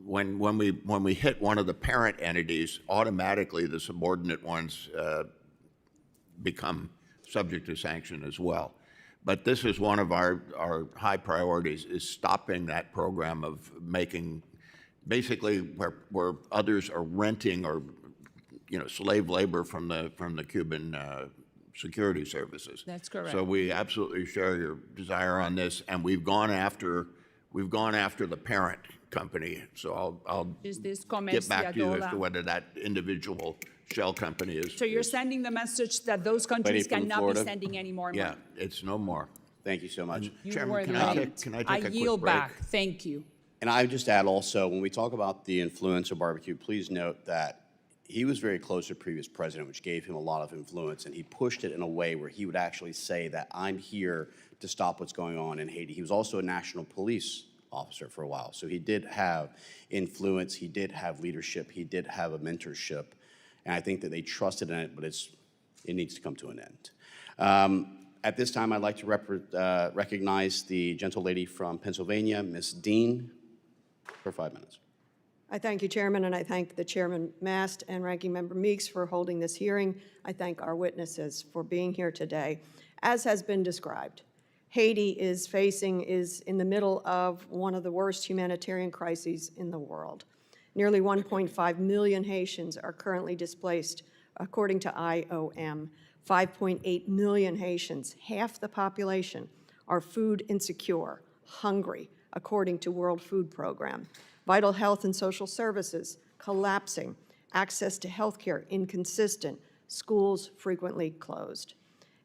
when we hit one of the parent entities, automatically the subordinate ones become subject to sanction as well. But this is one of our high priorities, is stopping that program of making, basically where others are renting or slave labor from the Cuban security services. That's correct. So we absolutely share your desire on this, and we've gone after the parent company. So I'll get back to you as to whether that individual shell company is. So you're sending the message that those countries cannot be sending any more money? Yeah, it's no more. Thank you so much. Chairman, can I take a quick break? yield back. Thank you. And I would just add also, when we talk about the influence of barbecue, please note that he was very close to the previous president, which gave him a lot of influence, and he pushed it in a way where he would actually say that I'm here to stop what's going on in Haiti. He was also a national police officer for a while, so he did have influence, he did have leadership, he did have a mentorship, and I think that they trusted in it, but it needs to come to an end. At this time, I'd like to recognize the gentle lady from Pennsylvania, Ms. Dean, for 5 minutes. I thank you, Chairman, and I thank the Chairman Mast and Ranking Member Meeks for holding this hearing. I thank our witnesses for being here today. As has been described, Haiti is in the middle of one of the worst humanitarian crises in the world. Nearly 1.5 million Haitians are currently displaced, according to IOM. 5.8 million Haitians, half the population, are food insecure, hungry, according to World Food Program. Vital health and social services collapsing, access to health care inconsistent, schools frequently closed.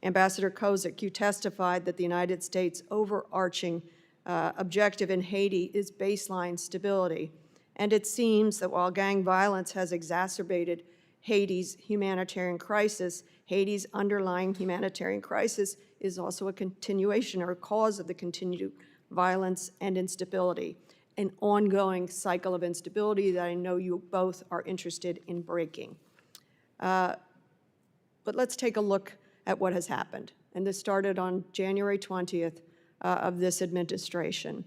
Ambassador Kozak, you testified that the United States' overarching objective in Haiti is baseline stability. And it seems that while gang violence has exacerbated Haiti's humanitarian crisis, Haiti's underlying humanitarian crisis is also a continuation or a cause of the continued violence and instability, an ongoing cycle of instability that I know you both are interested in breaking. But let's take a look at what has happened. And this started on January 20th of this administration.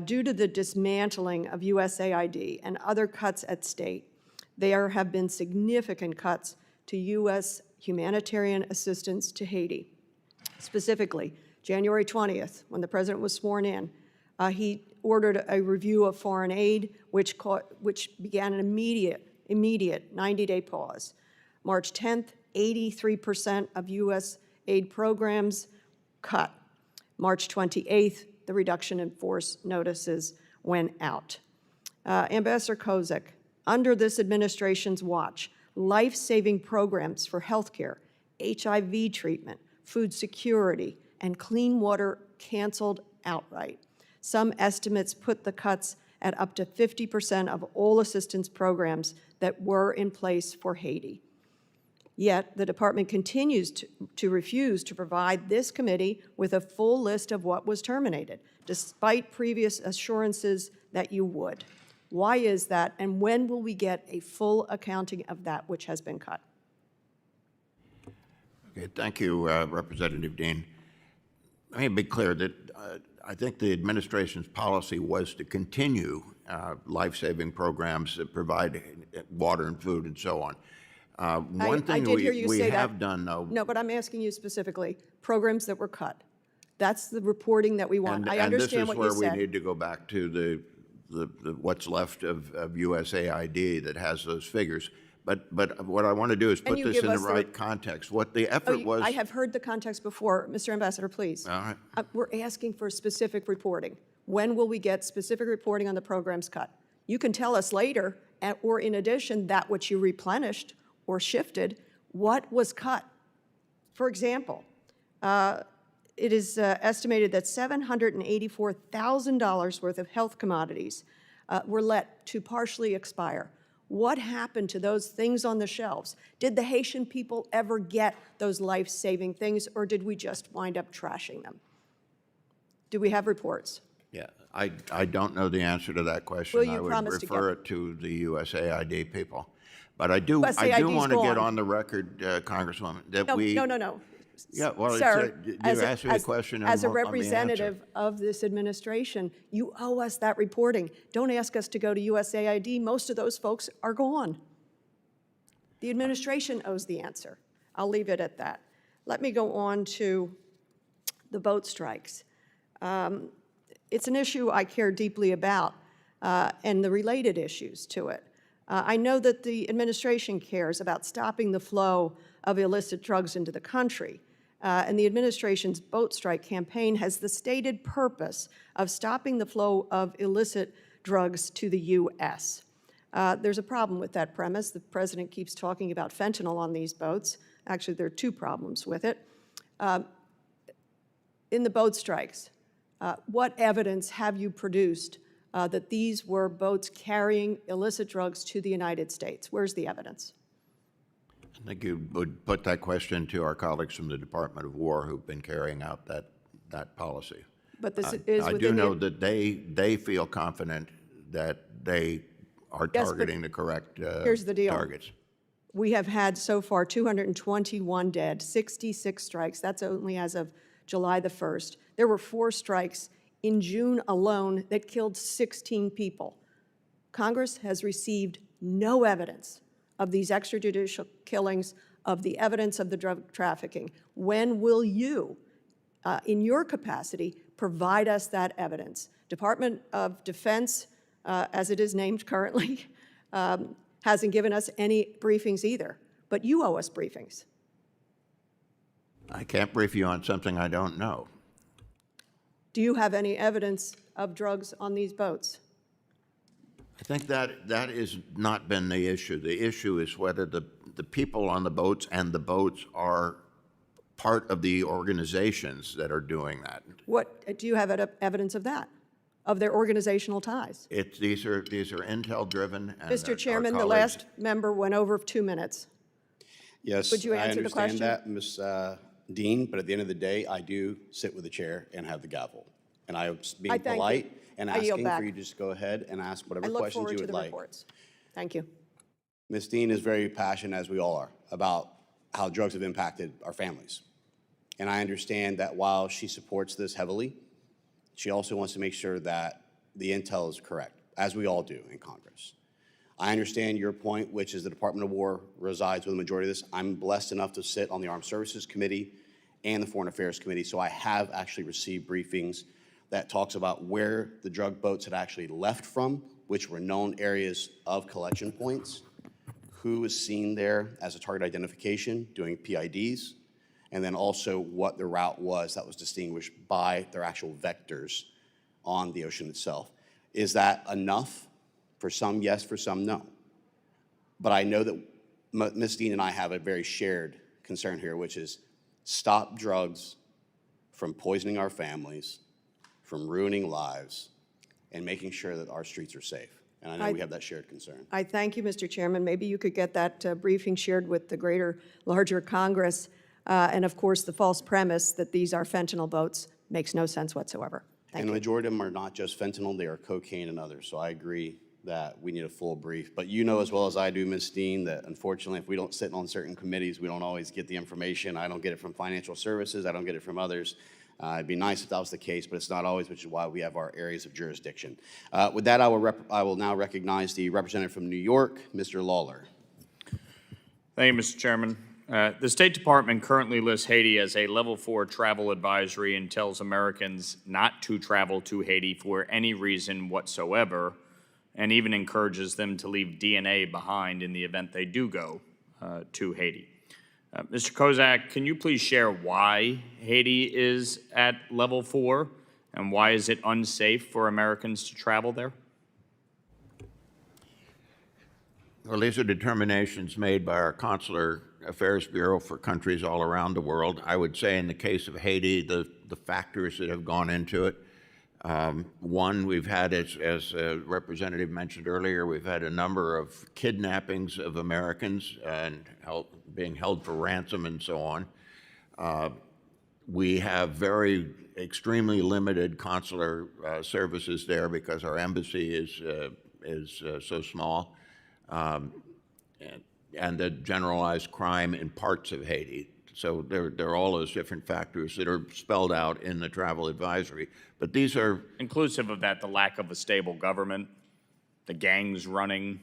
Due to the dismantling of USAID and other cuts at state, there have been significant cuts to U.S. humanitarian assistance to Haiti. Specifically, January 20th, when the president was sworn in, he ordered a review of foreign aid, which began an immediate 90-day pause. March 10th, 83% of U.S. aid programs cut. March 28th, the reduction in force notices went out. Ambassador Kozak, under this administration's watch, life-saving programs for healthcare, HIV treatment, food security, and clean water canceled outright. Some estimates put the cuts at up to 50% of all assistance programs that were in place for Haiti. Yet, the department continues to refuse to provide this committee with a full list of what was terminated, despite previous assurances that you would. Why is that, and when will we get a full accounting of that which has been cut? Okay, thank you, Representative Dean. Let me be clear that I think the administration's policy was to continue life-saving programs that provide water and food and so on. One thing we have done, though. No, but I'm asking you specifically, programs that were cut. That's the reporting that we want. I understand what you said. And this is where we need to go back to the what's left of USAID that has those figures. But what I want to do is put this in the right context. What the effort was. I have heard the context before. Mr. Ambassador, please. All right. We're asking for specific reporting. When will we get specific reporting on the programs cut? You can tell us later, or in addition, that which you replenished or shifted, what was cut? For example, it is estimated that $784,000 worth of health commodities were let to partially expire. What happened to those things on the shelves? Did the Haitian people ever get those life-saving things, or did we just wind up trashing them? Do we have reports? Yeah, I don't know the answer to that question. Will you I would promise to refer get it to the USAID people. But I do USAID's want to get gone. on the record, Congresswoman, that No, we... no. Yeah, well, Sir, you asked me a question and as a let me answer. representative of this administration, you owe us that reporting. Don't ask us to go to USAID. Most of those folks are gone. The administration owes the answer. I'll leave it at that. Let me go on to the boat strikes. It's an issue I care deeply about, and the related issues to it. I know that the administration cares about stopping the flow of illicit drugs into the country. And the administration's boat strike campaign has the stated purpose of stopping the flow of illicit drugs to the U.S. There's a problem with that premise. The president keeps talking about fentanyl on these boats. Actually, there are two problems with it. In the boat strikes, what evidence have you produced that these were boats carrying illicit drugs to the United States? Where's the evidence? I think you would put that question to our colleagues from the Department of War who've been carrying out that policy. But this is I do know that they feel confident that they are Yes, but targeting the correct here's the deal. targets. We have had so far 221 dead, 66 strikes. That's only as of July the 1st. There were 4 strikes in June alone that killed 16 people. Congress has received no evidence of these extrajudicial killings, of the evidence of the drug trafficking. When will you, in your capacity, provide us that evidence? Department of Defense, as it is named currently, hasn't given us any briefings either, but you owe us briefings. I can't brief you on something I don't know. Do you have any evidence of drugs on these boats? I think that has not been the issue. The issue is whether the people on the boats and the boats are part of the organizations that are doing that. What do you have evidence of that, of their organizational ties? These are intel driven. Mr. Chairman, the last member went over 2 minutes. Yes, Would you answer the question? I understand that, Ms. Dean, but at the end of the day, I do sit with the chair and have the gavel. And I am being thank polite you. and I yield asking back. for you to just go ahead and ask I whatever look questions forward you to would the like. reports. Thank you. Ms. Dean is very passionate, as we all are, about how drugs have impacted our families. And I understand that while she supports this heavily, she also wants to make sure that the intel is correct, as we all do in Congress. I understand your point, which is the Department of War resides with the majority of this. I'm blessed enough to sit on the Armed Services Committee and the Foreign Affairs Committee, so I have actually received briefings that talks about where the drug boats had actually left from, which were known areas of collection points, who was seen there as a target identification doing PIDs, and then also what the route was that was distinguished by their actual vectors on the ocean itself. Is that enough? For some, yes. For some, no. But I know that Ms. Dean and I have a very shared concern here, which is stop drugs from poisoning our families, from ruining lives, and making sure that our streets are safe. And I know we have that shared concern. I thank you, Mr. Chairman. Maybe you could get that briefing shared with the larger Congress. And of course, the false premise that these are fentanyl boats makes no sense whatsoever. Thank And you. the majority of them are not just fentanyl, they are cocaine and others. So I agree that we need a full brief. But you know as well as I do, Ms. Dean, that unfortunately, if we don't sit on certain committees, we don't always get the information. I don't get it from financial services. I don't get it from others. It'd be nice if that was the case, but it's not always, which is why we have our areas of jurisdiction. With that, I will now recognize the representative from New York, Mr. Lawler. Thank you, Mr. Chairman. The State Department currently lists Haiti as a level 4 travel advisory and tells Americans not to travel to Haiti for any reason whatsoever, and even encourages them to leave DNA behind in the event they do go to Haiti. Mr. Kozak, can you please share why Haiti is at level 4 And why is it unsafe for Americans to travel there? Well, these are determinations made by our Consular Affairs Bureau for countries all around the world. I would say in the case of Haiti, the factors that have gone into it. One, we've had, as Representative mentioned earlier, we've had a number of kidnappings of Americans and being held for ransom and so on. We have extremely limited consular services there because our embassy is so small. And the generalized crime in parts of Haiti. So there are all those different factors that are spelled out in the travel advisory. But these are... Inclusive of that, the lack of a stable government, the gangs running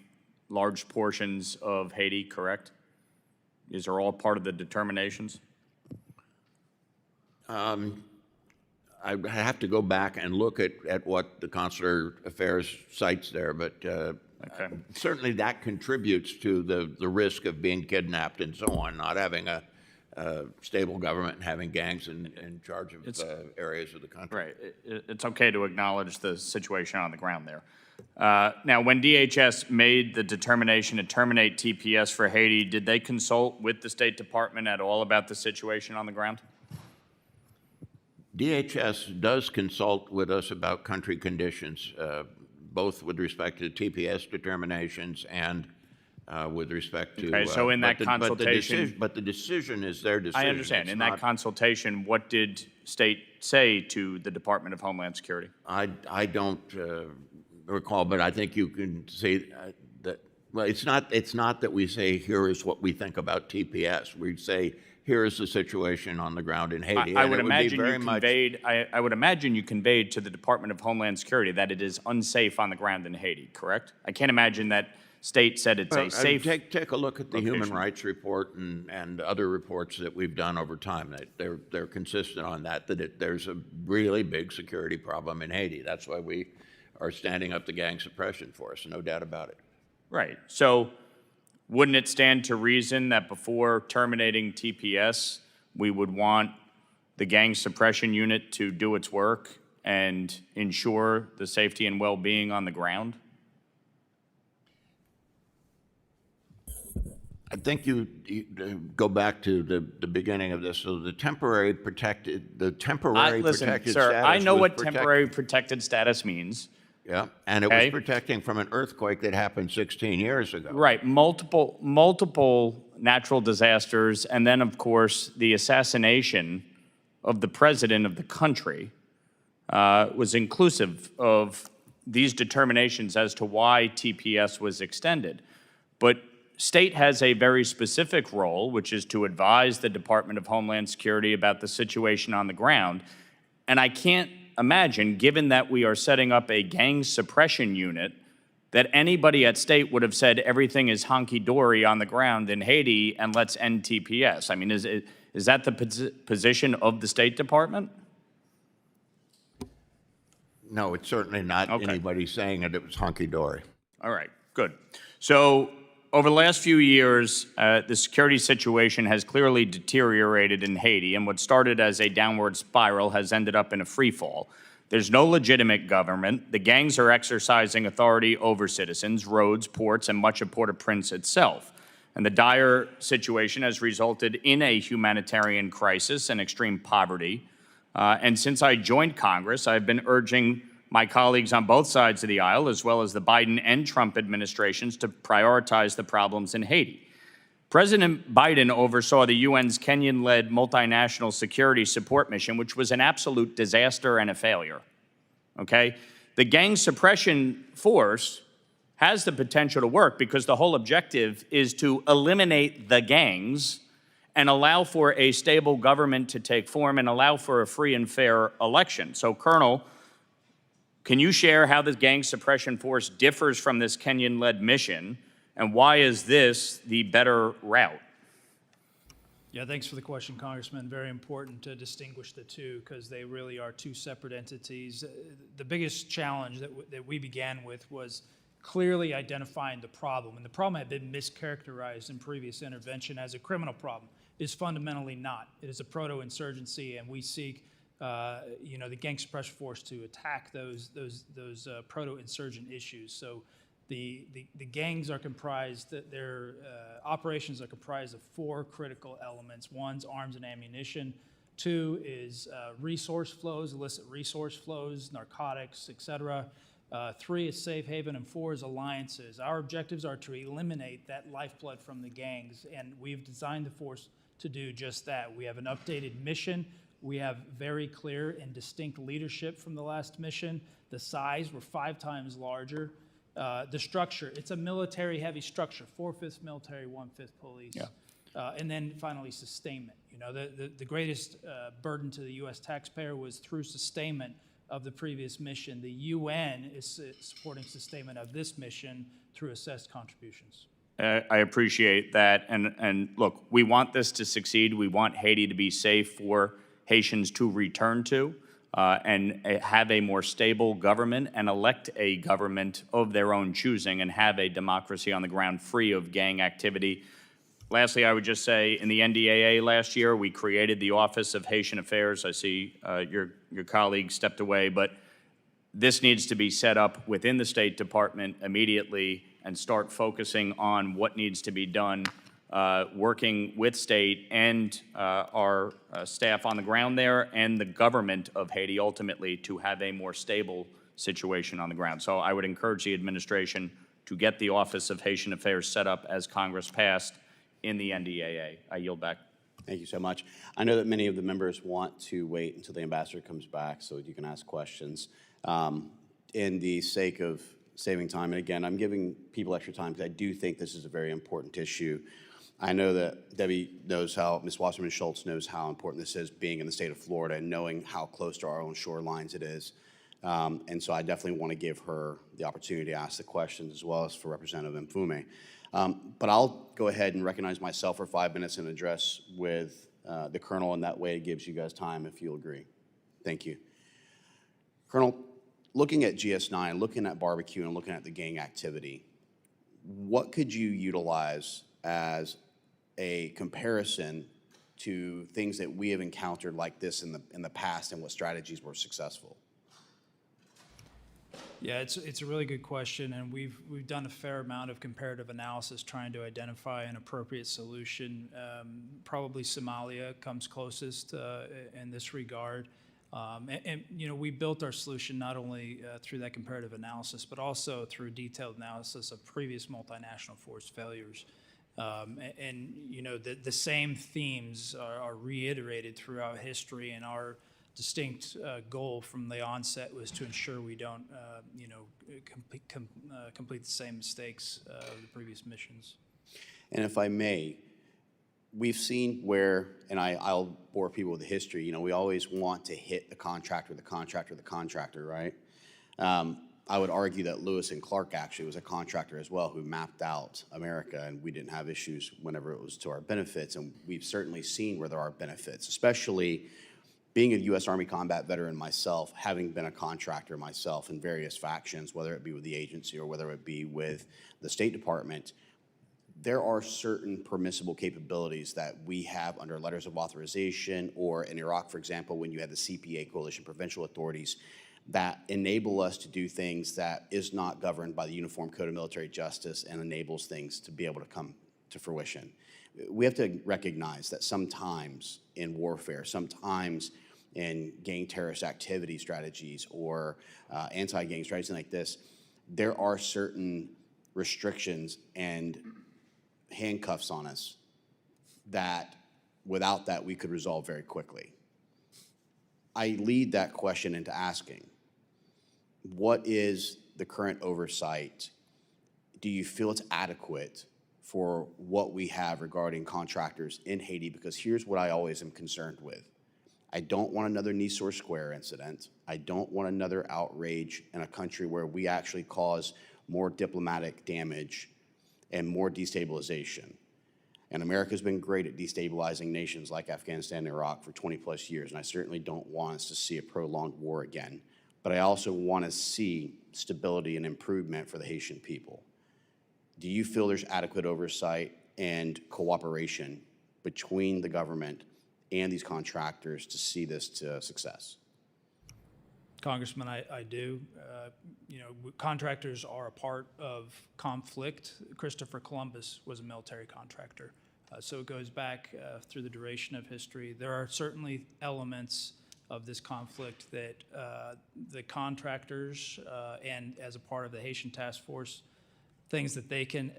large portions of Haiti, correct? These are all part of the determinations? I have to go back and look at what the Consular Affairs cites there, but certainly that contributes to the risk of being kidnapped and so on, not having a stable government and having gangs in charge of areas of the country. Right. It's okay to acknowledge the situation on the ground there. Now, when DHS made the determination to terminate TPS for Haiti, did they consult with the State Department at all about the situation on the ground? DHS does consult with us about country conditions, both with respect to TPS determinations and with respect to... Okay, so in that consultation... But the decision is their decision. I understand. In that consultation, what did State say to the Department of Homeland Security? I don't recall, but I think you can say that... Well, it's not that we say, here is what we think about TPS. We say, here is the situation on the ground in Haiti. I would imagine you conveyed to the Department of Homeland Security that it is unsafe on the ground in Haiti, correct? I can't imagine that State said it's a safe Take a look at the Human Rights Report and other reports that we've done over time. They're consistent on that there's a really big security problem in Haiti. That's why we are standing up the gang suppression force, no doubt about it. Right. So wouldn't it stand to reason that before terminating TPS, we would want the gang suppression unit to do its work and ensure the safety and well-being on the ground? I think you go back to the beginning of this. So the temporary protected status. I know what temporary protected status means. Yeah, and it was protecting from an earthquake that happened 16 years ago. Right, multiple natural disasters, and then, of course, the assassination of the president of the country was inclusive of these determinations as to why TPS was extended. But State has a very specific role, which is to advise the Department of Homeland Security about the situation on the ground, and I can't imagine, given that we are setting up a gang suppression unit, that anybody at State would have said everything is honky-dory on the ground in Haiti and let's end TPS. I mean, is that the position of the State Department? No, it's certainly not anybody saying that it was honky-dory. All right, good. So over the last few years, the security situation has clearly deteriorated in Haiti, and what started as a downward spiral has ended up in a free fall. There's no legitimate government. The gangs are exercising authority over citizens, roads, ports, and much of Port-au-Prince itself. And the dire situation has resulted in a humanitarian crisis and extreme poverty. And since I joined Congress, I've been urging my colleagues on both sides of the aisle, as well as the Biden and Trump administrations, to prioritize the problems in Haiti. President Biden oversaw the UN's Kenyan-led multinational security support mission, which was an absolute disaster and a failure, okay? The gang suppression force has the potential to work because the whole objective is to eliminate the gangs and allow for a stable government to take form and allow for a free and fair election. So, Colonel, can you share how the gang suppression force differs from this Kenyan-led mission, and why is this the better route? Yeah, thanks for the question, Congressman. Very important to distinguish the two because they really are two separate entities. The biggest challenge that we began with was clearly identifying the problem, and the problem had been mischaracterized in previous intervention as a criminal problem. It is fundamentally not. It is a proto-insurgency, and we seek the gang suppression force to attack those proto-insurgent issues. So the gangs are comprised, their operations are comprised of 4 critical elements. One's arms and ammunition. 2 is resource flows, illicit resource flows, narcotics, et cetera. 3 is safe haven, and 4 is alliances. Our objectives are to eliminate that lifeblood from the gangs, and we've designed the force to do just that. We have an updated mission. We have very clear and distinct leadership from the last mission. The size, we're 5 times larger. The structure, it's a military-heavy structure, 4/5 military, 1/5 police. Yeah. And then finally, sustainment. The greatest burden to the U.S. taxpayer was through sustainment of the previous mission. The UN is supporting sustainment of this mission through assessed contributions. I appreciate that. And look, we want this to succeed. We want Haiti to be safe for Haitians to return to and have a more stable government and elect a government of their own choosing and have a democracy on the ground free of gang activity. Lastly, I would just say in the NDAA last year, we created the Office of Haitian Affairs. I see your colleague stepped away, but this needs to be set up within the State Department immediately and start focusing on what needs to be done, working with state and our staff on the ground there and the government of Haiti ultimately to have a more stable situation on the ground. So I would encourage the administration to get the Office of Haitian Affairs set up as Congress passed in the NDAA. I yield back. Thank you so much. I know that many of the members want to wait until the ambassador comes back so you can ask questions. In the sake of saving time, and again, I'm giving people extra time because I do think this is a very important issue. I know that Debbie knows how, Ms. Wasserman Schultz knows how important this is, being in the state of Florida and knowing how close to our own shorelines it is. And so I definitely want to give her the opportunity to ask the questions as well as for Representative Mfume. But I'll go ahead and recognize myself for 5 minutes and address with the Colonel, and that way it gives you guys time if you'll agree. Thank you. Colonel, looking at GS9, looking at barbecue, and looking at the gang activity, what could you utilize as a comparison to things that we have encountered like this in the past and what strategies were successful? Yeah, it's a really good question, and we've done a fair amount of comparative analysis trying to identify an appropriate solution. Probably Somalia comes closest in this regard. We built our solution not only through that comparative analysis, but also through detailed analysis of previous multinational force failures. The same themes are reiterated throughout history, and our distinct goal from the onset was to ensure we don't, complete the same mistakes of the previous missions. And if I may, we've seen where, and I'll bore people with the history, we always want to hit the contractor, right? I would argue that Lewis and Clark actually was a contractor as well who mapped out America, and we didn't have issues whenever it was to our benefits, and we've certainly seen where there are benefits, especially being a U.S. Army combat veteran myself, having been a contractor myself in various factions, whether it be with the agency or whether it be with the State Department, there are certain permissible capabilities that we have under letters of authorization, or in Iraq, for example, when you had the CPA, Coalition Provincial Authorities, that enable us to do things that is not governed by the Uniform Code of Military Justice and enables things to be able to come to fruition. We have to recognize that sometimes in warfare, sometimes in gang terrorist activity strategies or anti-gang strategies like this, there are certain restrictions and handcuffs on us that without that we could resolve very quickly. I lead that question into asking, what is the current oversight? Do you feel it's adequate for what we have regarding contractors in Haiti? Because here's what I always am concerned with. I don't want another Nisour Square incident. I don't want another outrage in a country where we actually cause more diplomatic damage and more destabilization. And America's been great at destabilizing nations like Afghanistan and Iraq for 20 plus years, and I certainly don't want us to see a prolonged war again. But I also want to see stability and improvement for the Haitian people. Do you feel there's adequate oversight and cooperation between the government and these contractors to see this to success? Congressman, I do. Contractors are a part of conflict. Christopher Columbus was a military contractor. So it goes back through the duration of history. There are certainly elements of this conflict that the contractors and as a part of the Haitian task force, things that they can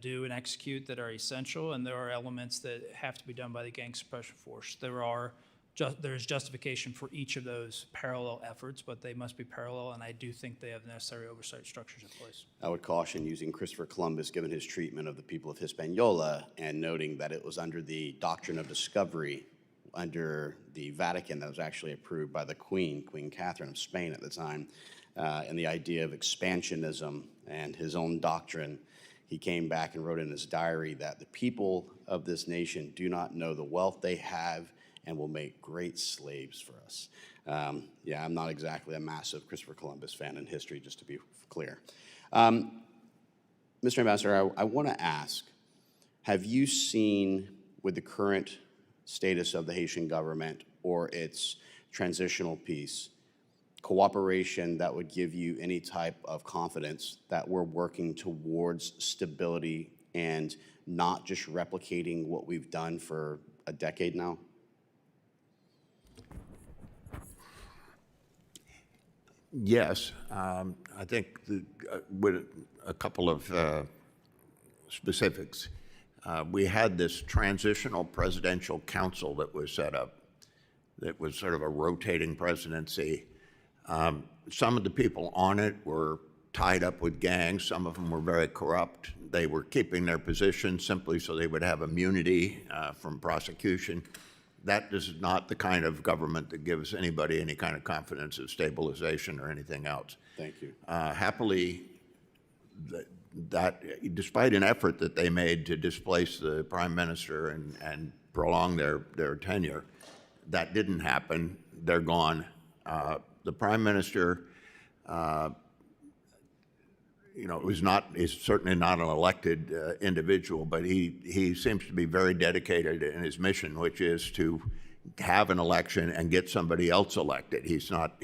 do and execute that are essential, and there are elements that have to be done by the gang suppression force. There is justification for each of those parallel efforts, but they must be parallel, and I do think they have the necessary oversight structures in place. I would caution using Christopher Columbus, given his treatment of the people of Hispaniola, and noting that it was under the doctrine of discovery under the Vatican that was actually approved by the Queen Catherine of Spain at the time, and the idea of expansionism and his own doctrine. He came back and wrote in his diary that the people of this nation do not know the wealth they have and will make great slaves for us. Yeah, I'm not exactly a massive Christopher Columbus fan in history, just to be clear. Mr. Ambassador, I want to ask, have you seen, with the current status of the Haitian government or its transitional peace, cooperation that would give you any type of confidence that we're working towards stability and not just replicating what we've done for a decade now? Yes, I think with a couple of specifics. We had this transitional presidential council that was set up that was sort of a rotating presidency. Some of the people on it were tied up with gangs. Some of them were very corrupt. They were keeping their position simply so they would have immunity from prosecution. That is not the kind of government that gives anybody any kind of confidence of stabilization or anything else. Thank you. Happily, that despite an effort that they made to displace the prime minister and prolong their tenure, that didn't happen. They're gone. The prime minister, is certainly not an elected individual, but he seems to be very dedicated in his mission, which is to have an election and get somebody else elected. He's not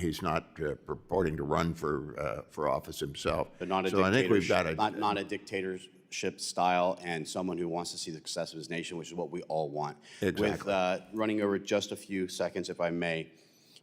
purporting to run for office himself. But not a so I think we've got not a dictatorship style, and someone who wants to see the success of his nation, which is what we all want. Exactly. With running over just a few seconds, if I may,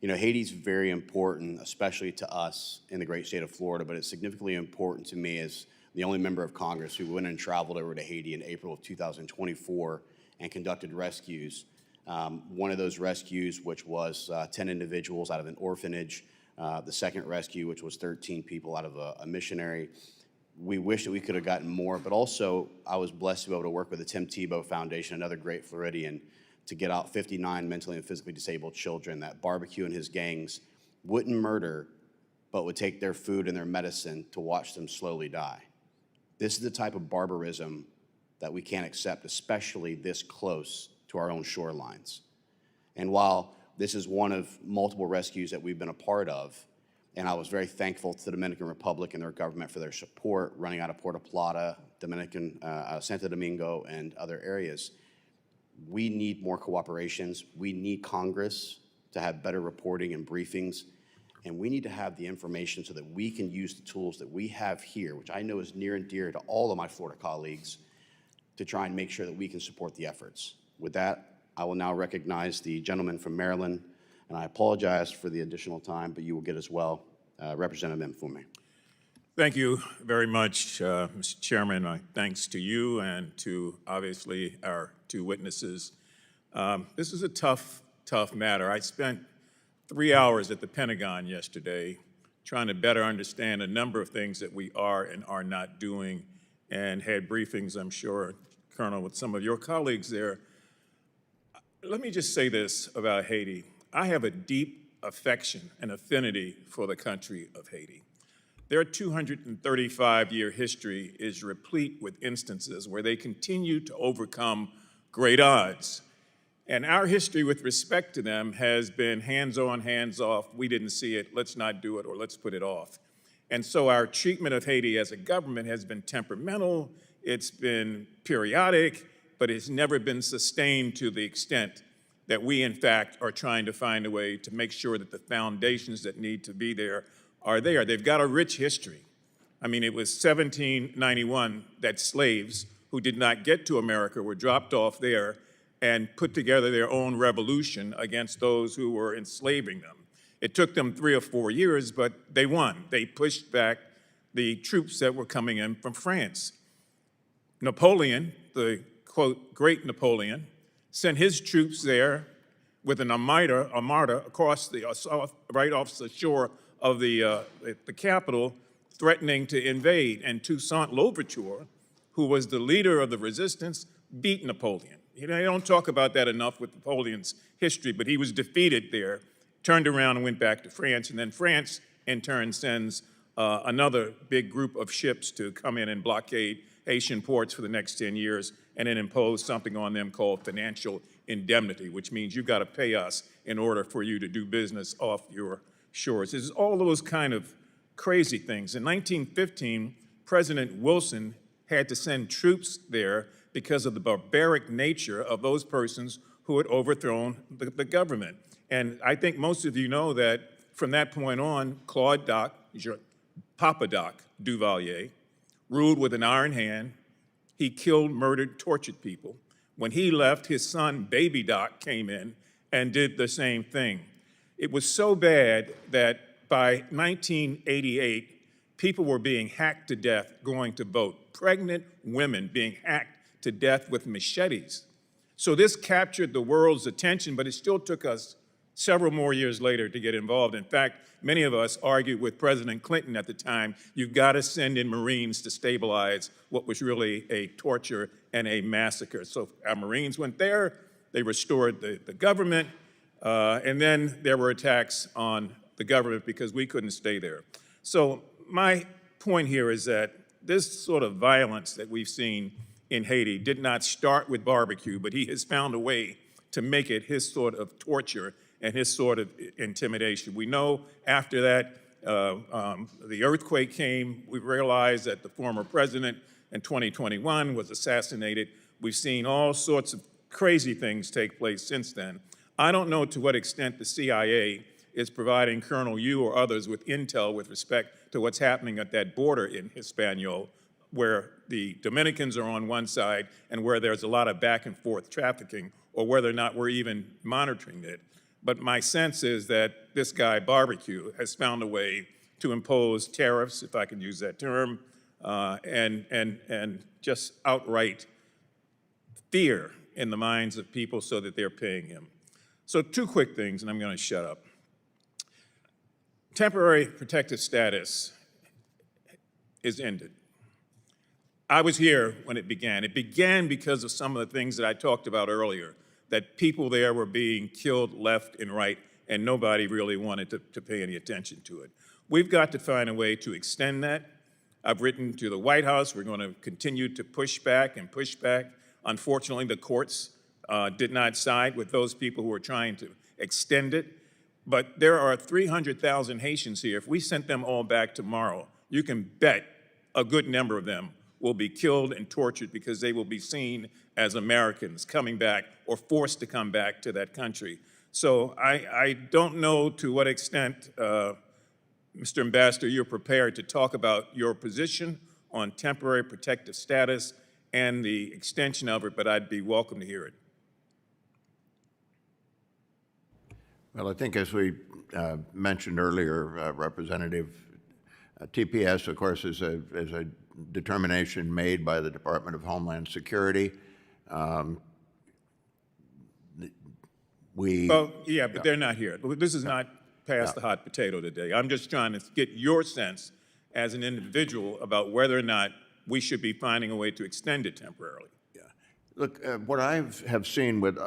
Haiti's very important, especially to us in the great state of Florida, but it's significantly important to me as the only member of Congress who went and traveled over to Haiti in April of 2024 and conducted rescues. One of those rescues, which was 10 individuals out of an orphanage. The second rescue, which was 13 people out of a missionary. We wish that we could have gotten more, but also I was blessed to be able to work with the Tim Tebow Foundation, another great Floridian, to get out 59 mentally and physically disabled children that Barbecue and his gangs wouldn't murder, but would take their food and their medicine to watch them slowly die. This is the type of barbarism that we can't accept, especially this close to our own shorelines. And while this is one of multiple rescues that we've been a part of, and I was very thankful to the Dominican Republic and their government for their support, running out of Puerto Plata, Santo Domingo, and other areas, we need more cooperations. We need Congress to have better reporting and briefings, and we need to have the information so that we can use the tools that we have here, which I know is near and dear to all of my Florida colleagues, to try and make sure that we can support the efforts. With that, I will now recognize the gentleman from Maryland, and I apologize for the additional time, but you will get as well. Representative Mfume. Thank you very much, Mr. Chairman. My thanks to you and to, obviously, our two witnesses. This is a tough matter. I spent 3 hours at the Pentagon yesterday trying to better understand a number of things that we are and are not doing, and had briefings, I'm sure, Colonel, with some of your colleagues there. Let me just say this about Haiti. I have a deep affection and affinity for the country of Haiti. Their 235-year history is replete with instances where they continue to overcome great odds. And our history with respect to them has been hands-on, hands-off, we didn't see it, let's not do it, or let's put it off. And so our treatment of Haiti as a government has been temperamental, it's been periodic, but it's never been sustained to the extent that we, in fact, are trying to find a way to make sure that the foundations that need to be there are there. They've got a rich history. I mean, it was 1791 that slaves who did not get to America were dropped off there and put together their own revolution against those who were enslaving them. It took them 3 or 4 years, but they won. They pushed back the troops that were coming in from France. Napoleon, the, quote, great Napoleon, sent his troops there with an armada across the, right off the shore of the capital, threatening to invade. And Toussaint Louverture, who was the leader of the resistance, beat Napoleon. You know, they don't talk about that enough with Napoleon's history, but he was defeated there, turned around and went back to France, and then France, in turn, sends another big group of ships to come in and blockade Haitian ports for the next 10 years, and then impose something on them called financial indemnity, which means you've got to pay us in order for you to do business off your shores. It's all those kind of crazy things. In 1915, President Wilson had to send troops there because of the barbaric nature of those persons who had overthrown the government. And I think most of you know that from that point on, Claude Doc, Papa Doc Duvalier, ruled with an iron hand. He killed, murdered, tortured people. When he left, his son, Baby Doc, came in and did the same thing. It was so bad that by 1988, people were being hacked to death going to vote. Pregnant women being hacked to death with machetes. So this captured the world's attention, but it still took us several more years later to get involved. In fact, many of us argued with President Clinton at the time, you've got to send in Marines to stabilize what was really a torture and a massacre. So our Marines went there, they restored the government, and then there were attacks on the government because we couldn't stay there. So my point here is that this sort of violence that we've seen in Haiti did not start with barbecue, but he has found a way to make it his sort of torture and his sort of intimidation. We know after that, the earthquake came, we realized that the former president in 2021 was assassinated. We've seen all sorts of crazy things take place since then. I don't know to what extent the CIA is providing Colonel Yu or others with intel with respect to what's happening at that border in Hispaniola, where the Dominicans are on one side and where there's a lot of back and forth trafficking, or whether or not we're even monitoring it. But my sense is that this guy, Barbecue, has found a way to impose tariffs, if I can use that term, and just outright fear in the minds of people so that they're paying him. So 2 quick things, and I'm going to shut up. Temporary protective status is ended. I was here when it began. It began because of some of the things that I talked about earlier, that people there were being killed left and right, and nobody really wanted to pay any attention to it. We've got to find a way to extend that. I've written to the White House. We're going to continue to push back and push back. Unfortunately, the courts did not side with those people who were trying to extend it. But there are 300,000 Haitians here. If we sent them all back tomorrow, you can bet a good number of them will be killed and tortured because they will be seen as Americans coming back or forced to come back to that country. So I don't know to what extent, Mr. Ambassador, you're prepared to talk about your position on temporary protective status and the extension of it, but I'd be welcome to hear it. Well, I think as we mentioned earlier, Representative, TPS, of course, is a determination made by the Department of Homeland Security. Well, yeah, but they're not here. This is not past the hot potato today. I'm just trying to get your sense as an individual about whether or not we should be finding a way to extend it temporarily. Yeah. Look, what I have seen with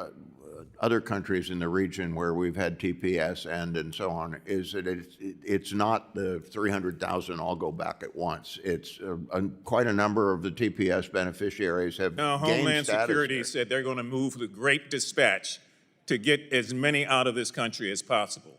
other countries in the region where we've had TPS and so on is that it's not the 300,000 all go back at once. It's quite a number of the TPS beneficiaries have gained Homeland status Security there. said they're going to move the great dispatch to get as many out of this country as possible.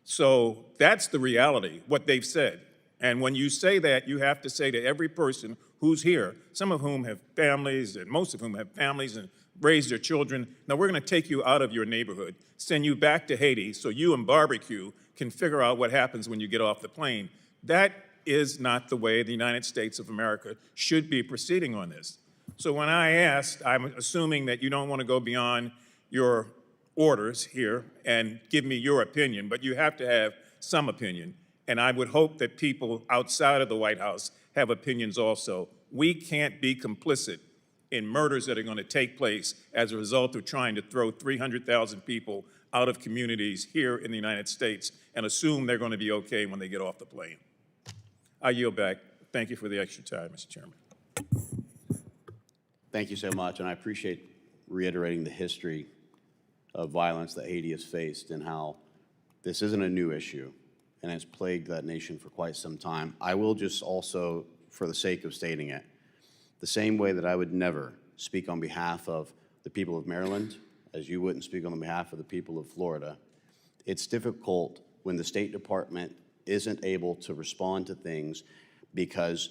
So that's the reality, what they've said. And when you say that, you have to say to every person who's here, some of whom have families, and most of whom have families and raise their children. Now we're going to take you out of your neighborhood, send you back to Haiti so you and barbecue can figure out what happens when you get off the plane. That is not the way the United States of America should be proceeding on this. So when I asked, I'm assuming that you don't want to go beyond your orders here and give me your opinion, but you have to have some opinion. And I would hope that people outside of the White House have opinions also. We can't be complicit in murders that are going to take place as a result of trying to throw 300,000 people out of communities here in the United States and assume they're going to be okay when they get off the plane. I yield back. Thank you for the extra time, Mr. Chairman. Thank you so much, and I appreciate reiterating the history of violence that Haiti has faced and how this isn't a new issue and has plagued that nation for quite some time. I will just also, for the sake of stating it, the same way that I would never speak on behalf of the people of Maryland, as you wouldn't speak on behalf of the people of Florida, it's difficult when the State Department isn't able to respond to things because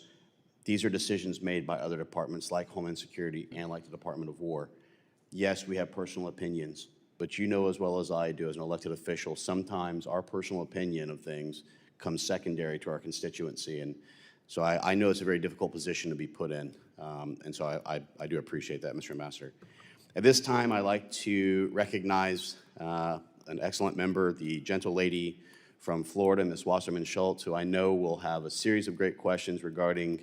these are decisions made by other departments like Homeland Security and like the Department of War. Yes, we have personal opinions, but you know as well as I do as an elected official, sometimes our personal opinion of things comes secondary to our constituency. And so I know it's a very difficult position to be put in. And so I do appreciate that, Mr. Ambassador. At this time, I'd like to recognize an excellent member, the gentle lady from Florida, Ms. Wasserman Schultz, who I know will have a series of great questions regarding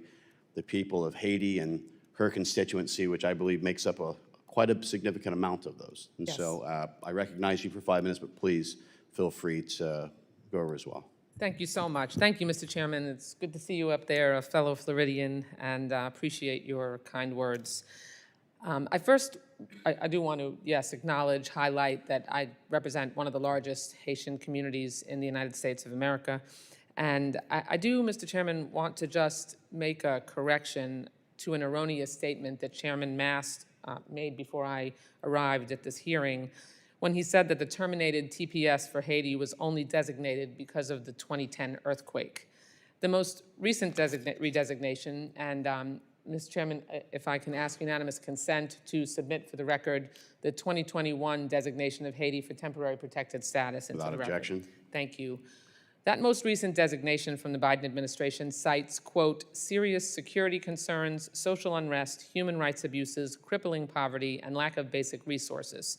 the people of Haiti and her constituency, which I believe makes up quite a significant amount of those. And so I recognize you for 5 minutes, but please feel free to go over as well. Thank you so much. Thank you, Mr. Chairman. It's good to see you up there, a fellow Floridian, and appreciate your kind words. I do want to, yes, acknowledge, highlight that I represent one of the largest Haitian communities in the United States of America. And I do, Mr. Chairman, want to just make a correction to an erroneous statement that Chairman Mast made before I arrived at this hearing, when he said that the terminated TPS for Haiti was only designated because of the 2010 earthquake. The most recent redesignation, and Mr. Chairman, if I can ask unanimous consent to submit for the record the 2021 designation of Haiti for temporary protected status into the record. Without objection. Thank you. That most recent designation from the Biden administration cites, quote, serious security concerns, social unrest, human rights abuses, crippling poverty, and lack of basic resources,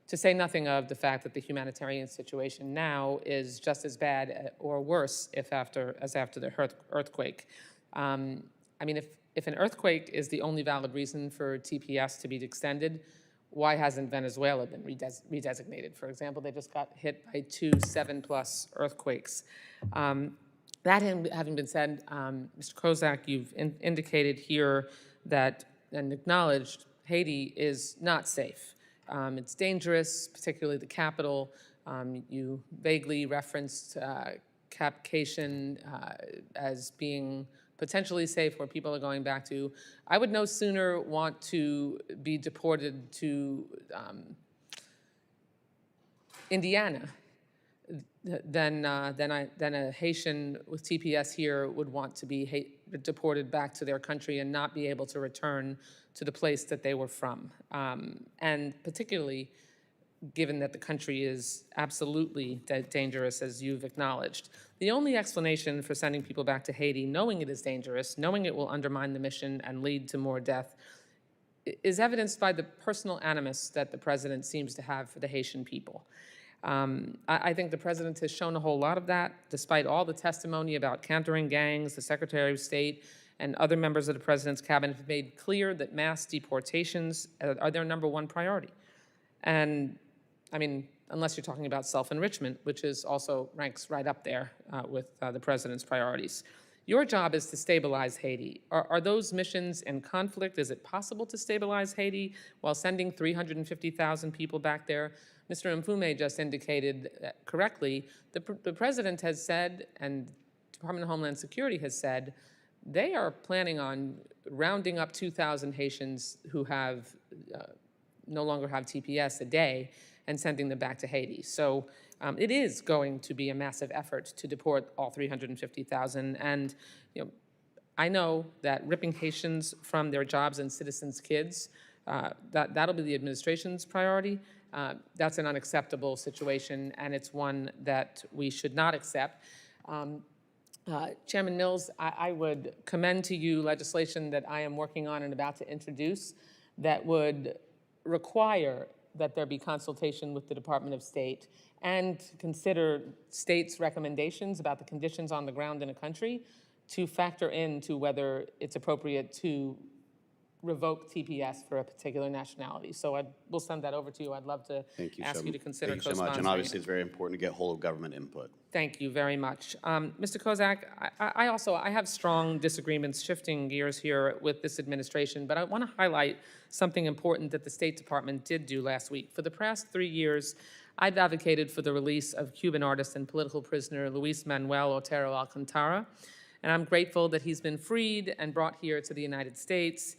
to say nothing of the fact that the humanitarian situation now is just as bad or worse as after the earthquake. I mean, if an earthquake is the only valid reason for TPS to be extended, why hasn't Venezuela been redesignated? For example, they just got hit by 2 7+ earthquakes. That having been said, Mr. Kozak, you've indicated here that, and acknowledged, Haiti is not safe. It's dangerous, particularly the capital. You vaguely referenced Cap-cation as being potentially safe, where people are going back to. I would no sooner want to be deported to Indiana than a Haitian with TPS here would want to be deported back to their country and not be able to return to the place that they were from. And particularly given that the country is absolutely dangerous, as you've acknowledged. The only explanation for sending people back to Haiti, knowing it is dangerous, knowing it will undermine the mission and lead to more death, is evidenced by the personal animus that the president seems to have for the Haitian people. I think the president has shown a whole lot of that, despite all the testimony about countering gangs. The Secretary of State and other members of the president's cabinet have made clear that mass deportations are their #1 priority. And I mean, unless you're talking about self-enrichment, which is also ranks right up there with the president's priorities. Your job is to stabilize Haiti. Are those missions in conflict? Is it possible to stabilize Haiti while sending 350,000 people back there? Mr. Mfume just indicated correctly, the president has said, and Department of Homeland Security has said, they are planning on rounding up 2,000 Haitians who have no longer have TPS a day and sending them back to Haiti. So it is going to be a massive effort to deport all 350,000. And I know that ripping Haitians from their jobs and citizens' kids That'll be the administration's priority. That's an unacceptable situation, and it's one that we should not accept. Chairman Mills, I would commend to you legislation that I am working on and about to introduce that would require that there be consultation with the Department of State and consider states' recommendations about the conditions on the ground in a country to factor into whether it's appropriate to revoke TPS for a particular nationality. So we'll send that over to you. I'd love to ask you to consider Thank you so much. And obviously, it's very important to get whole of government input. Thank you very much. Mr. Kozak, I have strong disagreements, shifting gears here with this administration, but I want to highlight something important that the State Department did do last week. For the past 3 years, I've advocated for the release of Cuban artist and political prisoner Luis Manuel Otero Alcantara, and I'm grateful that he's been freed and brought here to the United States.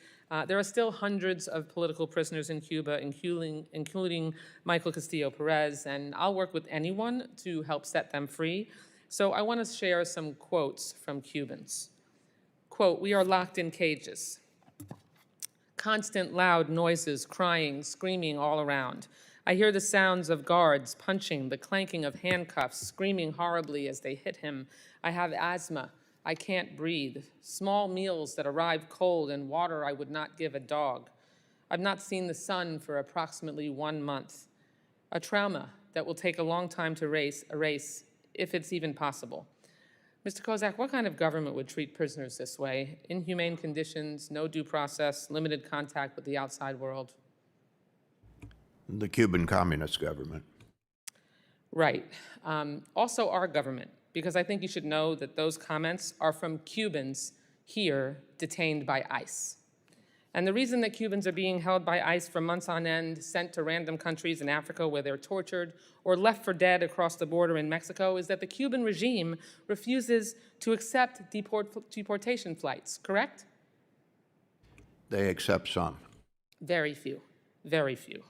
There are still hundreds of political prisoners in Cuba, including Michael Castillo Perez, and I'll work with anyone to help set them free. So I want to share some quotes from Cubans. Quote, "We are locked in cages. Constant loud noises, crying, screaming all around. I hear the sounds of guards punching, the clanking of handcuffs, screaming horribly as they hit him. I have asthma. I can't breathe. Small meals that arrive cold and water I would not give a dog. I've not seen the sun for approximately 1 month. A trauma that will take a long time to erase, if it's even possible." Mr. Kozak, what kind of government would treat prisoners this way? Inhumane conditions, no due process, limited contact with the outside world? The Cuban Communist government. Right. Also our government, because I think you should know that those comments are from Cubans here detained by ICE. And the reason that Cubans are being held by ICE for months on end, sent to random countries in Africa where they're tortured, or left for dead across the border in Mexico is that the Cuban regime refuses to accept deportation flights, correct? They accept some. Very few, very few.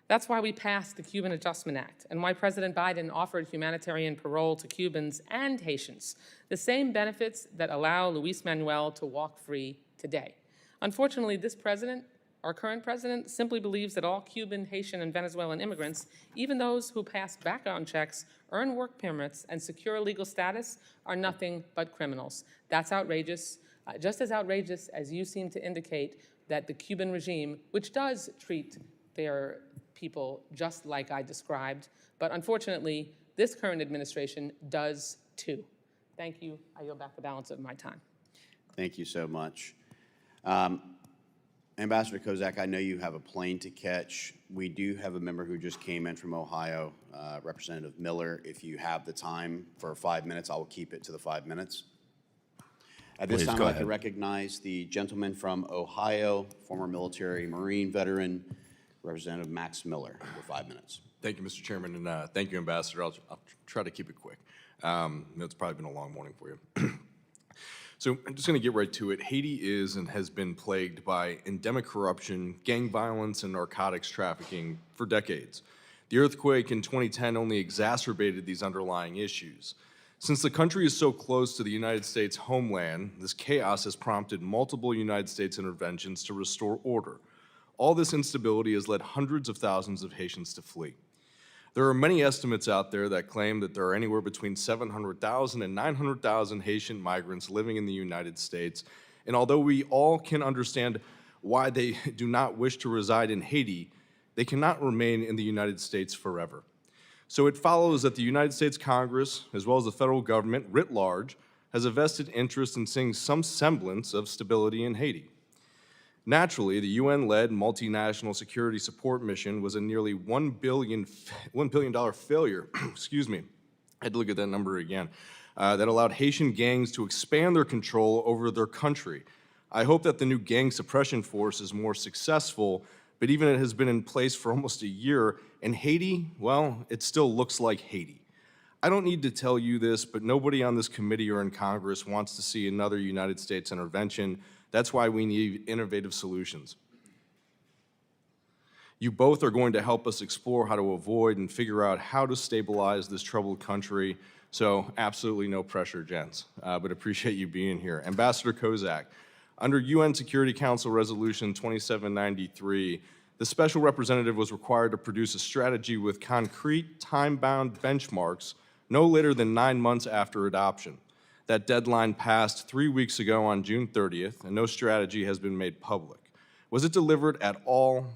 That's why we passed the Cuban Adjustment Act and why President Biden offered humanitarian parole to Cubans and Haitians, the same benefits that allow Luis Manuel to walk free today. Unfortunately, this president, our current president, simply believes that all Cuban, Haitian, and Venezuelan immigrants, even those who pass background checks, earn work permits, and secure legal status, are nothing but criminals. That's outrageous, just as outrageous as you seem to indicate that the Cuban regime, which does treat their people just like I described, but unfortunately, this current administration does too. Thank you. I yield back the balance of my time. Thank you so much. Ambassador Kozak, I know you have a plane to catch. We do have a member who just came in from Ohio, Representative Miller. If you have the time for 5 minutes, I will keep it to the 5 minutes. At this time, I'd like to recognize the gentleman from Ohio, former military Marine veteran, Representative Max Miller, for 5 minutes. Thank you, Mr. Chairman, and thank you, Ambassador. I'll try to keep it quick. It's probably been a long morning for you. So I'm just going to get right to it. Haiti is and has been plagued by endemic corruption, gang violence, and narcotics trafficking for decades. The earthquake in 2010 only exacerbated these underlying issues. Since the country is so close to the United States homeland, this chaos has prompted multiple United States interventions to restore order. All this instability has led hundreds of thousands of Haitians to flee. There are many estimates out there that claim that there are anywhere between 700,000 and 900,000 Haitian migrants living in the United States. And although we all can understand why they do not wish to reside in Haiti, they cannot remain in the United States forever. So it follows that the United States Congress, as well as the federal government writ large, has a vested interest in seeing some semblance of stability in Haiti. Naturally, the UN-led multinational security support mission was a nearly $1 billion failure, excuse me, I had to look at that number again, that allowed Haitian gangs to expand their control over their country. I hope that the new gang suppression force is more successful, but even it has been in place for almost a year, and Haiti, well, it still looks like Haiti. I don't need to tell you this, but nobody on this committee or in Congress wants to see another United States intervention. That's why we need innovative solutions. You both are going to help us explore how to avoid and figure out how to stabilize this troubled country, so absolutely no pressure, gents, but appreciate you being here. Ambassador Kozak, Under UN Security Council Resolution 2793, the special representative was required to produce a strategy with concrete, time-bound benchmarks no later than 9 months after adoption. That deadline passed 3 weeks ago on June 30th, and no strategy has been made public. Was it delivered at all?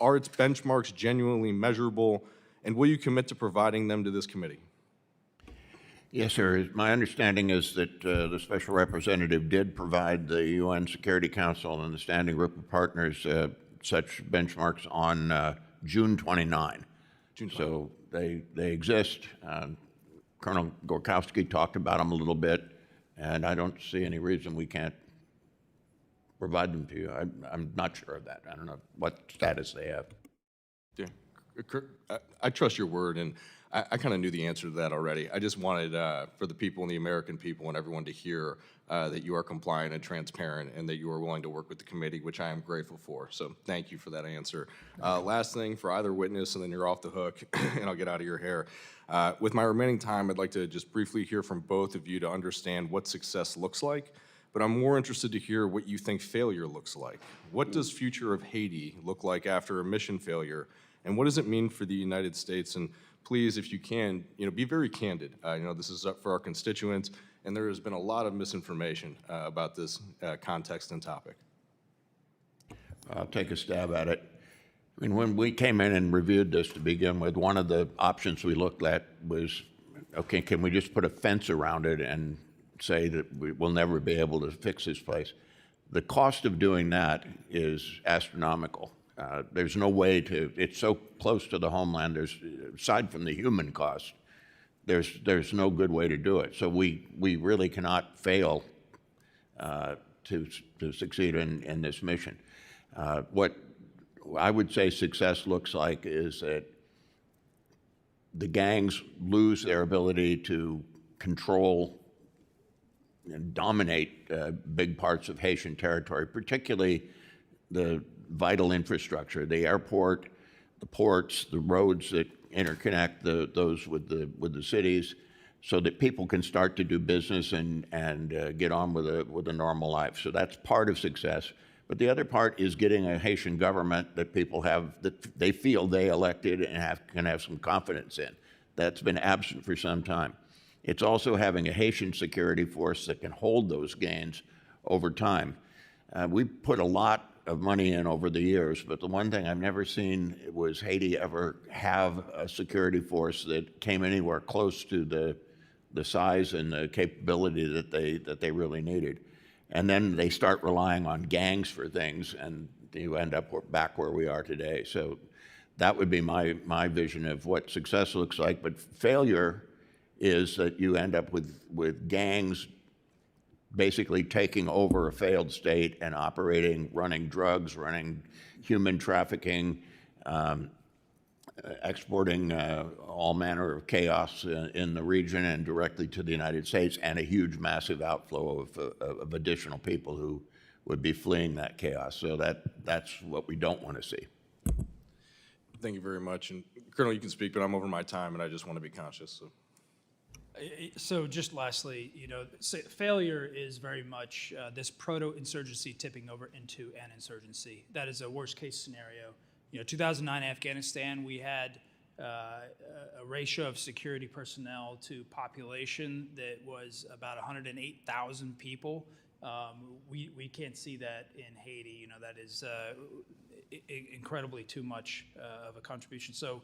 Are its benchmarks genuinely measurable? And will you commit to providing them to this committee? Yes, sir. My understanding is that the special representative did provide the UN Security Council and the Standing Group of Partners such benchmarks on June 29. So they exist. Colonel Gorkowski talked about them a little bit, and I don't see any reason we can't provide them to you. I'm not sure of that. I don't know what status they have. Yeah, I trust your word, and I kind of knew the answer to that already. I just wanted for the people and the American people and everyone to hear that you are compliant and transparent and that you are willing to work with the committee, which I am grateful for. So thank you for that answer. Last thing for either witness, and then you're off the hook, and I'll get out of your hair. With my remaining time, I'd like to just briefly hear from both of you to understand what success looks like, but I'm more interested to hear what you think failure looks like. What does future of Haiti look like after a mission failure, and what does it mean for the United States? And please, if you can, be very candid. This is up for our constituents, and there has been a lot of misinformation about this context and topic. I'll take a stab at it. I mean, when we came in and reviewed this to begin with, one of the options we looked at was, okay, can we just put a fence around it and say that we'll never be able to fix this place? The cost of doing that is astronomical. There's no way to, it's so close to the homeland, aside from the human cost, there's no good way to do it. So we really cannot fail to succeed in this mission. What I would say success looks like is that the gangs lose their ability to control and dominate big parts of Haitian territory, particularly the vital infrastructure, the airport, the ports, the roads that interconnect those with the cities, so that people can start to do business and get on with a normal life. So that's part of success. But the other part is getting a Haitian government that people have, that they feel they elected and can have some confidence in. That's been absent for some time. It's also having a Haitian security force that can hold those gains over time. We put a lot of money in over the years, but the one thing I've never seen was Haiti ever have a security force that came anywhere close to the size and the capability that they really needed. And then they start relying on gangs for things, and you end up back where we are today. So that would be my vision of what success looks like. But failure is that you end up with gangs basically taking over a failed state and operating, running drugs, running human trafficking, exporting all manner of chaos in the region and directly to the United States, and a huge, massive outflow of additional people who would be fleeing that chaos. So that's what we don't want to see. Thank you very much. And Colonel, you can speak, but I'm over my time, and I just want to be conscious. So just lastly, failure is very much this proto-insurgency tipping over into an insurgency. That is a worst-case scenario. 2009 Afghanistan, we had a ratio of security personnel to population that was about 108,000 people. We can't see that in Haiti. That is incredibly too much of a contribution. So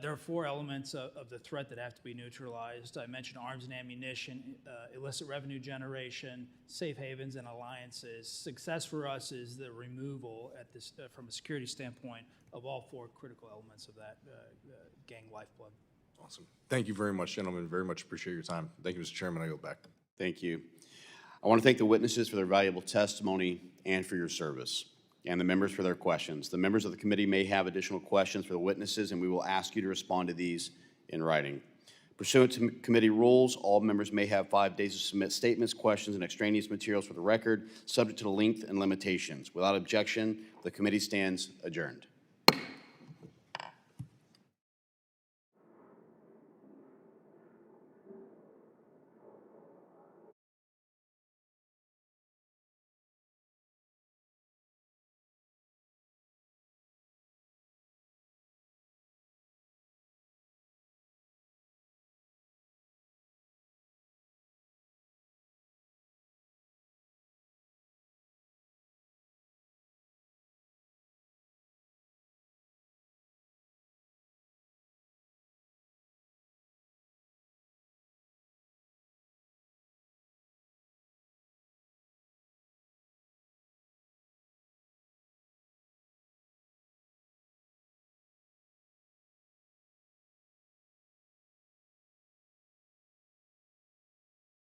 there are four elements of the threat that have to be neutralized. I mentioned arms and ammunition, illicit revenue generation, safe havens, and alliances. Success for us is the removal from a security standpoint of all four critical elements of that gang lifeblood. Awesome. Thank you very much, gentlemen. Very much appreciate your time. Thank you, Mr. Chairman. I go back. Thank you. I want to thank the witnesses for their valuable testimony and for your service, and the members for their questions. The members of the committee may have additional questions for the witnesses, and we will ask you to respond to these in writing. Pursuant to committee rules, all members may have 5 days to submit statements, questions, and extraneous materials for the record, subject to the length and limitations. Without objection, the committee stands adjourned.